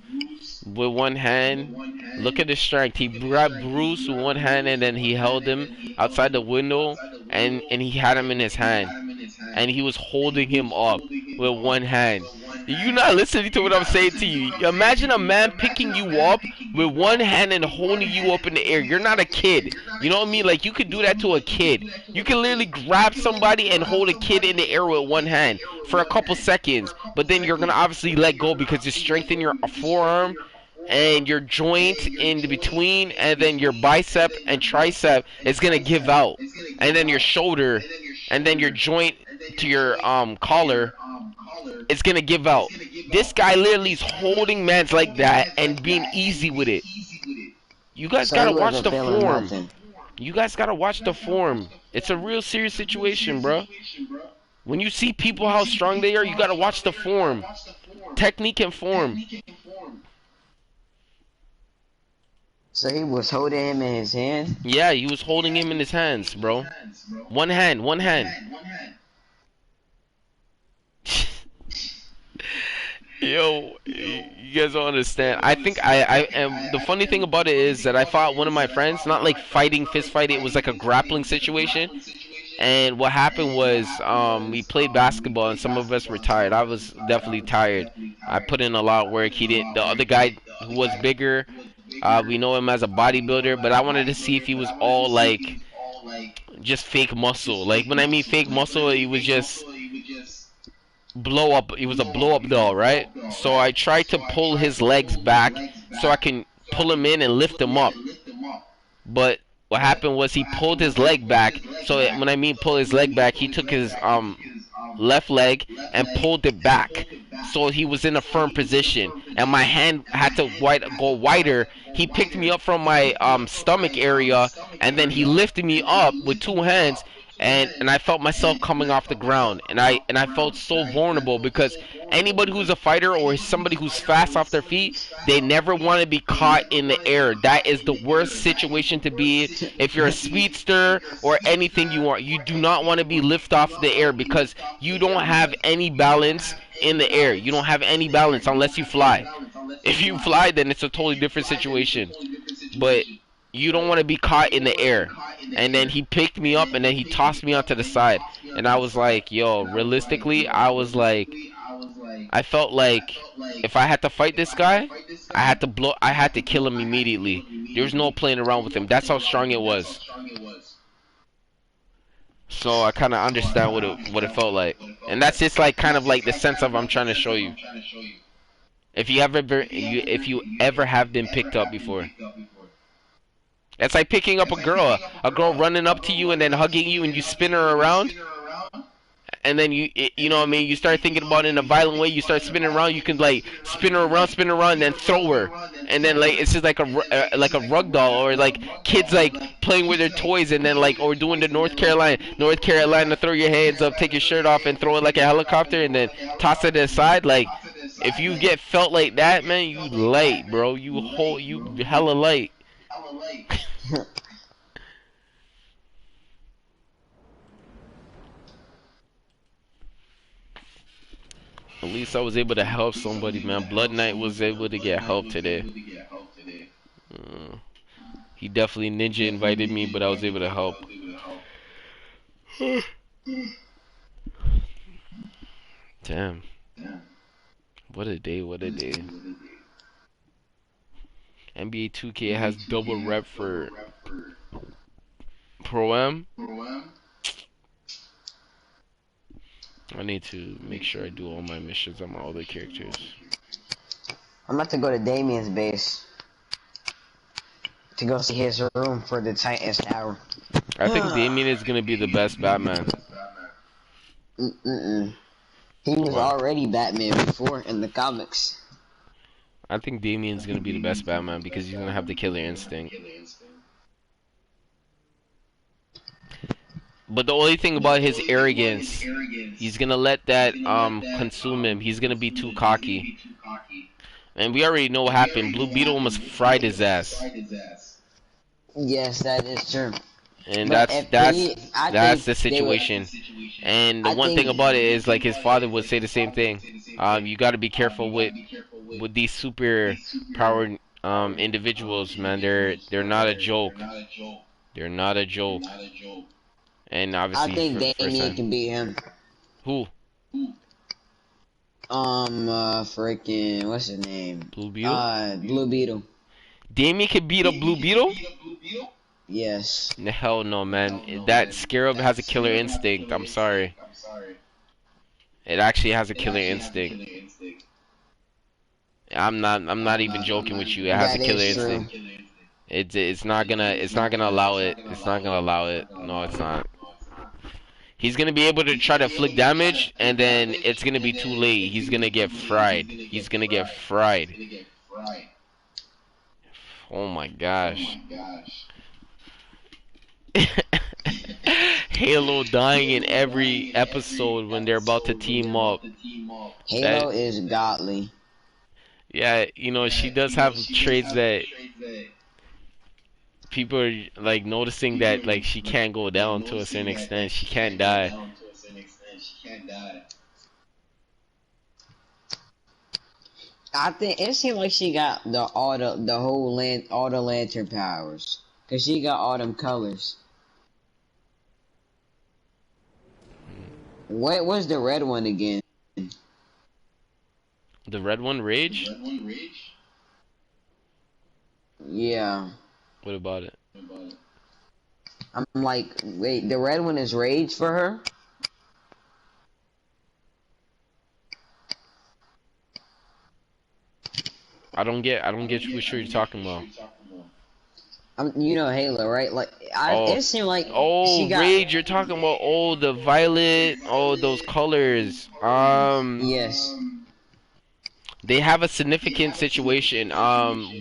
with one hand? Look at the strength. He grabbed Bruce with one hand and then he held him outside the window and he had him in his hand. And he was holding him up with one hand. You not listening to what I'm saying to you. Imagine a man picking you up with one hand and holding you up in the air. You're not a kid. You know what I mean? Like, you could do that to a kid. You can literally grab somebody and hold a kid in the air with one hand for a couple seconds. But then you're going to obviously let go because you strengthen your forearm and your joint in between, and then your bicep and tricep is going to give out. And then your shoulder, and then your joint to your collar, it's gonna give out. This guy literally is holding mans like that and being easy with it. You guys gotta watch the form. You guys gotta watch the form. It's a real serious situation, bro. When you see people how strong they are, you gotta watch the form. Technique and form. So he was holding him in his hand? Yeah, he was holding him in his hands, bro. One hand, one hand. Yo, you guys don't understand. I think I am. The funny thing about it is that I fought one of my friends, not like fighting, fist fight. It was like a grappling situation. And what happened was, we played basketball, and some of us were tired. I was definitely tired. I put in a lot of work. He didn't. The other guy who was bigger, we know him as a bodybuilder, but I wanted to see if he was all like just fake muscle. Like, when I mean fake muscle, he was just blow up. He was a blow up doll, right? So I tried to pull his legs back so I can pull him in and lift him up. But what happened was he pulled his leg back. So when I mean pull his leg back, he took his left leg and pulled it back. So he was in a firm position, and my hand had to go wider. He picked me up from my stomach area, and then he lifted me up with two hands. And I felt myself coming off the ground, and I felt so vulnerable, because anybody who's a fighter or somebody who's fast off their feet, they never want to be caught in the air. That is the worst situation to be in. If you're a speedster or anything you want, you do not want to be lift off the air, because you don't have any balance in the air. You don't have any balance unless you fly. If you fly, then it's a totally different situation. But you don't want to be caught in the air. And then he picked me up, and then he tossed me onto the side. And I was like, yo, realistically, I was like, I felt like if I had to fight this guy, I had to kill him immediately. There was no playing around with him. That's how strong it was. So I kind of understand what it felt like. And that's just like kind of like the sense of I'm trying to show you. If you ever have been picked up before. It's like picking up a girl running up to you and then hugging you, and you spin her around, and then you know what I mean, you start thinking about it in a violent way. You start spinning around. You can like spin her around, and then throw her, and then like it's just like a rug doll, or like kids like playing with their toys, and then like, or doing the North Carolina, throw your hands up, take your shirt off, and throw it like a helicopter, and then toss it aside. Like, if you get felt like that, man, you light, bro. You hella light. At least I was able to help somebody, man. Blood Knight was able to get help today. He definitely ninja invited me, but I was able to help. Damn. What a day, what a day. NBA 2K has double rep for Pro-Am. I need to make sure I do all my missions on my other characters. I'm about to go to Damien's base to go see his room for the Titans Tower. I think Damien is gonna be the best Batman. He was already Batman before in the comics. I think Damien's gonna be the best Batman because he's gonna have the killer instinct. But the only thing about his arrogance, he's gonna let that consume him. He's gonna be too cocky. And we already know what happened. Blue Beetle almost fried his ass. Yes, that is true. And that's the situation. And the one thing about it is, like, his father would say the same thing. You got to be careful with these super powered individuals, man. They're not a joke. They're not a joke. And obviously, I think Damien can beat him. Who? Freaking, what's his name? Blue Beetle? Blue Beetle. Damien can beat up Blue Beetle? Yes. Hell no, man. That Scarab has a killer instinct. I'm sorry. It actually has a killer instinct. I'm not even joking with you. It has a killer instinct. It's not gonna allow it. It's not gonna allow it. No, it's not. He's gonna be able to try to inflict damage, and then it's gonna be too late. He's gonna get fried. He's gonna get fried. Oh my gosh. Halo dying in every episode when they're about to team up. Halo is godly. Yeah, you know, she does have traits that people are like noticing that like she can't go down to a certain extent. She can't die. I think it seemed like she got all the lantern powers, cause she got all them colors. What was the red one again? The red one, Rage? Yeah. What about it? I'm like, wait, the red one is Rage for her? I don't get what you're talking about. You know Halo, right? Like, it seemed like she got... Rage, you're talking about, the violet, those colors. Yes. They have a significant situation.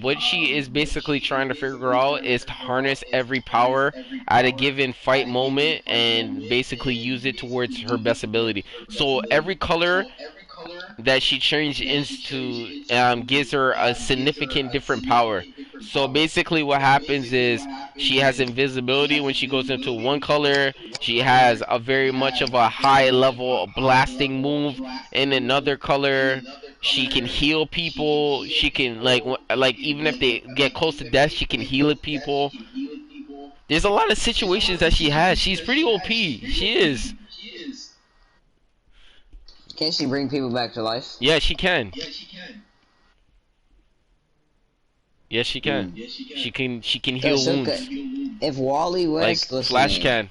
What she is basically trying to figure out is to harness every power at a given fight moment and basically use it towards her best ability. So every color that she changes into gives her a significant different power. So basically what happens is she has invisibility when she goes into one color. She has a very much of a high level blasting move in another color. She can heal people. She can like even if they get close to death, she can heal people. There's a lot of situations that she has. She's pretty OP. She is. Can she bring people back to life? Yeah, she can. Yes, she can. She can heal wounds. If Wally West, like Flash can.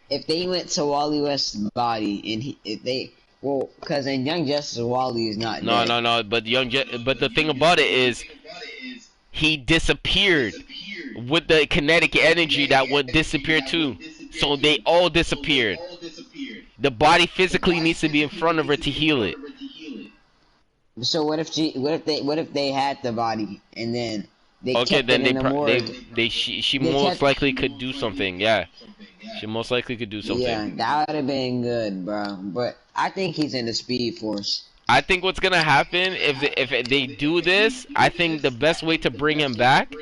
If they went to Wally West's body and because in Young Justice Wally is not dead. No. But but the thing about it is, he disappeared with the kinetic energy that would disappear too. So they all disappeared. The body physically needs to be in front of her to heal it. So what if they had the body and then they kept it in the morgue? She most likely could do something. Yeah, she most likely could do something. Yeah, that would have been good, bro. But I think he's in the Speed Force. I think what's gonna happen if they do this, I think the best way to bring him back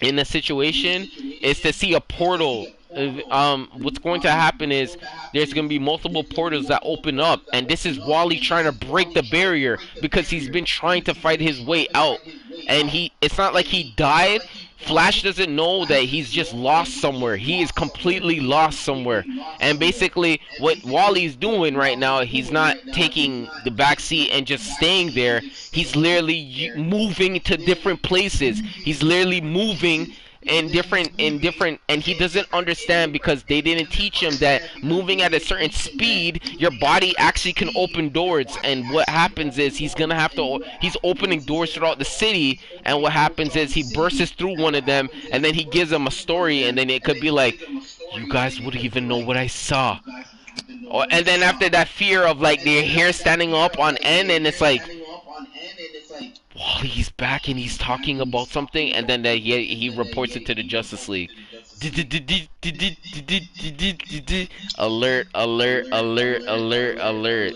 in a situation is to see a portal. What's going to happen is there's going to be multiple portals that open up, and this is Wally trying to break the barrier because he's been trying to fight his way out, and it's not like he died. Flash doesn't know that he's just lost somewhere. He is completely lost somewhere, and basically what Wally's doing right now, he's not taking the back seat and just staying there. He's literally moving to different places. He's literally moving in different and he doesn't understand because they didn't teach him that moving at a certain speed your body actually can open doors, and what happens is he's opening doors throughout the city, and what happens is he bursts through one of them and then he gives them a story, and then it could be like, you guys wouldn't even know what I saw. And then after that fear of like their hair standing up on end, and it's like, Wally's back and he's talking about something, and then he reports it to the Justice League. Alert, alert, alert, alert, alert.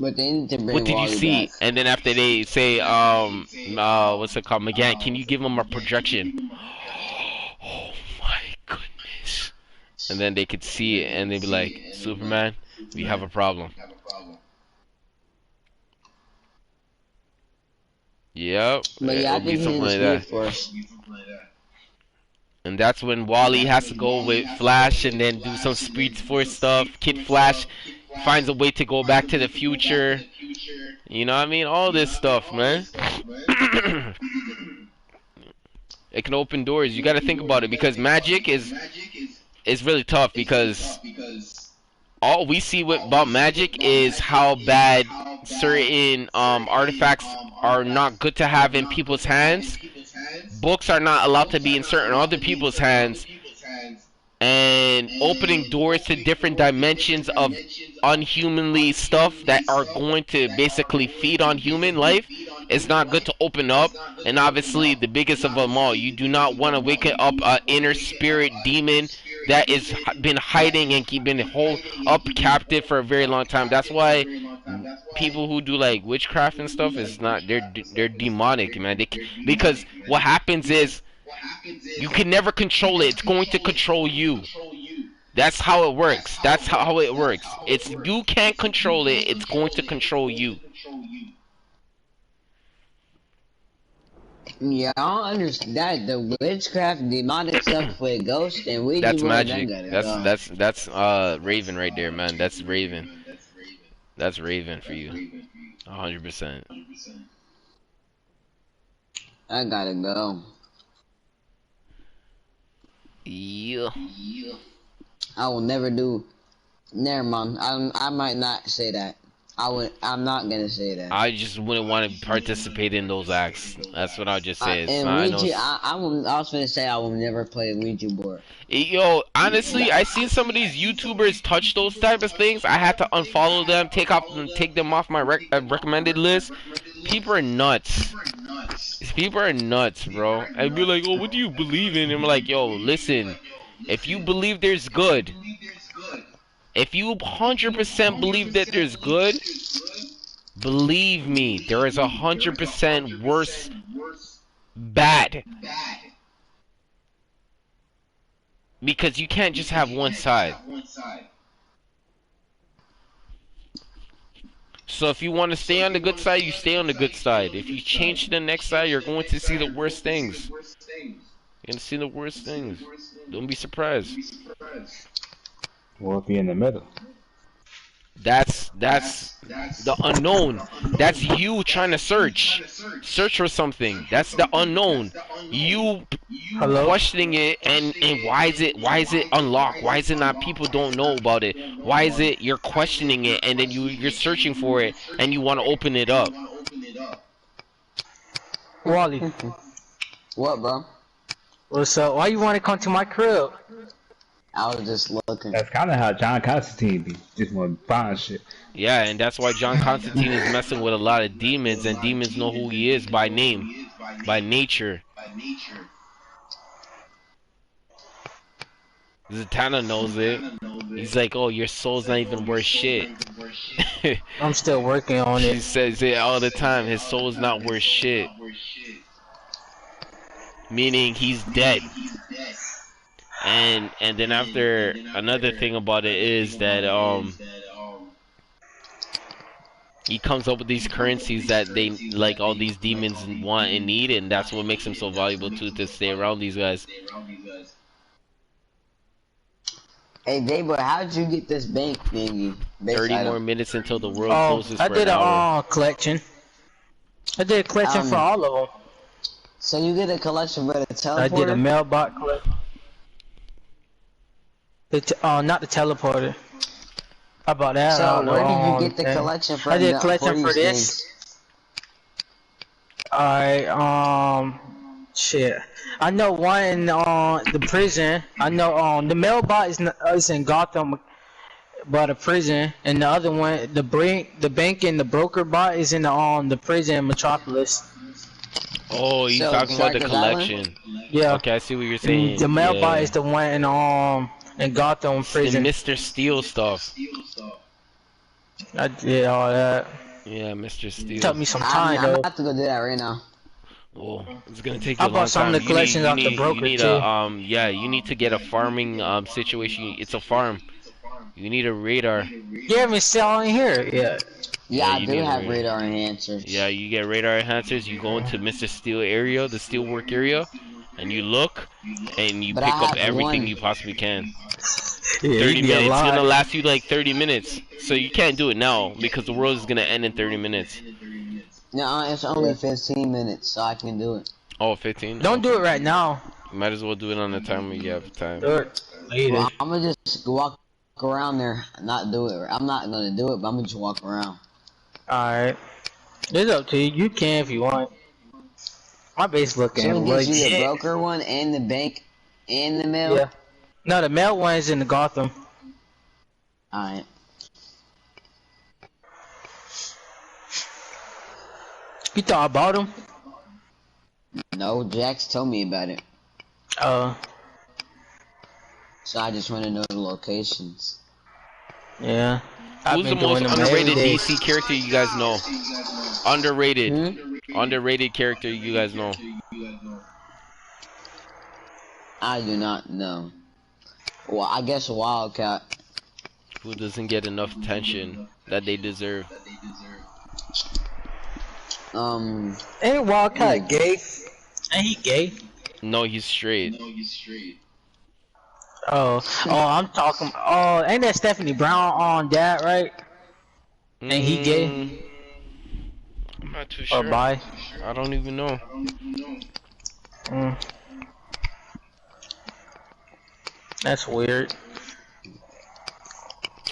But they need to bring What did Wally you see? back. And then after they say, what's it called? McGann, can you give him a projection? Oh my goodness. And then they could see it and they'd be like, Superman, we have a problem. Yep. But yeah, I think something he's like in the that. Speed Force. And that's when Wally has to go with Flash and then do some Speed Force stuff. Kid Flash, finds a way to go back to the future. You know what I mean? All this stuff, man. It can open doors. You got to think about it, because magic is really tough, because all we see about magic is how bad certain artifacts are not good to have in people's hands. Books are not allowed to be in certain other people's hands. And opening doors to different dimensions of unhumanly stuff that are going to basically feed on human life is not good to open up. And obviously the biggest of them all, you do not want to wake up an inner spirit demon that is been hiding and been held up captive for a very long time. That's why people who do like witchcraft and stuff is not, they're demonic, man. Because what happens is you can never control it. It's going to control you. That's how it works. That's how it works. It's, you can't control it. It's going to control you. Yeah, I don't understand that. The witchcraft, demonic stuff with ghosts and Ouija That's board, magic. That's Raven right there, man. That's Raven. That's Raven for you. 100%. I gotta go. Yeah. I will never do. Never mind. I might not say that. I'm not gonna say that. I just wouldn't want to participate in those acts. That's what I'll just say. And Ouija, I was gonna say I will never play a Ouija board. Yo, honestly, I seen some of these YouTubers touch those type of things. I had to unfollow them, take them off my recommended list. People are nuts. People are nuts, bro. I'd be like, oh, what do you believe in? And I'm like, yo, listen, if you believe there's good, if you 100% believe that there's good, believe me, there is 100% worse bad. Because you can't just have one side. So if you want to stay on the good side, you stay on the good side. If you change to the next side, you're going to see the worst things. You're going to see the worst things. Don't be surprised. Well, if you're in the middle. That's the unknown. That's you trying to search for something. That's the unknown. You questioning it, and why is it unlocked? Why is it not, people don't know about it? Why is it you're questioning it, and then you're searching for it, and you want to open it up? Wally. What, bro? What's up? Why you want to come to my crib? I was just looking. That's kind of how John Constantine be. Just want to find shit. Yeah, and that's why John Constantine is messing with a lot of demons, and demons know who he is by name, by nature. Zatanna knows it. He's like, oh, your soul's not even worth shit. I'm still working on it. He says it all the time. His soul's not worth shit. Meaning he's dead. And then after, another thing about it is that he comes up with these currencies that they, like, all these demons want and need, and that's what makes him so valuable to stay around these guys. Hey, Dabo, how did you get this bank thingy? 30 more minutes until the world closes for I did an hour. collection. I did a collection for all of them. So you get a collection for the teleporter? I did a mailbox collection. Not the teleporter. How about that? So where did you get the collection from? I did a collection for this. Alright, shit. I know one in the prison. I know the mailbox is in Gotham, but the prison, and the other one, the bank and the broker bot is in the prison in Metropolis. Oh, you talking about the collection? Yeah. Okay, I see what you're saying. The mailbox is the one in Gotham prison. The Mr. Steel stuff. I did all that. Yeah, Mr. Steel. Took me some time though. I'm about to go do that right now. Oh, it's gonna take you a long time. I bought some of the collections off the broker too. Yeah, you need to get a farming situation. It's a farm. You need a radar. You haven't sell in here yet. Yeah, I do have radar enhancers. Yeah, you get radar enhancers. You go into Mr. Steel area, the steelwork area, and you look, and you pick up everything you possibly can. Yeah, 30 you be a minutes. It's lot. gonna last you like 30 minutes. So you can't do it now because the world is gonna end in 30 minutes. No, it's only 15 minutes, so I can do it. Oh, 15? Don't do it right now. Might as well do it on the time when you have time. Do it later. Well, I'm gonna just walk around there, not do it. I'm not gonna do it, but I'm gonna just walk around. Alright. It's up to you. You can if you want. My base looking So it gives legit. you the broker one and the bank and the mail? Yeah. No, the mail one is in the Gotham. Alright. You thought about him? No, Jax told me about it. So I just want to know the locations. Yeah. Who's the most underrated DC character you guys know? Underrated. Underrated character you guys know. I do not know. Well, I guess Wildcat. Who doesn't get enough attention that they deserve? Ain't Wildcat gay? Ain't he gay? No, he's straight. Oh, I'm talking. Oh, ain't that Stephanie Brown on that, right? Ain't he gay? I'm not too sure. Or bi? I don't even know. That's weird.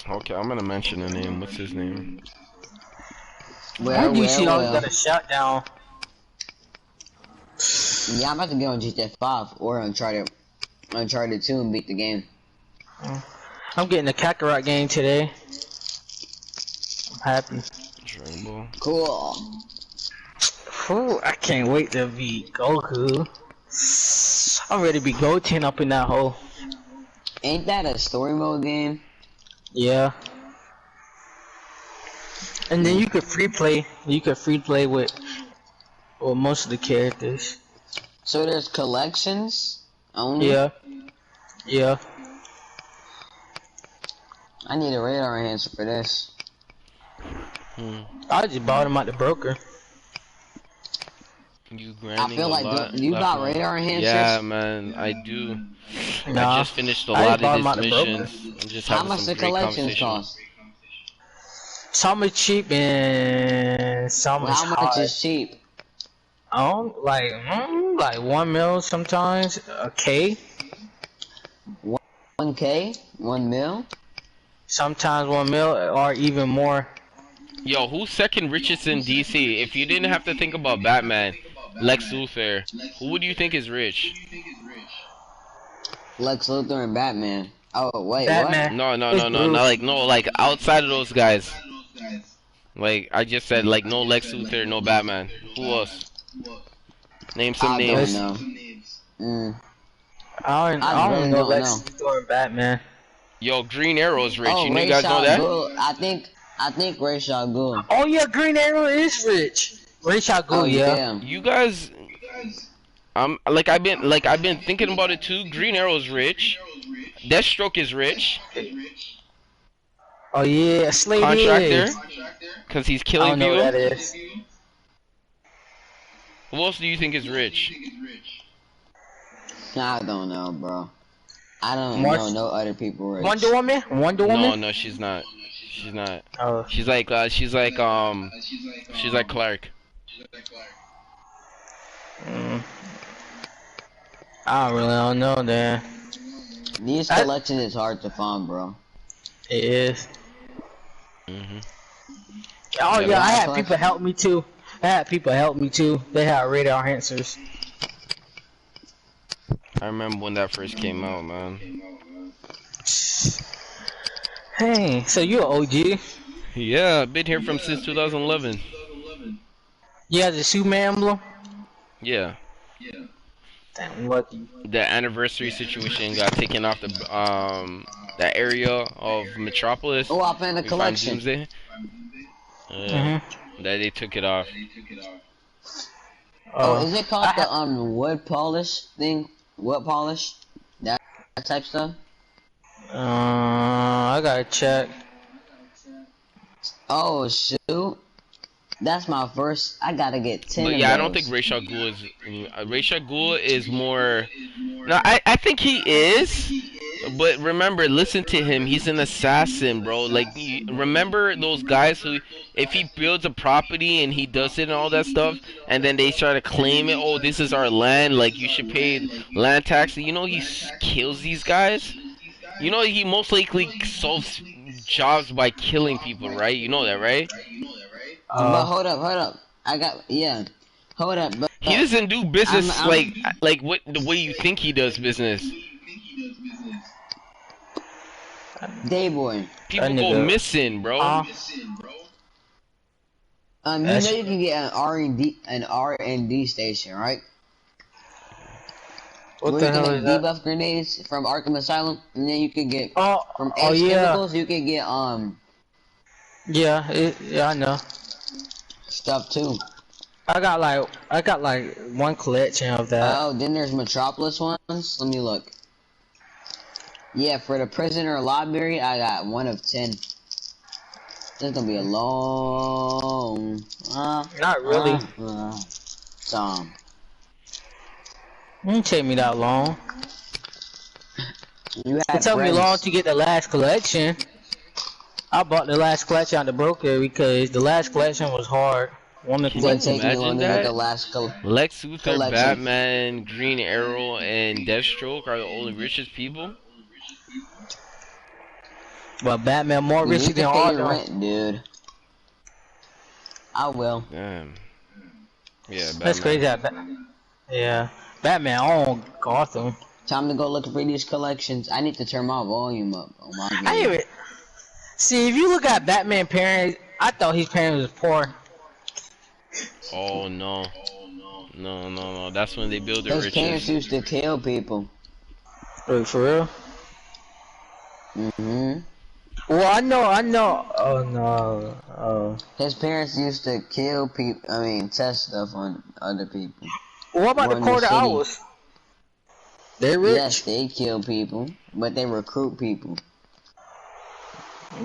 Okay, I'm gonna mention the name. What's his name? Why do you see always got a shutdown? Yeah, I'm about to go on GTA 5 or Uncharted 2 and beat the game. I'm getting the Kakarot game today. I'm happy. Cool. Ooh, I can't wait to be Goku. I'm ready to be Goten up in that hole. Ain't that a story mode game? Yeah. And then you could free play. You could free play with most of the characters. So there's collections only? Yeah. Yeah. I need a radar enhancer for this. I just bought him at the broker. You I feel like you got radar enhancers? Yeah, man, I do. Nah, I just finished a lot of these missions. How much the collections cost? Some are cheap and some are How much is cheap? Like 1 mil sometimes, a K. 1K? 1 mil? Sometimes 1 mil or even more. Yo, who's second richest in DC? If you didn't have to think about Batman, Lex Luthor, who would you think is rich? Lex Luthor and Batman. Oh wait, Batman. What? No, like outside of those guys. Like I just said, like no Lex Luthor, no Batman. Who else? Name some names. I don't know. I don't know Lex Luthor and Batman. Yo, Green Arrow's rich. Oh, you guys know that? I think Ra's al Ghul. Oh yeah, Green Arrow is rich. Ra's al Ghul, yeah. You guys, I've been thinking about it too. Green Arrow's rich. Deathstroke is rich. Oh yeah, Slade Contractor, because he's killing people. I don't know people. who that is. Who else do you think is rich? I don't know, bro. I don't know no other people rich. Wonder Woman? No, she's not. She's not. Oh. She's like Clark. I really don't know that. These collections is hard to find, bro. It is. Oh yeah, I had people help me too. They had radar enhancers. I remember when that first came out, man. Hey, so you an OG? Yeah, I've been here since 2011. You have the Superman emblem? Yeah. Damn lucky. The anniversary situation got taken off the area of Metropolis. Oh, I found a collection. That they took it off. Oh, is it called the wood polish thing? Wood polish? That type stuff? I gotta check. Oh shoot. That's my first. I gotta get 10. But yeah, I don't think Ra's al Ghul is. Ra's al Ghul is more. No, I think he is, But remember, listen to him. He's an assassin, bro. Like, remember those guys who, if he builds a property and he does it and all that stuff, and then they try to claim it. Oh, this is our land. Like, you should pay land tax. You know, he kills these guys. You know, he most likely solves jobs by killing people, right? You know that, right? But hold up. Hold up. But he doesn't do business like what the way you think he does business. Dayboy. People go missing, bro. You know you can get an R&D station, right? What the hell is that? Debuff grenades from Arkham Asylum, and then you can get from Ace Chemicals. You can get Yeah, I know. Stuff too. I got like one collection of that. Oh, then there's Metropolis ones. Let me look. Yeah, for the prisoner library, I got 1 of 10. This is gonna be a long. Not really. Song. It didn't take me that long. It took me long to get the last collection. I bought the last collection at the broker because the last collection was hard. Can you imagine that? Lex Luthor, Batman, Green Arrow, and Deathstroke are the only richest people. But Batman more risky than rent, dude. I will. Damn. Yeah, Batman. That's crazy. Yeah, Batman on Gotham. Time to go look for these collections. I need to turn my volume up on my game. See, if you look at Batman parents, I thought his parents was poor. Oh no. No. That's when they build their riches. His parents used to kill people. Wait, for real? Well, I know. Oh no. Oh. His parents used to kill people. I mean, test stuff on other people. What about the quarter hours? They rich. Yes, they kill people, but they recruit people.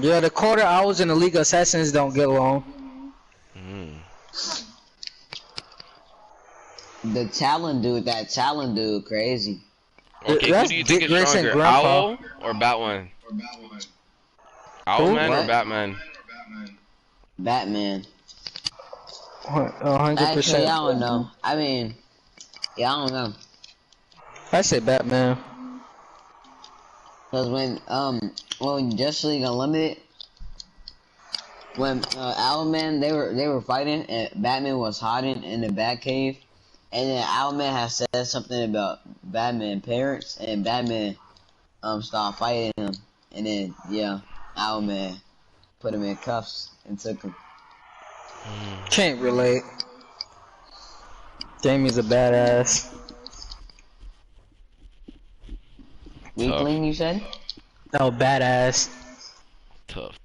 Yeah, the quarter hours and the League of Assassins don't get along. The Talon dude, crazy. Okay, who do you think is stronger, Owl or Batman? Owlman or Batman? Batman. 100%. Actually, I don't know. I mean, I don't know. I say Batman. Cause when Justice League Unlimited, when Owlman they were fighting and Batman was hiding in the Batcave, and then Owlman had said something about Batman parents, and Batman stopped fighting him, and then Owlman put him in cuffs and took him. Can't relate. Jamie's a badass. Weakling, you said? No, badass. Tough.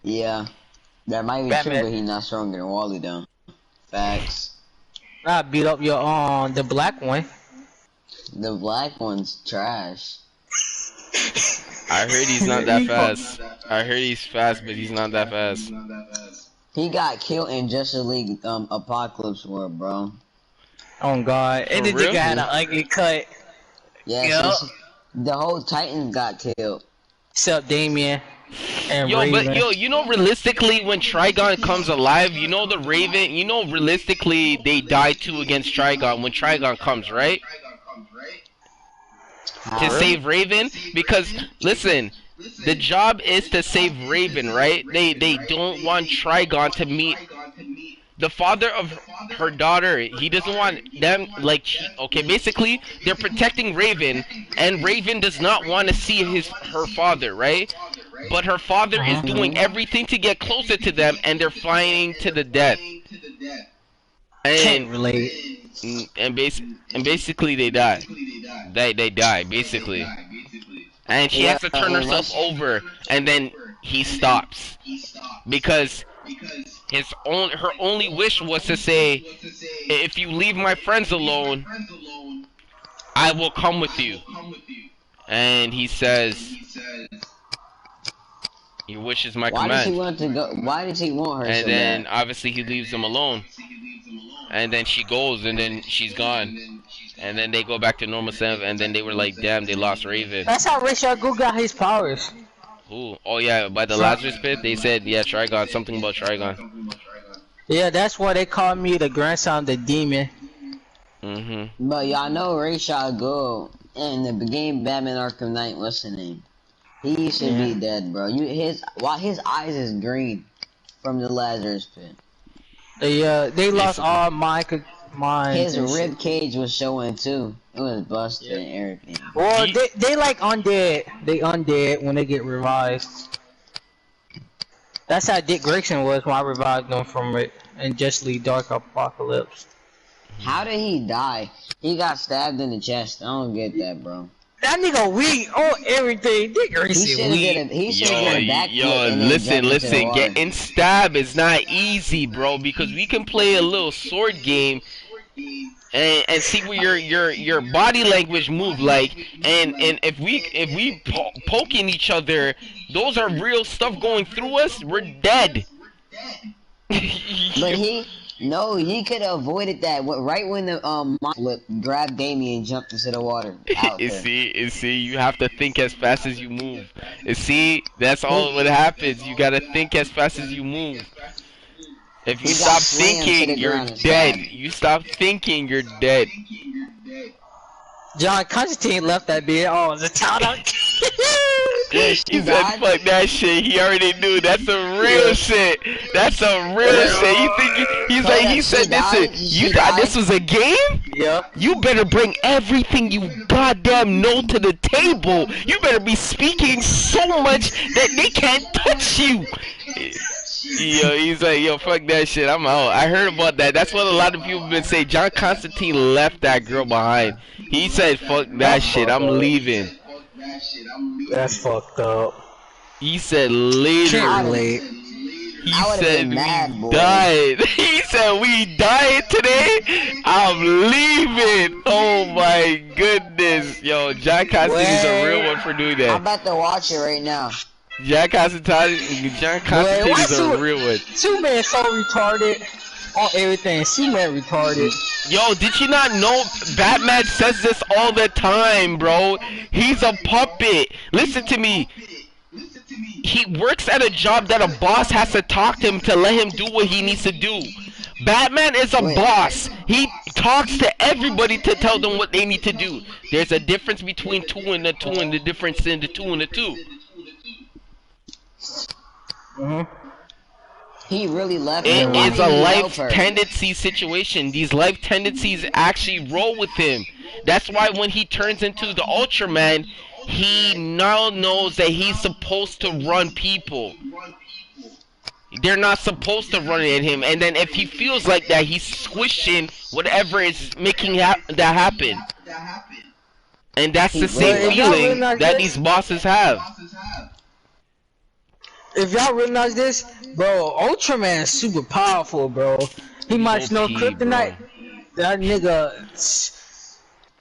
Yeah, that might be Batman. true, but he's not stronger than Wally, though. Facts. I beat up your the black one. The black one's trash. I heard he's not that fast. I heard he's fast, but he's not that fast. He got killed in Justice League Apocalypse War, bro. Oh God, and the nigga had an ugly cut. Yeah, the whole Titans got killed. Except Damien and Raven. But you know, realistically, when Trigon comes alive, you know the Raven, you know realistically they die too against Trigon when Trigon comes, right? To save Raven, because listen, the job is to save Raven, right? They don't want Trigon to meet the father of her daughter. He doesn't want them, like, okay, basically they're protecting Raven, and Raven does not want to see her father, right? But her father is doing everything to get closer to them, and they're fighting to the death. Can't relate. And basically they die. They die basically. And she has to turn herself over, and then he stops because her only wish was to say, if you leave my friends alone, I will come with you. And he says, your wish is my command. Why does he want to go? Why does he want her? And so then bad? obviously he leaves them alone. And then she goes, and then she's gone. and then they go back to normal 7, and then they were like, damn, they lost Raven. That's how Ra's al Ghul got his powers. Who? Oh yeah, by the Lazarus pit, they said, yeah, Trigon, something about Trigon. Yeah, that's why they call me the grandson of the demon. But y'all know Ra's al Ghul in the game Batman Arkham Knight, what's the name? He should be dead, bro. His eyes is green from the Lazarus pit. They lost all my His rib cage was showing too. It was busted and everything. Well, they like undead. They undead when they get revived. That's how Dick Grayson was when I revived them from it in Justice League Dark Apocalypse. How did he die? He got stabbed in the chest. I don't get that, bro. That nigga weak on everything. Dick Grayson weak. Listen. Getting stabbed is not easy, bro. Because we can play a little sword game and see where your body language move like. And if we poking each other, those are real stuff going through us. We're dead. But he could have avoided that. Right when the flip grabbed Damien and jumped into the water. See, you have to think as fast as you move. See, that's all what happens. You gotta think as fast as you move. If you stop thinking, you're dead. You stop thinking, you're dead. John Constantine left that bit. Oh, the town. He said, "Fuck that shit." He already knew. That's a real shit. That's a real shit. You think he said, "Listen, you thought this was a game? Yeah. You better bring everything you goddamn know to the table. You better be speaking so much that they can't touch you." Yo, he's like, yo, fuck that shit, I'm out. I heard about that. That's what a lot of people have been saying. John Constantine left that girl behind. He said, fuck that shit, I'm leaving. That's fucked up. He said literally. He said we died. He said we died today. I'm leaving. Oh my goodness. Yo, John Constantine's a real one for doing that. I'm about to watch it right now. John Constantine is a real one. Superman so retarded on everything. Superman retarded. Yo, did you not know Batman says this all the time, bro? He's a puppet. Listen to me. He works at a job that a boss has to talk to him to let him do what he needs to do. Batman is a boss. He talks to everybody to tell them what they need to do. There's a difference between 2 and the 2 and the difference in the 2 and the 2. He really left. It is a life tendency situation. These life tendencies actually roll with him. That's why when he turns into the Ultraman, he now knows that he's supposed to run people. They're not supposed to run at him. And then if he feels like that, he's squishing whatever is making that happen. And that's the same feeling that these bosses have. If y'all realize this, bro, Ultraman is super powerful, bro. He might know kryptonite. That nigga,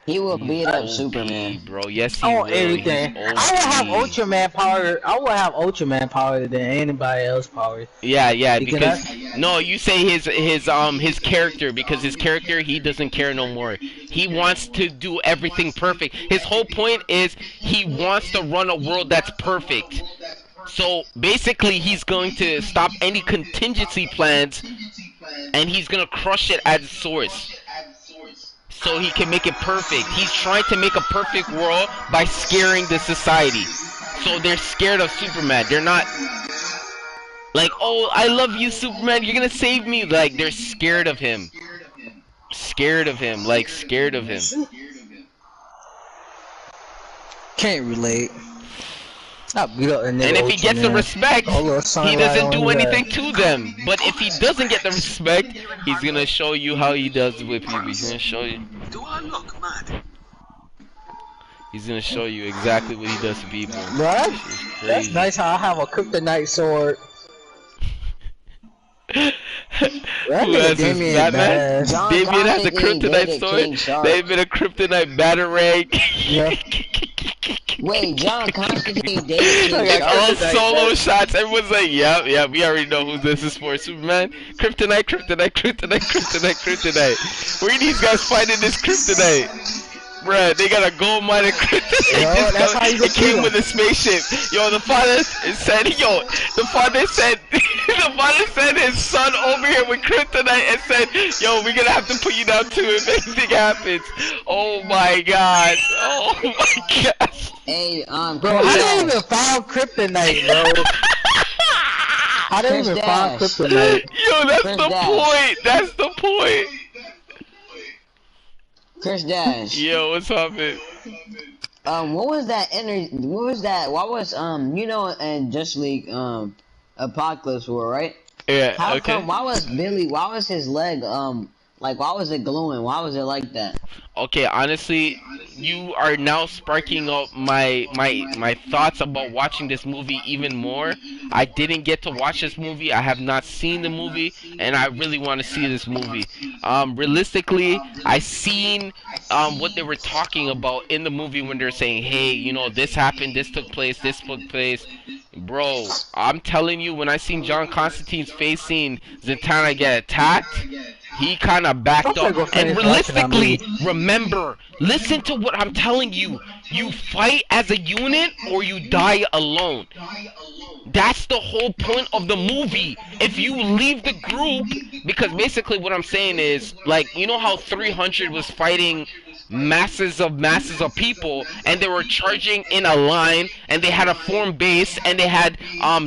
he will beat up Superman, bro. Yes, he will. Everything. I would have Ultraman power. I would have Ultraman power than anybody else power. Yeah, because no, you say his character, because his character, he doesn't care no more. He wants to do everything perfect. His whole point is he wants to run a world that's perfect. So basically, he's going to stop any contingency plans, and he's gonna crush it at its source, so he can make it perfect. He's trying to make a perfect world by scaring the society. So they're scared of Superman. They're not like, oh, I love you, Superman, you're gonna save me. Like, they're scared of him. Scared of him. Like, scared of him. Can't relate. And if he gets the respect, he doesn't do anything to them. But if he doesn't get the respect, he's gonna show you how he does with you. He's gonna show you. Do I look mad? He's gonna show you exactly what he does to people. Right? That's nice how I have a kryptonite sword. Who has this, Batman? Damien has a kryptonite sword. David a kryptonite batarang. Wait, John Constantine dated King Like all Shark? solo shots. Everyone's like, yep, yep. We already know who this is for. Superman, kryptonite, kryptonite, kryptonite, kryptonite, kryptonite. Where are these guys finding this kryptonite? Bruh, they got a gold mine and kryptonite. Yo, that's how you It came get with a spaceship. Yo, the father said, the father said his son over here with kryptonite and said, yo, we're gonna have to put you down too if anything happens. Oh my god. Oh my god. Hey, bro, I didn't even find kryptonite, bro. I didn't even find kryptonite. Yo, that's the point. That's the point. Chris Dash. Yo, what's up, man? What was that what was that? What was you know, in Just League Apocalypse War, right? Yeah. How okay. come? Why was Billy? Why was his leg like? Why was it glowing? Why was it like that? Okay, honestly, you are now sparking up my thoughts about watching this movie even more. I didn't get to watch this movie. I have not seen the movie, and I really want to see this movie. Realistically, I seen what they were talking about in the movie when they're saying, hey, you know, this happened, this took place, this took place. Bro, I'm telling you, when I seen John Constantine's face seeing Zatanna get attacked, he kind of backed up. And realistically, remember, listen to what I'm telling you. You fight as a unit or you die alone. That's the whole point of the movie. If you leave the group, because basically what I'm saying is, like, you know how 300 was fighting masses of people, and they were charging in a line, and they had a form base, and they had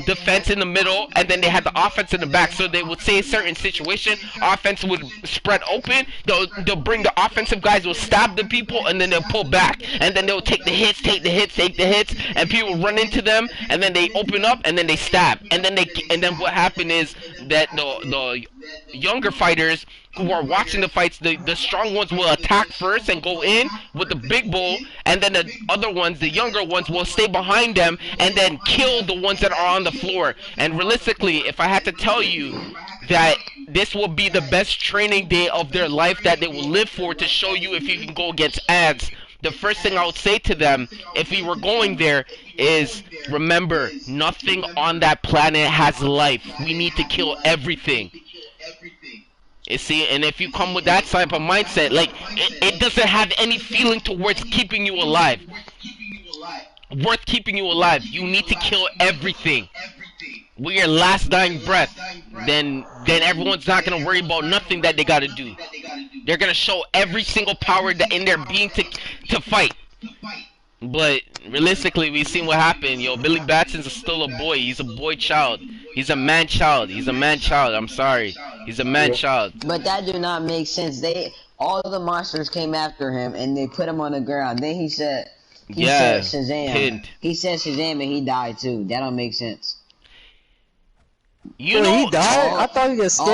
defense in the middle, and then they had the offense in the back. So they would say a certain situation, offense would spread open, they'll bring the offensive guys, will stab the people, and then they'll pull back, and then they'll take the hits, and people will run into them, and then they open up, and then they stab, and then what happened is that the younger fighters who are watching the fights, the strong ones will attack first and go in with the big bull, and then the other ones, the younger ones, will stay behind them and then kill the ones that are on the floor. And realistically, if I had to tell you that this will be the best training day of their life that they will live for, to show you if you can go against ads, the first thing I would say to them, if we were going there, is remember, nothing on that planet has life. We need to kill everything. You see, and if you come with that type of mindset, like, it doesn't have any feeling towards keeping you alive. Worth keeping you alive. You need to kill everything. With your last dying breath, then everyone's not gonna worry about nothing that they gotta do. They're gonna show every single power that in their being to fight. But realistically, we've seen what happened. Yo, Billy Batson's still a boy. He's a boy child. He's a man child. He's a man child. I'm sorry. He's a man child. But that do not make sense. All the monsters came after him and they put him on the ground. Then he said Shazam. Hint. He said Shazam and he died too. That don't make sense. You know, he died? I thought he escaped.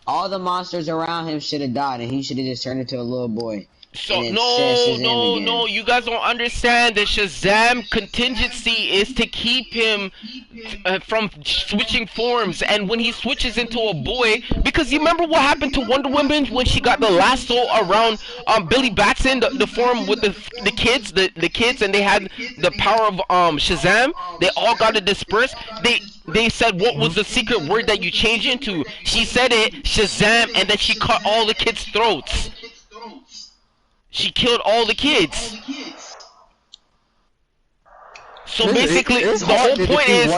All the monsters around him should have died, and he should have just turned into a little boy. So no, you guys don't understand. The Shazam contingency is to keep him from switching forms, and when he switches into a boy, because you remember what happened to Wonder Woman when she got the lasso around Billy Batson, the form with the kids, and they had the power of Shazam. They all got to disperse. They said, what was the secret word that you changed into? She said it, Shazam, and then she cut all the kids' throats. She killed all the kids. So basically, the whole point is,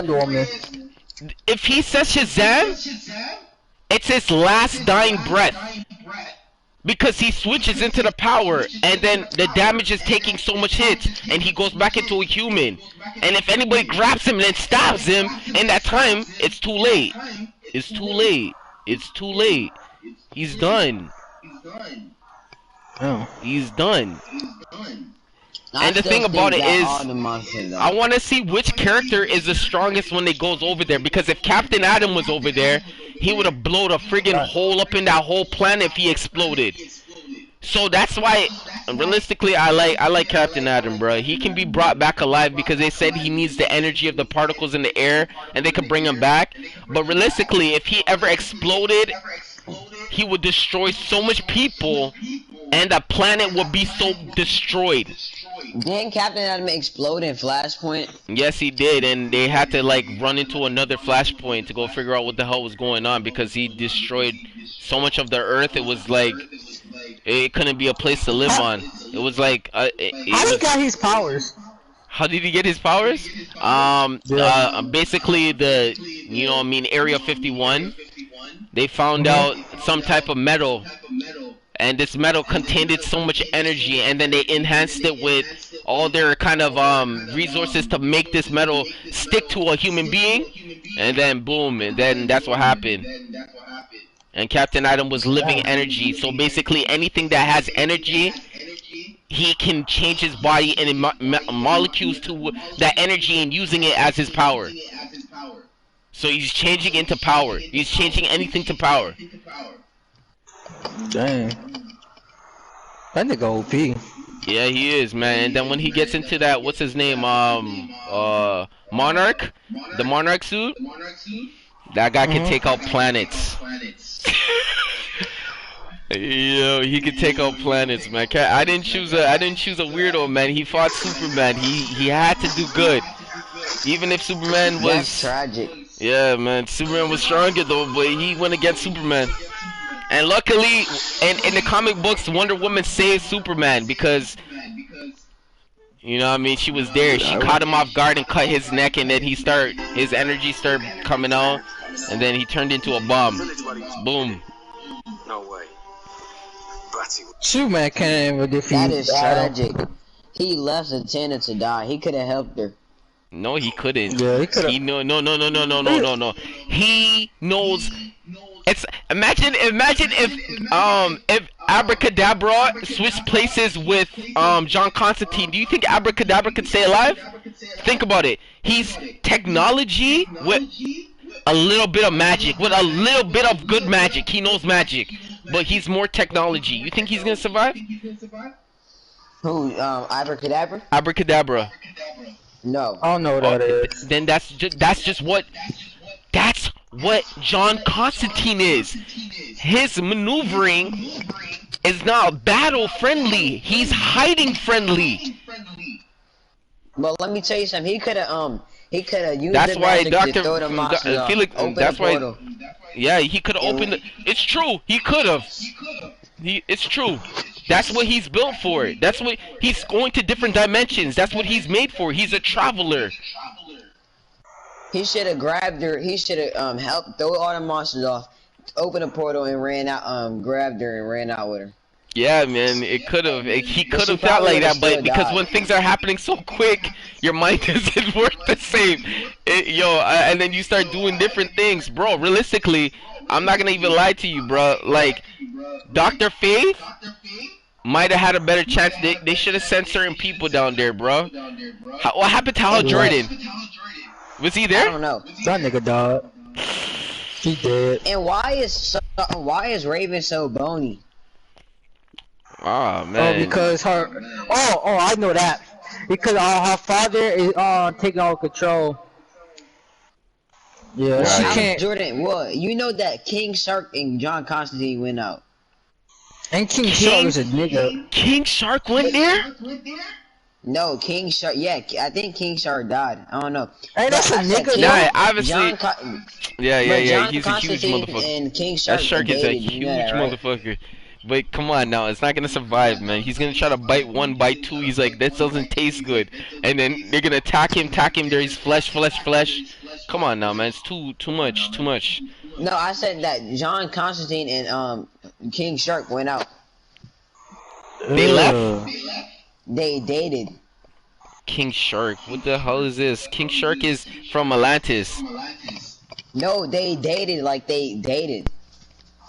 if he says Shazam, it's his last dying breath. Because he switches into the power, and then the damage is taking so much hits, and he goes back into a human. And if anybody grabs him and then stabs him, in that time, it's too late. It's too late. It's too late. He's done. Oh. He's done. And the thing about it is, I want to see which character is the strongest when they goes over there. Because if Captain Atom was over there, he would have blown a friggin' hole up in that whole planet if he exploded. So that's why, realistically, I like Captain Atom, bro. He can be brought back alive because they said he needs the energy of the particles in the air, and they could bring him back. But realistically, if he ever exploded, he would destroy so much people, and the planet would be so destroyed. Didn't Captain Atom explode in Flashpoint? Yes, he did, and they had to like run into another Flashpoint to go figure out what the hell was going on because he destroyed so much of the Earth. It was like it couldn't be a place to live on. It was like How he got his powers? How did he get his powers? Basically you know what I mean, Area 51. They found out some type of metal, and this metal contained so much energy, and then they enhanced it with all their kind of resources to make this metal stick to a human being, and then boom, and then that's what happened. And Captain Atom was living energy, so basically anything that has energy, he can change his body and molecules to that energy and using it as his power. So he's changing into power. He's changing anything to power. Dang. That nigga OP. Yeah, he is, man. And then when he gets into that, what's his name? Monarch? The Monarch suit? That guy can take out planets. Yo, he could take out planets, man. I didn't choose a weirdo, man. He fought Superman. He had to do good. Even if Superman was That's tragic. Yeah, man. Superman was stronger though, but he went against Superman. And luckily, in the comic books, Wonder Woman saved Superman because, you know what I mean, she was there. She caught him off guard and cut his neck, and then his energy started coming out, and then he turned into a bomb. Boom. No way. Superman can't even defeat. That is tragic. He left Zatanna to die. He could have helped her. No, he couldn't. Yeah, he could have. No. He knows. It's imagine if Abracadabra switched places with John Constantine. Do you think Abracadabra could stay alive? Think about it. He's technology with a little bit of magic, with a little bit of good magic. He knows magic, but he's more technology. You think he's gonna survive? Who? Abracadabra? Abracadabra. No. I don't know what that is. Then that's what John Constantine is. His maneuvering is not battle friendly. He's hiding friendly. Well, let me tell you something. He could have used that's the why magic to throw the monster off. Open that's the why. portal. Yeah, he could have opened. It's true. He could have. It's true. That's what he's built for. That's what he's going to different dimensions. That's what he's made for. He's a traveler. He should have grabbed her. He should have helped throw all the monsters off, open a portal and ran out. Grabbed her and ran out with her. Yeah, man. It could have. He could have felt like that, but because when things are happening so quick, your mind doesn't work the same. And then you start doing different things, bro. Realistically, I'm not gonna even lie to you, bro. Like, Dr. Faith might have had a better chance. They should have sent certain people down there, bro. What happened to Hal Jordan? Was he there? I don't know. That nigga dog. He dead. And why is Raven so bony? Oh man. Oh, because her. Oh, I know that. Because her father is taking all control. Yeah, right. she can't. Jordan, what? You know that King Shark and John Constantine went out. And King Shark was a nigga. King Shark went there? No, King Shark. Yeah, I think King Shark died. I don't know. Hey, that's a nigga. Yeah, obviously. Yeah. He's a huge Constantine motherfucker. And King Shark That shark is a huge right? motherfucker. But come on now, it's not gonna survive, man. He's gonna try to bite one, bite two. He's like, this doesn't taste good, and then they're gonna attack him. There's flesh. Come on now, man. It's too much. No, I said that John Constantine and King Shark went out. They left. They dated. King Shark. What the hell is this? King Shark is from Atlantis. No, they dated. Like they dated.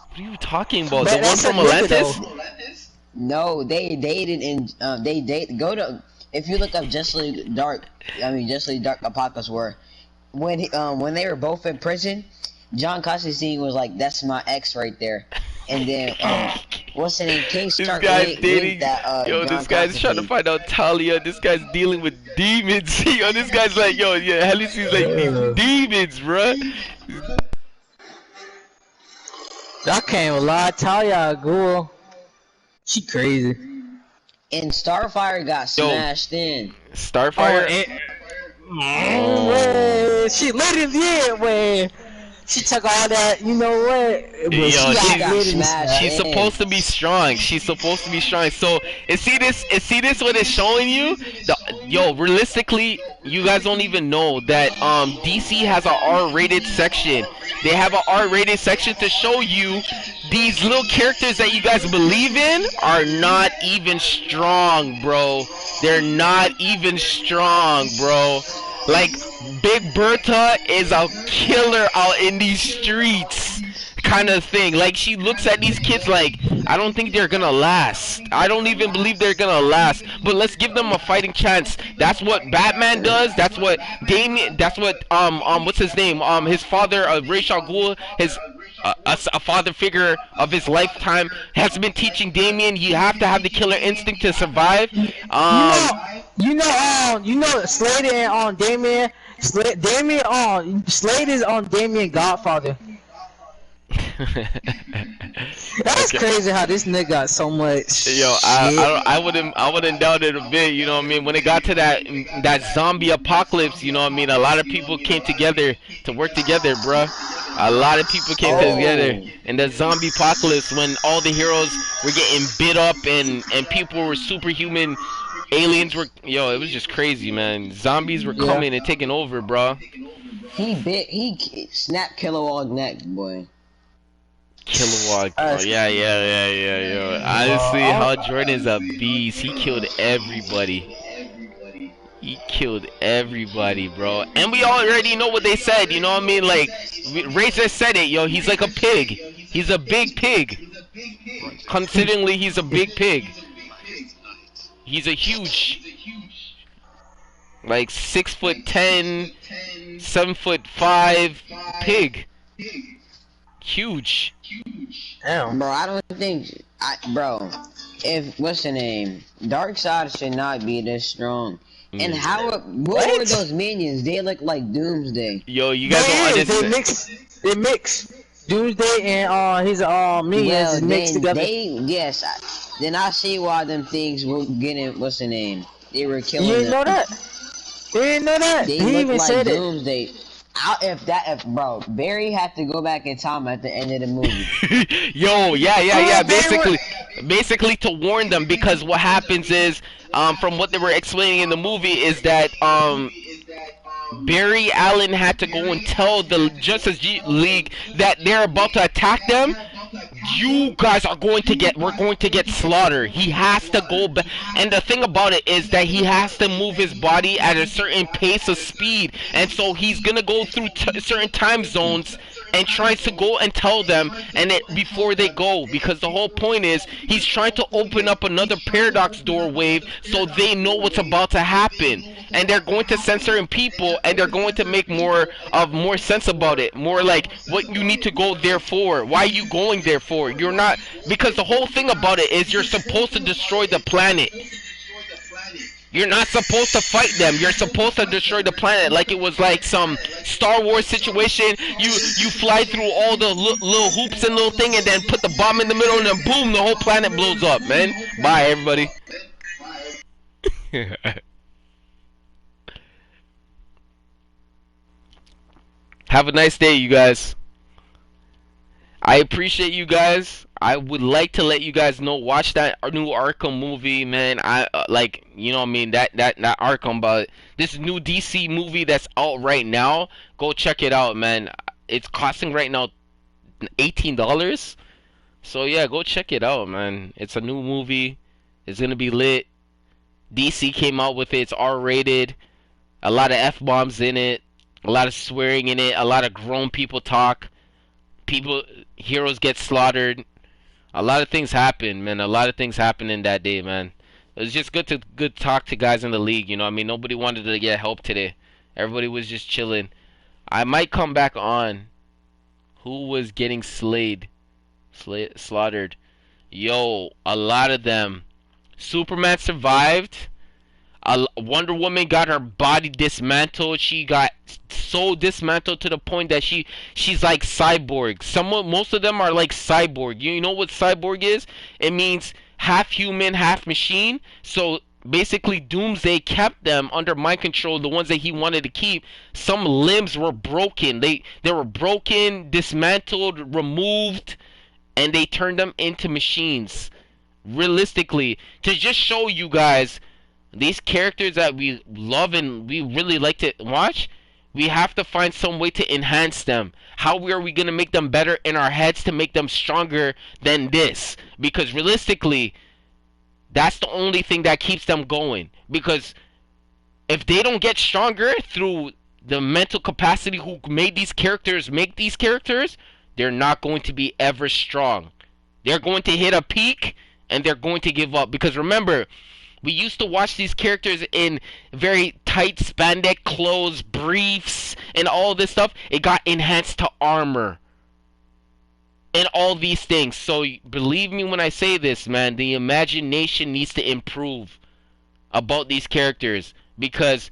What are you talking about? The one from Atlantis? No, they dated and they date. Go to if you look up Justly Dark Apocalypse War. When they were both in prison, John Constantine was like, "That's my ex right there," and then what's the name? King Shark. This guy's dating. This guy's trying to find out Talia. This guy's dealing with demons. This guy's like, Heli sees like these demons, bruh. I can't even lie, Talia a ghoul. She crazy. And Starfire got smashed in. Starfire? She literally did, man. She took all that, you know what? But Yo, she's in. supposed to be strong. She's supposed to be strong. So, see this what it's showing you? Yo, realistically, you guys don't even know that DC has a R-rated section. They have a R-rated section to show you these little characters that you guys believe in are not even strong, bro. They're not even strong, bro. Like, Big Bertha is a killer out in these streets, kind of thing. Like, she looks at these kids like, I don't think they're gonna last. I don't even believe they're gonna last. But let's give them a fighting chance. That's what Batman does. That's what Damien. That's what what's his name? His father, Ra's al Ghul, his a father figure of his lifetime, has been teaching Damien. You have to have the killer instinct to survive. You know, Slade and Damien. Slade is on Damien Godfather. That's crazy how this nigga got so much. Yo, I wouldn't doubt it a bit. You know what I mean? When it got to that zombie apocalypse, you know what I mean? A lot of people came together to work together, bruh. A lot of people came together in the zombie apocalypse when all the heroes were getting bit up and people were superhuman. Aliens were, it was just crazy, man. Zombies were coming and taking over, bro. He snapped Kilowog's neck, boy. Kilowog. Oh, yeah. Honestly, how Jordan's a beast. He killed everybody. He killed everybody, bro. And we already know what they said, you know what I mean? Like, Razor said it, yo. He's like a pig. He's a big pig. Considering he's a big pig. He's a huge, like 6'10", 7'5" pig. Huge. Damn. Bro, I don't think, bro, if, what's the name? Darkseid should not be this strong. And what were those minions? They look like Doomsday. Yo, you guys don't understand. They mix. Doomsday and his minions mixed together. Then I see why them things were getting, what's the name? They were killing You didn't know that? You didn't know that? They he even like said Doomsday. If bro, Barry had to go back in time at the end of the movie. Yo, yeah. Basically to warn them, because what happens is, from what they were explaining in the movie is that, Barry Allen had to go and tell the Justice League that they're about to attack them. You guys are we're going to get slaughtered. He has to go back. And the thing about it is that he has to move his body at a certain pace of speed. And so he's going to go through certain time zones and tries to go and tell them before they go, because the whole point is he's trying to open up another paradox doorway so they know what's about to happen, and they're going to censor in people, and they're going to make more sense about it, more like what you need to go there for, why are you going there for. You're not, because the whole thing about it is you're supposed to destroy the planet. You're not supposed to fight them. You're supposed to destroy the planet, like it was like some Star Wars situation. You fly through all the little hoops and little thing, and then put the bomb in the middle, and then boom, the whole planet blows up, man. Bye, everybody. Have a nice day, you guys. I appreciate you guys. I would like to let you guys know, watch that new Arkham movie, man. I like, you know what I mean, that Arkham, but this new DC movie that's out right now, go check it out, man. It's costing right now $18. So yeah, go check it out, man. It's a new movie. It's gonna be lit. DC came out with it. It's R-rated. A lot of F-bombs in it. A lot of swearing in it. A lot of grown people talk. Heroes get slaughtered. A lot of things happen, man. A lot of things happened in that day, man. It was just good to talk to guys in the league, you know what I mean? Nobody wanted to get help today. Everybody was just chilling. I might come back on. Who was getting slaughtered? Yo, a lot of them. Superman survived. Wonder Woman got her body dismantled. She got so dismantled to the point that she's like cyborg. Most of them are like cyborg. You know what cyborg is? It means half human, half machine. So basically Doomsday kept them under mind control, the ones that he wanted to keep. Some limbs were broken. They were broken, dismantled, removed, and they turned them into machines. Realistically, to just show you guys these characters that we love and we really like to watch, we have to find some way to enhance them. How are we going to make them better in our heads to make them stronger than this? Because realistically, that's the only thing that keeps them going. Because if they don't get stronger through the mental capacity who made these characters make these characters, they're not going to be ever strong. They're going to hit a peak and they're going to give up. Because remember, we used to watch these characters in very tight spandex clothes, briefs, and all this stuff. It got enhanced to armor and all these things. So believe me when I say this, man, the imagination needs to improve about these characters. Because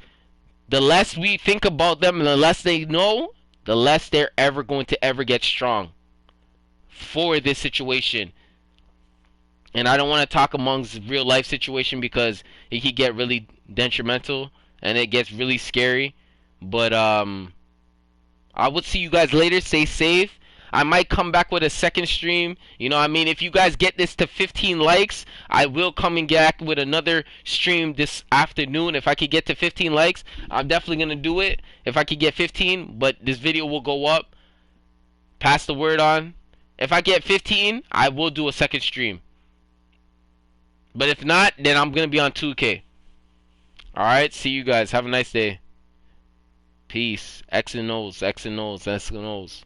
the less we think about them and the less they know, the less they're ever going to ever get strong for this situation. And I don't want to talk amongst real life situation because it could get really detrimental and it gets really scary. But I would see you guys later. Stay safe. I might come back with a second stream. You know, I mean, if you guys get this to 15 likes, I will come and back with another stream this afternoon. If I could get to 15 likes, I'm definitely going to do it. If I could get 15, but this video will go up. Pass the word on. If I get 15, I will do a second stream. But if not, then I'm going to be on 2K. Alright, see you guys. Have a nice day. Peace. X and O's, X and O's, X and O's.